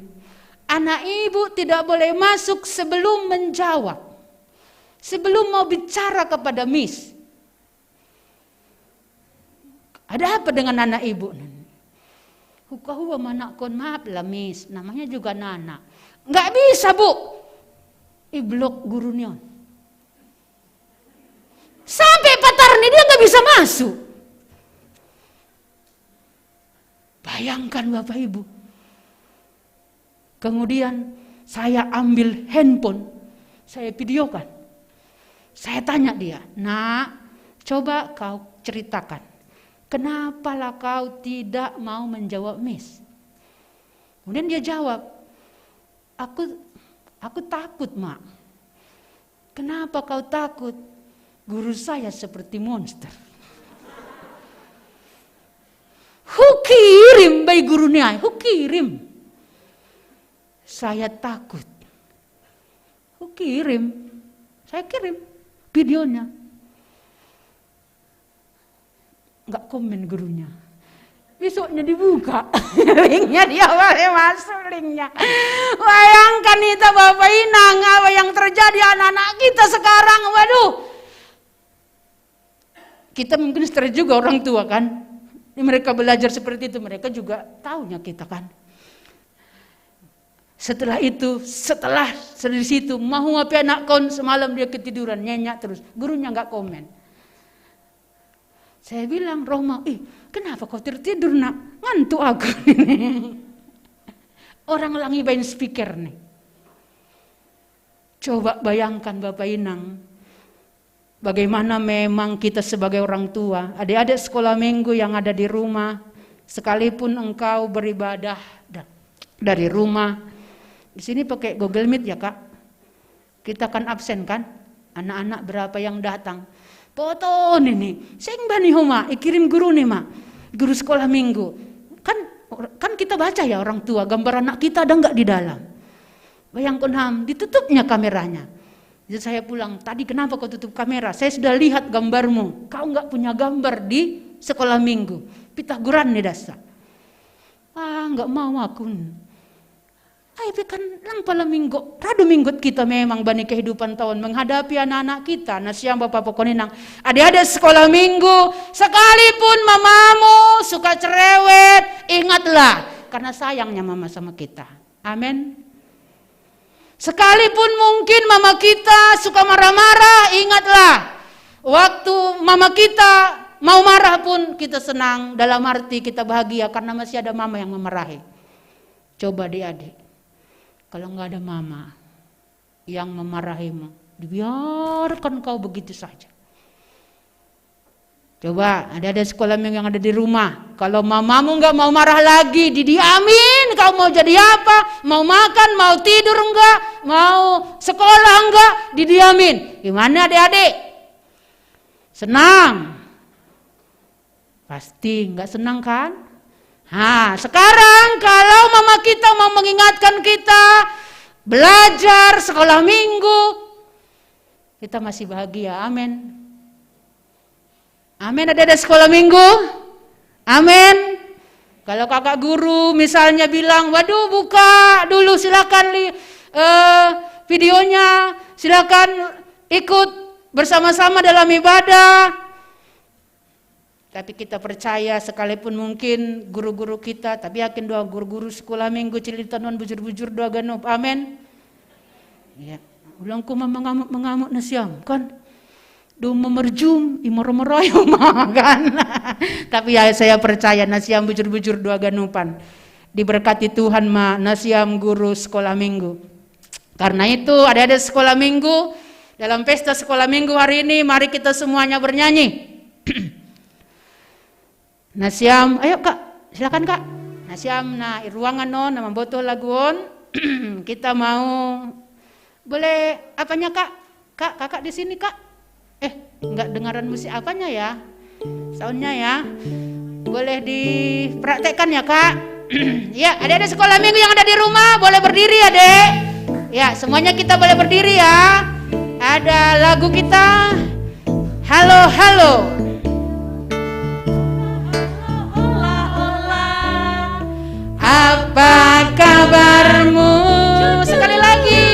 Anak ibu tidak boleh masuk sebelum menjawab. Sebelum mau bicara kepada Miss. Ada apa dengan anak ibu? Huka-huwa manakon, maaf lah Miss, namanya juga Nana. Nggak bisa Bu. Iblok gurunya. Sampai patarnya dia nggak bisa masuk. Bayangkan Bapak Ibu. Kemudian saya ambil handphone, saya videokan. Saya tanya dia, Nak, coba kau ceritakan. Kenapalah kau tidak mau menjawab Miss? Kemudian dia jawab, Aku takut, Mak. Kenapa kau takut? Guru saya seperti monster. Hukirim bayi gurunya, hukirim. Saya takut. Hukirim. Saya kirim videonya. Enggak komen gurunya. Besoknya dibuka, linknya dia masuk linknya. Bayangkan itu Bapak Inang, apa yang terjadi anak-anak kita sekarang, waduh. Kita mungkin stres juga orang tua kan. Mereka belajar seperti itu, mereka juga tahunya kita kan. Setelah itu, setelah dari situ, mau apa anak kon semalam dia ketiduran, nyenyak terus. Gurunya enggak komen. Saya bilang, Roma, kenapa kau tertidur nak? Ngantuk aku ini. Orang lagi main speaker nih. Coba bayangkan Bapak Inang. Bagaimana memang kita sebagai orang tua. Adik-adik sekolah minggu yang ada di rumah. Sekalipun engkau beribadah dari rumah. Di sini pakai Google Meet ya Kak. Kita kan absen kan. Anak-anak berapa yang datang. Foto ini, sing bani homa, kirim guru nih mak, guru sekolah minggu. Kan kita baca ya orang tua, gambar anak kita ada nggak di dalam. Bayangkan ham, ditutupnya kameranya. Jadi saya pulang, tadi kenapa kau tutup kamera? Saya sudah lihat gambarmu, kau nggak punya gambar di sekolah minggu. Pitagoran nih dasar. Nggak mau aku. Kan lang pala minggu, rado minggot kita memang bani kehidupan tahun menghadapi anak-anak kita. Nasyang Bapak Pokoninang, adik-adik sekolah minggu, sekalipun mamamu suka cerewet, ingatlah, karena sayangnya mama sama kita. Amin. Sekalipun mungkin mama kita suka marah-marah, ingatlah, waktu mama kita mau marah pun kita senang, dalam arti kita bahagia karena masih ada mama yang memarahi. Coba adik-adik. Kalau nggak ada mama yang memarahimu, dibiarkan kau begitu saja. Coba ada sekolah yang ada di rumah. Kalau mamamu nggak mau marah lagi, didiamin. Kau mau jadi apa? Mau makan, mau tidur enggak? Mau sekolah enggak? Didiamin. Gimana adik-adik? Senang? Pasti nggak senang kan? Sekarang kalau mama kita mau mengingatkan kita belajar sekolah minggu, kita masih bahagia. Amin. Amin. Ada sekolah minggu. Amin. Kalau kakak guru misalnya bilang, waduh buka dulu silakan videonya, silakan ikut bersama-sama dalam ibadah. Tapi kita percaya sekalipun mungkin guru-guru kita, tapi yakin doa guru-guru sekolah minggu cerita non bujur-bujur doa ganup, amin. Ya, ulangku mengamuk nasiam kan. Du memerjum imor-moroyo kan. Tapi ya saya percaya nasiam bujur-bujur doa ganupan. Diberkati Tuhan nasiam guru sekolah minggu. Karena itu ada sekolah minggu, dalam pesta sekolah minggu hari ini mari kita semuanya bernyanyi. Nasiam, ayo Kak, silakan Kak. Nasiam na ruangan non nama botol laguon. Kita mau boleh apanya Kak? Kak, kakak di sini Kak. Enggak dengaran musik apanya ya? Soundnya ya. Boleh dipraktekkan ya Kak? Ya, ada sekolah minggu yang ada di rumah, boleh berdiri ya Dek. Ya, semuanya kita boleh berdiri ya. Ada lagu kita, Halo Halo. Apa kabarmu? Sekali lagi.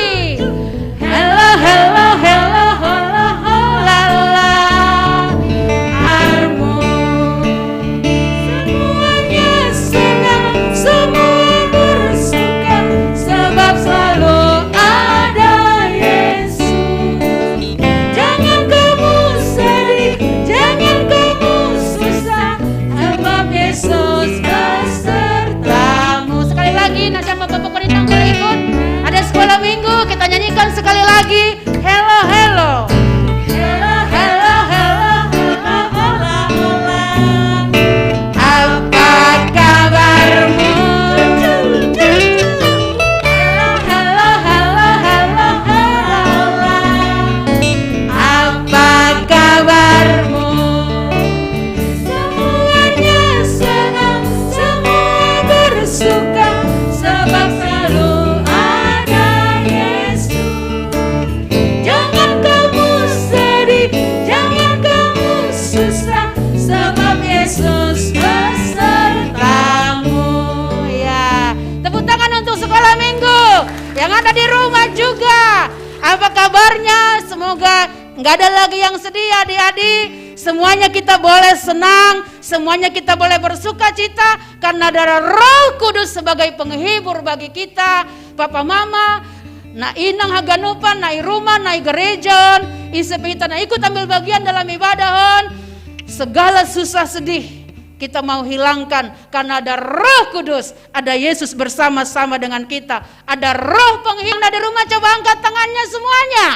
Halo Halo Halo Halo Halo. Kabarmu. Semuanya senang, semua bersuka, sebab selalu ada Yesus. Jangan kamu sedih, jangan kamu susah, sebab Yesus besertamu. Sekali lagi, nanti sama Bapak Konitang boleh ikut. Ada sekolah minggu, kita nyanyikan sekali lagi. Hello, hello. Hello, hello, hello, hello, hola, hola. Apa kabarmu? Hello, hello, hello, hello, hola. Apa kabarmu? Semuanya senang, semua bersuka, sebab selalu ada Yesus. Jangan kamu sedih, jangan kamu susah, sebab Yesus besertamu. Ya, tepuk tangan untuk sekolah minggu yang ada di rumah juga. Apa kabarnya? Semoga nggak ada lagi yang sedih adik-adik. Semuanya kita boleh senang, semuanya kita boleh bersuka cita karena ada Roh Kudus sebagai penghibur bagi kita. Papa Mama, na inang haganupan, na rumah, na gereja, isepita na ikut ambil bagian dalam ibadah. Segala susah sedih kita mau hilangkan karena ada Roh Kudus, ada Yesus bersama-sama dengan kita. Ada Roh penghibur di rumah, coba angkat tangannya semuanya.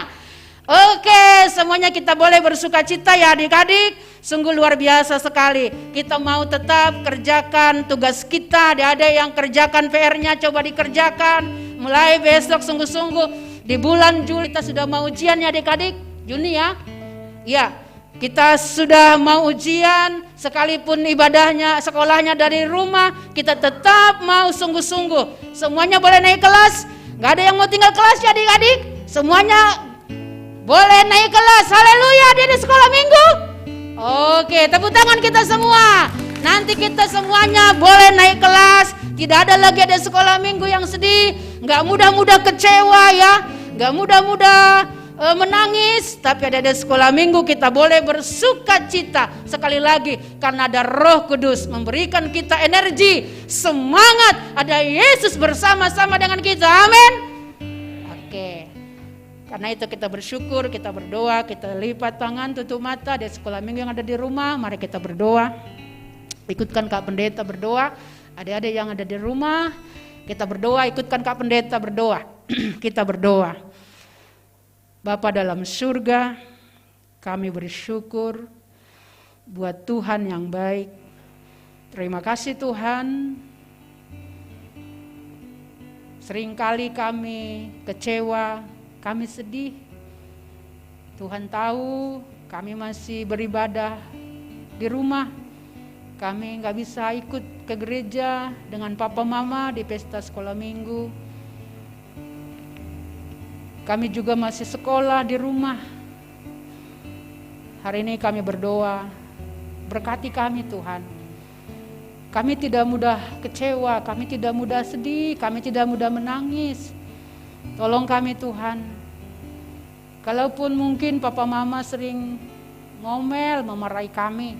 Oke, semuanya kita boleh bersuka cita ya adik-adik. Sungguh luar biasa sekali. Kita mau tetap kerjakan tugas kita. Ada yang kerjakan PR-nya, coba dikerjakan. Mulai besok sungguh-sungguh. Di bulan Juli kita sudah mau ujian ya adik-adik. Juni ya. Ya, kita sudah mau ujian. Sekalipun ibadahnya, sekolahnya dari rumah, kita tetap mau sungguh-sungguh. Semuanya boleh naik kelas. Gak ada yang mau tinggal kelas ya adik-adik. Semuanya boleh naik kelas. Haleluya, dia di sekolah minggu. Oke, tepuk tangan kita semua. Nanti kita semuanya boleh naik kelas. Tidak ada lagi ada sekolah minggu yang sedih. Gak mudah-mudah kecewa ya. Gak mudah-mudah menangis. Tapi ada sekolah minggu kita boleh bersuka cita. Sekali lagi, karena ada Roh Kudus memberikan kita energi, semangat. Ada Yesus bersama-sama dengan kita. Amin. Oke. Karena itu kita bersyukur, kita berdoa, kita lipat tangan, tutup mata. Di sekolah minggu yang ada di rumah, mari kita berdoa. Ikutkan Kak Pendeta berdoa. Adik-adik yang ada di rumah, kita berdoa, ikutkan Kak Pendeta berdoa. Kita berdoa. Bapa dalam surga, kami bersyukur buat Tuhan yang baik. Terima kasih Tuhan. Seringkali kami kecewa, kami sedih. Tuhan tahu kami masih beribadah di rumah. Kami nggak bisa ikut ke gereja dengan papa mama di pesta sekolah minggu. Kami juga masih sekolah di rumah. Hari ini kami berdoa, berkati kami Tuhan. Kami tidak mudah kecewa, kami tidak mudah sedih, kami tidak mudah menangis. Tolong kami Tuhan. Kalaupun mungkin papa mama sering ngomel, memarahi kami,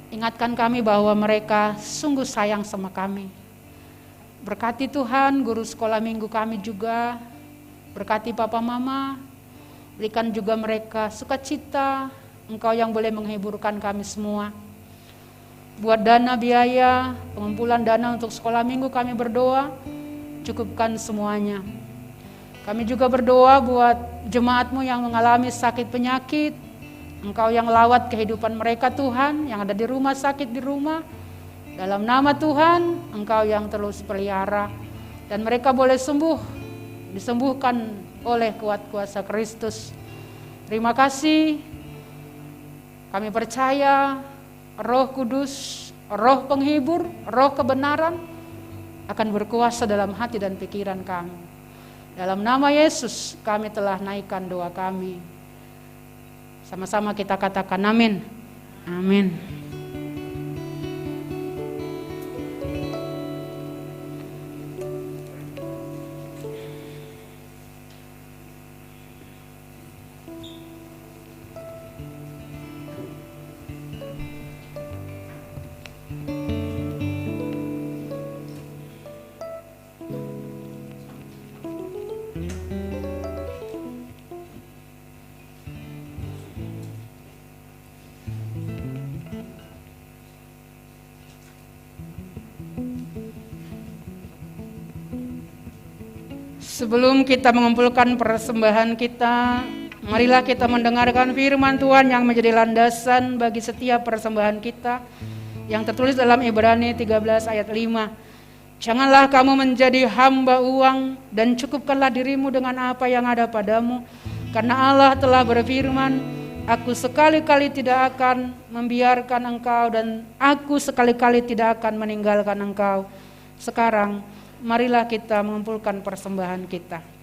ingatkan kami bahwa mereka sungguh sayang sama kami. Berkati Tuhan guru sekolah minggu kami juga, berkati papa mama, berikan juga mereka sukacita, Engkau yang boleh menghiburkan kami semua. Buat dana biaya, pengumpulan dana untuk sekolah minggu kami berdoa, cukupkan semuanya. Kami juga berdoa buat jemaat-Mu yang mengalami sakit penyakit, Engkau yang lawat kehidupan mereka Tuhan, yang ada di rumah sakit di rumah. Dalam nama Tuhan, Engkau yang terus pelihara, dan mereka boleh sembuh, disembuhkan oleh kuat kuasa Kristus. Terima kasih, kami percaya Roh Kudus, Roh penghibur, Roh kebenaran akan berkuasa dalam hati dan pikiran kami. Dalam nama Yesus kami telah naikkan doa kami. Sama-sama kita katakan amin. Amin. Sebelum kita mengumpulkan persembahan kita, marilah kita mendengarkan firman Tuhan yang menjadi landasan bagi setiap persembahan kita, yang tertulis dalam Ibrani 13 ayat 5. Janganlah kamu menjadi hamba uang, dan cukupkanlah dirimu dengan apa yang ada padamu, karena Allah telah berfirman, Aku sekali-kali tidak akan membiarkan engkau, dan Aku sekali-kali tidak akan meninggalkan engkau. Sekarang marilah kita mengumpulkan persembahan kita.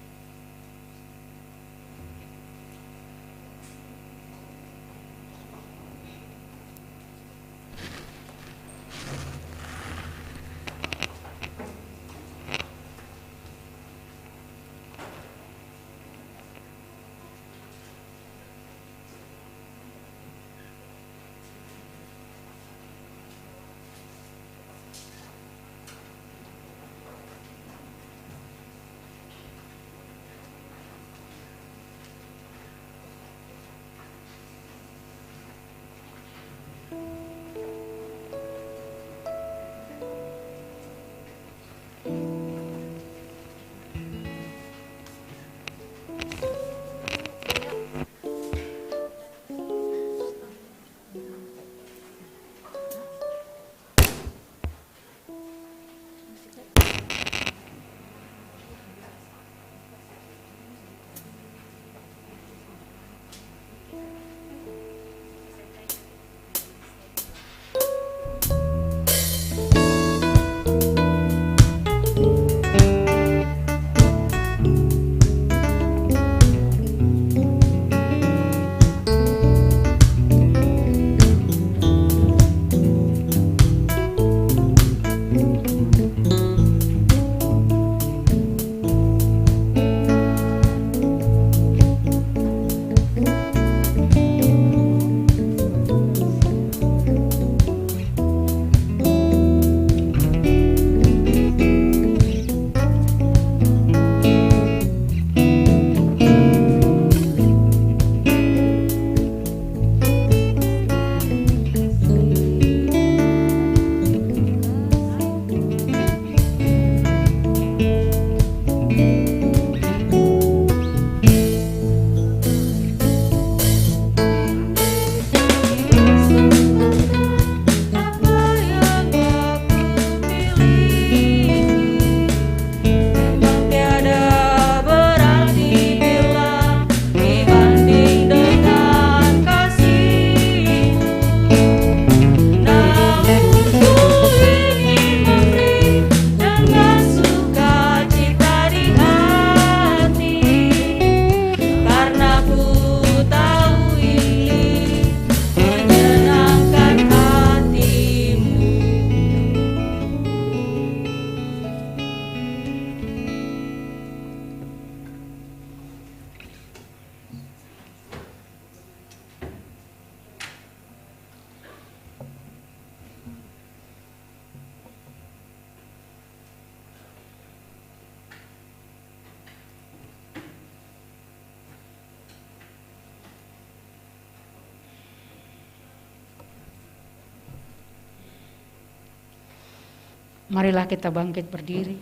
Marilah kita bangkit berdiri.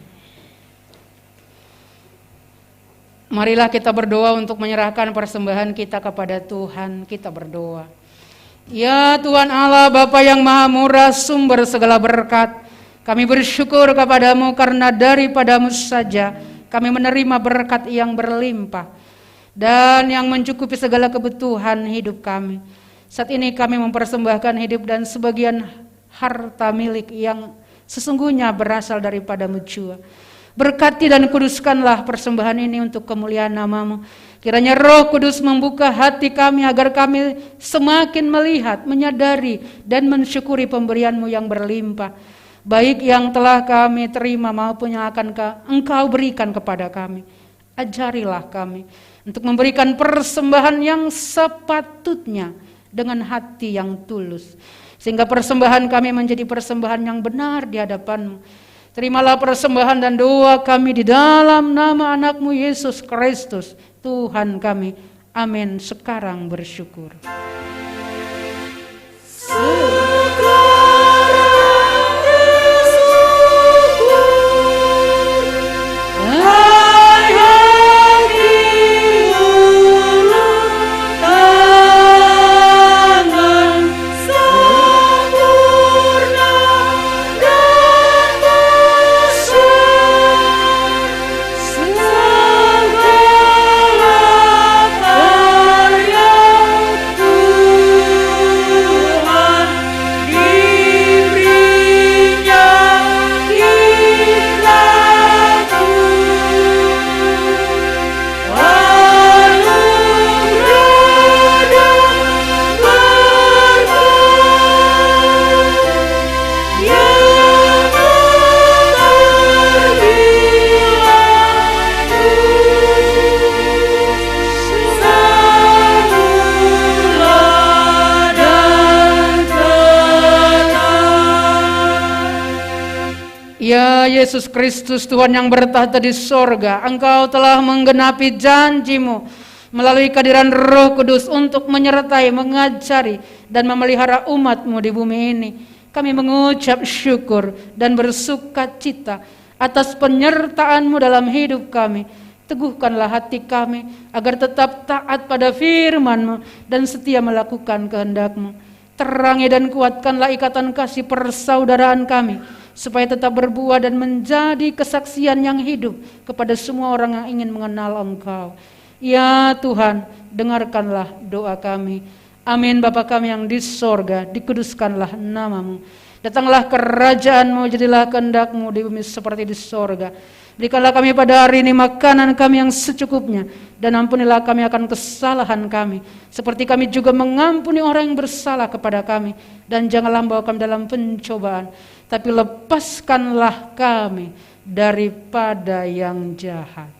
Marilah kita berdoa untuk menyerahkan persembahan kita kepada Tuhan. Kita berdoa. Ya Tuhan Allah, Bapa yang Maha Murah, sumber segala berkat, kami bersyukur kepadamu karena daripadamu saja kami menerima berkat yang berlimpah dan yang mencukupi segala kebutuhan hidup kami. Saat ini kami mempersembahkan hidup dan sebagian harta milik yang sesungguhnya berasal daripadamu jua. Berkati dan kuduskanlah persembahan ini untuk kemuliaan nama-Mu. Kiranya Roh Kudus membuka hati kami agar kami semakin melihat, menyadari dan mensyukuri pemberian-Mu yang berlimpah, baik yang telah kami terima maupun yang akan Engkau berikan kepada kami. Ajarilah kami untuk memberikan persembahan yang sepatutnya dengan hati yang tulus, sehingga persembahan kami menjadi persembahan yang benar di hadapan-Mu. Terimalah persembahan dan doa kami di dalam nama anak-Mu Yesus Kristus, Tuhan kami. Amin. Sekarang bersyukur. Ya Yesus Kristus, Tuhan yang bertahta di sorga, Engkau telah menggenapi janji-Mu melalui kehadiran Roh Kudus untuk menyertai, mengajari, dan memelihara umat-Mu di bumi ini. Kami mengucap syukur dan bersuka cita atas penyertaan-Mu dalam hidup kami. Teguhkanlah hati kami agar tetap taat pada firman-Mu dan setia melakukan kehendak-Mu. Terangi dan kuatkanlah ikatan kasih persaudaraan kami, supaya tetap berbuah dan menjadi kesaksian yang hidup kepada semua orang yang ingin mengenal Engkau. Ya Tuhan, dengarkanlah doa kami. Amin. Bapa kami yang di sorga, dikuduskanlah nama-Mu. Datanglah kerajaan-Mu, jadilah kehendak-Mu di bumi seperti di sorga. Berikanlah kami pada hari ini makanan kami yang secukupnya, dan ampunilah kami akan kesalahan kami, seperti kami juga mengampuni orang yang bersalah kepada kami. Dan janganlah membawa kami dalam pencobaan, tapi lepaskanlah kami daripada yang jahat.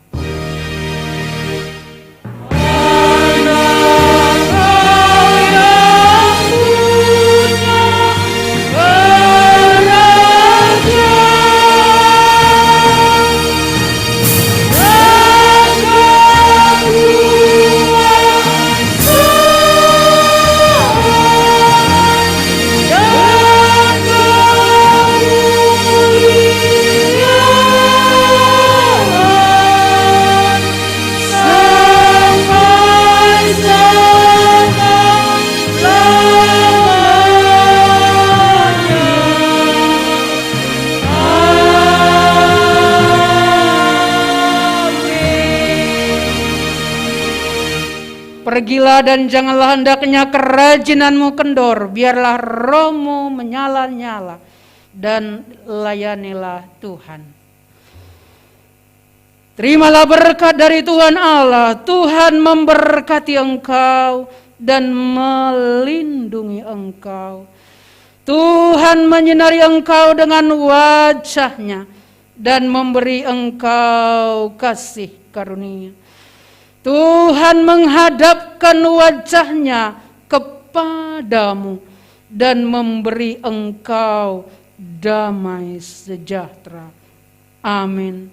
Pergilah dan janganlah hendaknya kerajinan-Mu kendor, biarlah roh-Mu menyala-nyala, dan layanilah Tuhan. Terimalah berkat dari Tuhan Allah. Tuhan memberkati engkau dan melindungi engkau. Tuhan menyinari engkau dengan wajah-Nya dan memberi engkau kasih karunia. Tuhan menghadapkan wajah-Nya kepadamu dan memberi engkau damai sejahtera. Amin.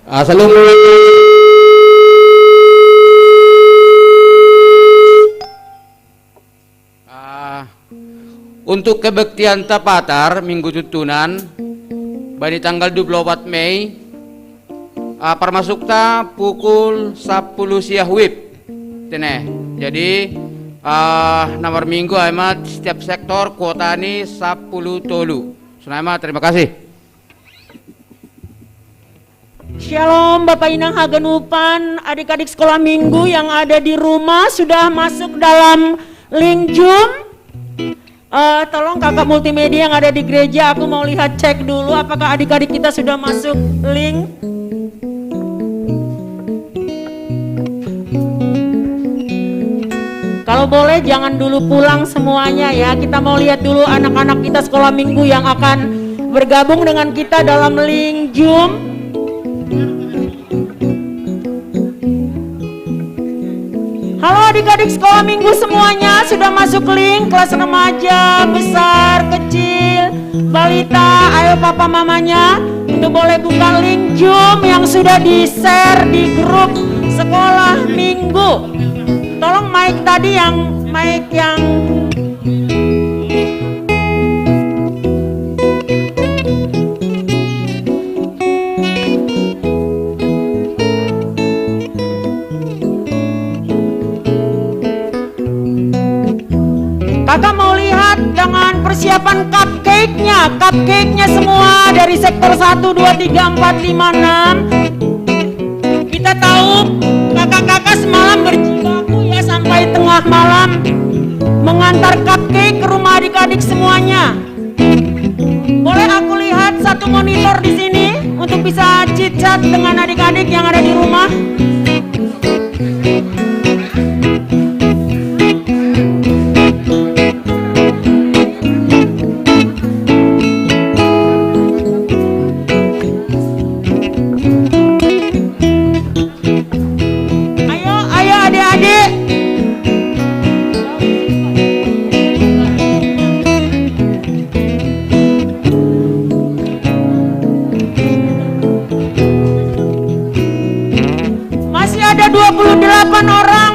Assalamualaikum. Untuk kebaktian tapatar minggu tuntunan bani tanggal 24 Mei permasukta pukul 10 siang wib teneh. Jadi nomor minggu amat setiap sektor kuota ini 10 tolu. Sunama terima kasih. Shalom Bapak Inang Hagenupan, adik-adik sekolah minggu yang ada di rumah sudah masuk dalam link Zoom. Tolong kakak multimedia yang ada di gereja, aku mau lihat cek dulu apakah adik-adik kita sudah masuk link. Kalau boleh jangan dulu pulang semuanya ya, kita mau lihat dulu anak-anak kita sekolah minggu yang akan bergabung dengan kita dalam link Zoom. Halo adik-adik sekolah minggu semuanya, sudah masuk link kelas remaja, besar, kecil, balita, ayo papa mamanya untuk boleh buka link Zoom yang sudah di-share di grup sekolah minggu. Tolong mic tadi mic yang kakak mau lihat dengan persiapan cupcake-nya semua dari sektor 1, 2, 3, 4, 5, 6. Kita tahu kakak-kakak semalam berjibaku ya sampai tengah malam mengantar cupcake ke rumah adik-adik semuanya. Boleh aku lihat satu monitor di sini untuk bisa chit-chat dengan adik-adik yang ada di rumah?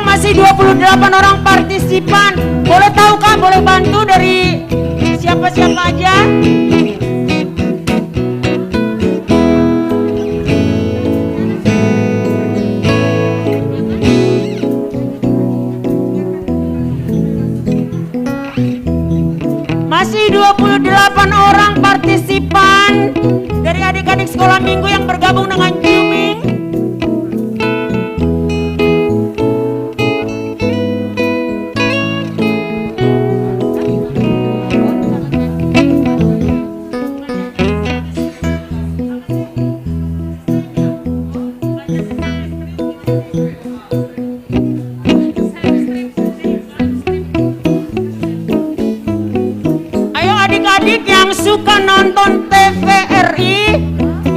Masih 28 orang partisipan. Boleh tahu kan, boleh bantu dari siapa-siapa aja? Masih 28 orang partisipan dari adik-adik sekolah minggu yang bergabung dengan Zooming. Suka nonton TVRI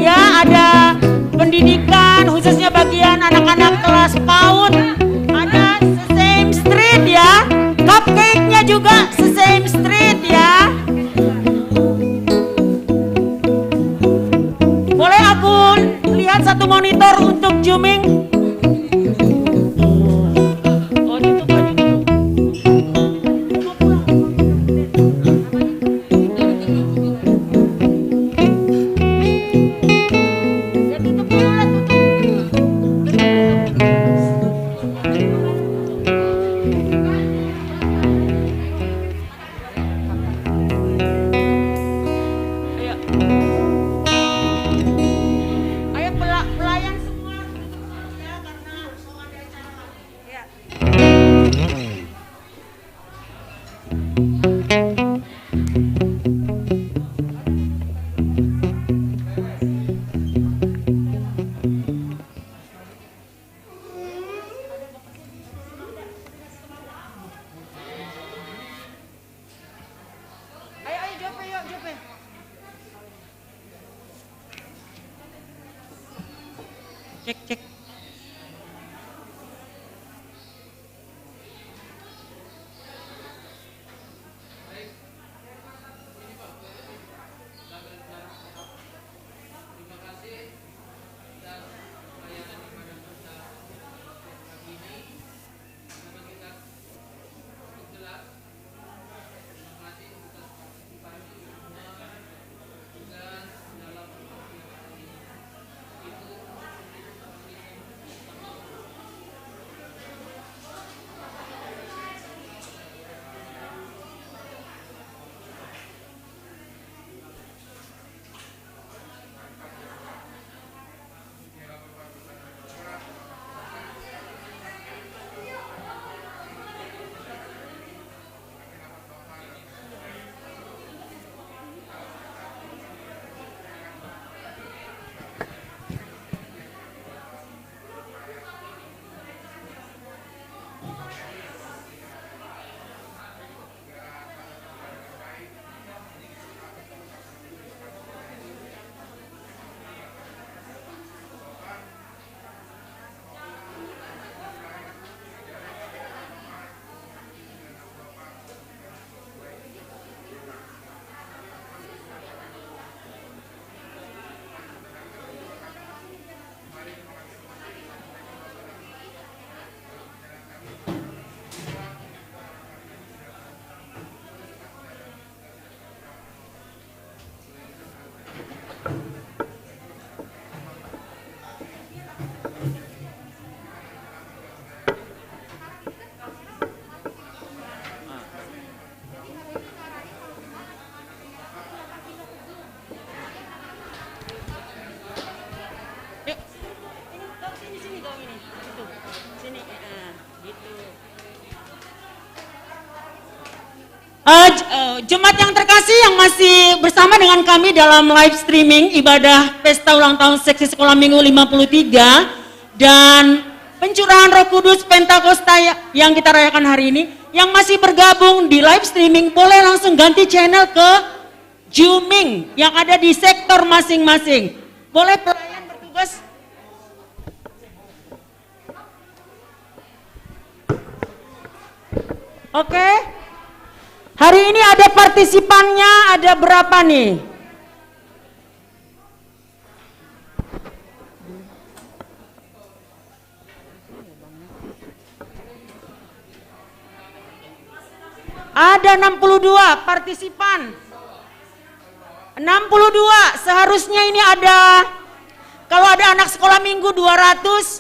ya, ada pendidikan khususnya bagian anak-anak kelas PAUD, ada Sesame Street ya, cupcake-nya juga Sesame Street ya. Boleh aku lihat satu monitor untuk zooming? Cek. Jemaat yang terkasih yang masih bersama dengan kami dalam live streaming ibadah pesta ulang tahun seksi sekolah minggu 53 dan pencurahan Roh Kudus Pentakosta yang kita rayakan hari ini, yang masih bergabung di live streaming boleh langsung ganti channel ke Zooming yang ada di sektor masing-masing. Boleh pelayan bertugas. Oke. Hari ini ada partisipannya, ada berapa nih? Ada 62 partisipan. 62, seharusnya ini ada, kalau ada anak sekolah minggu 200,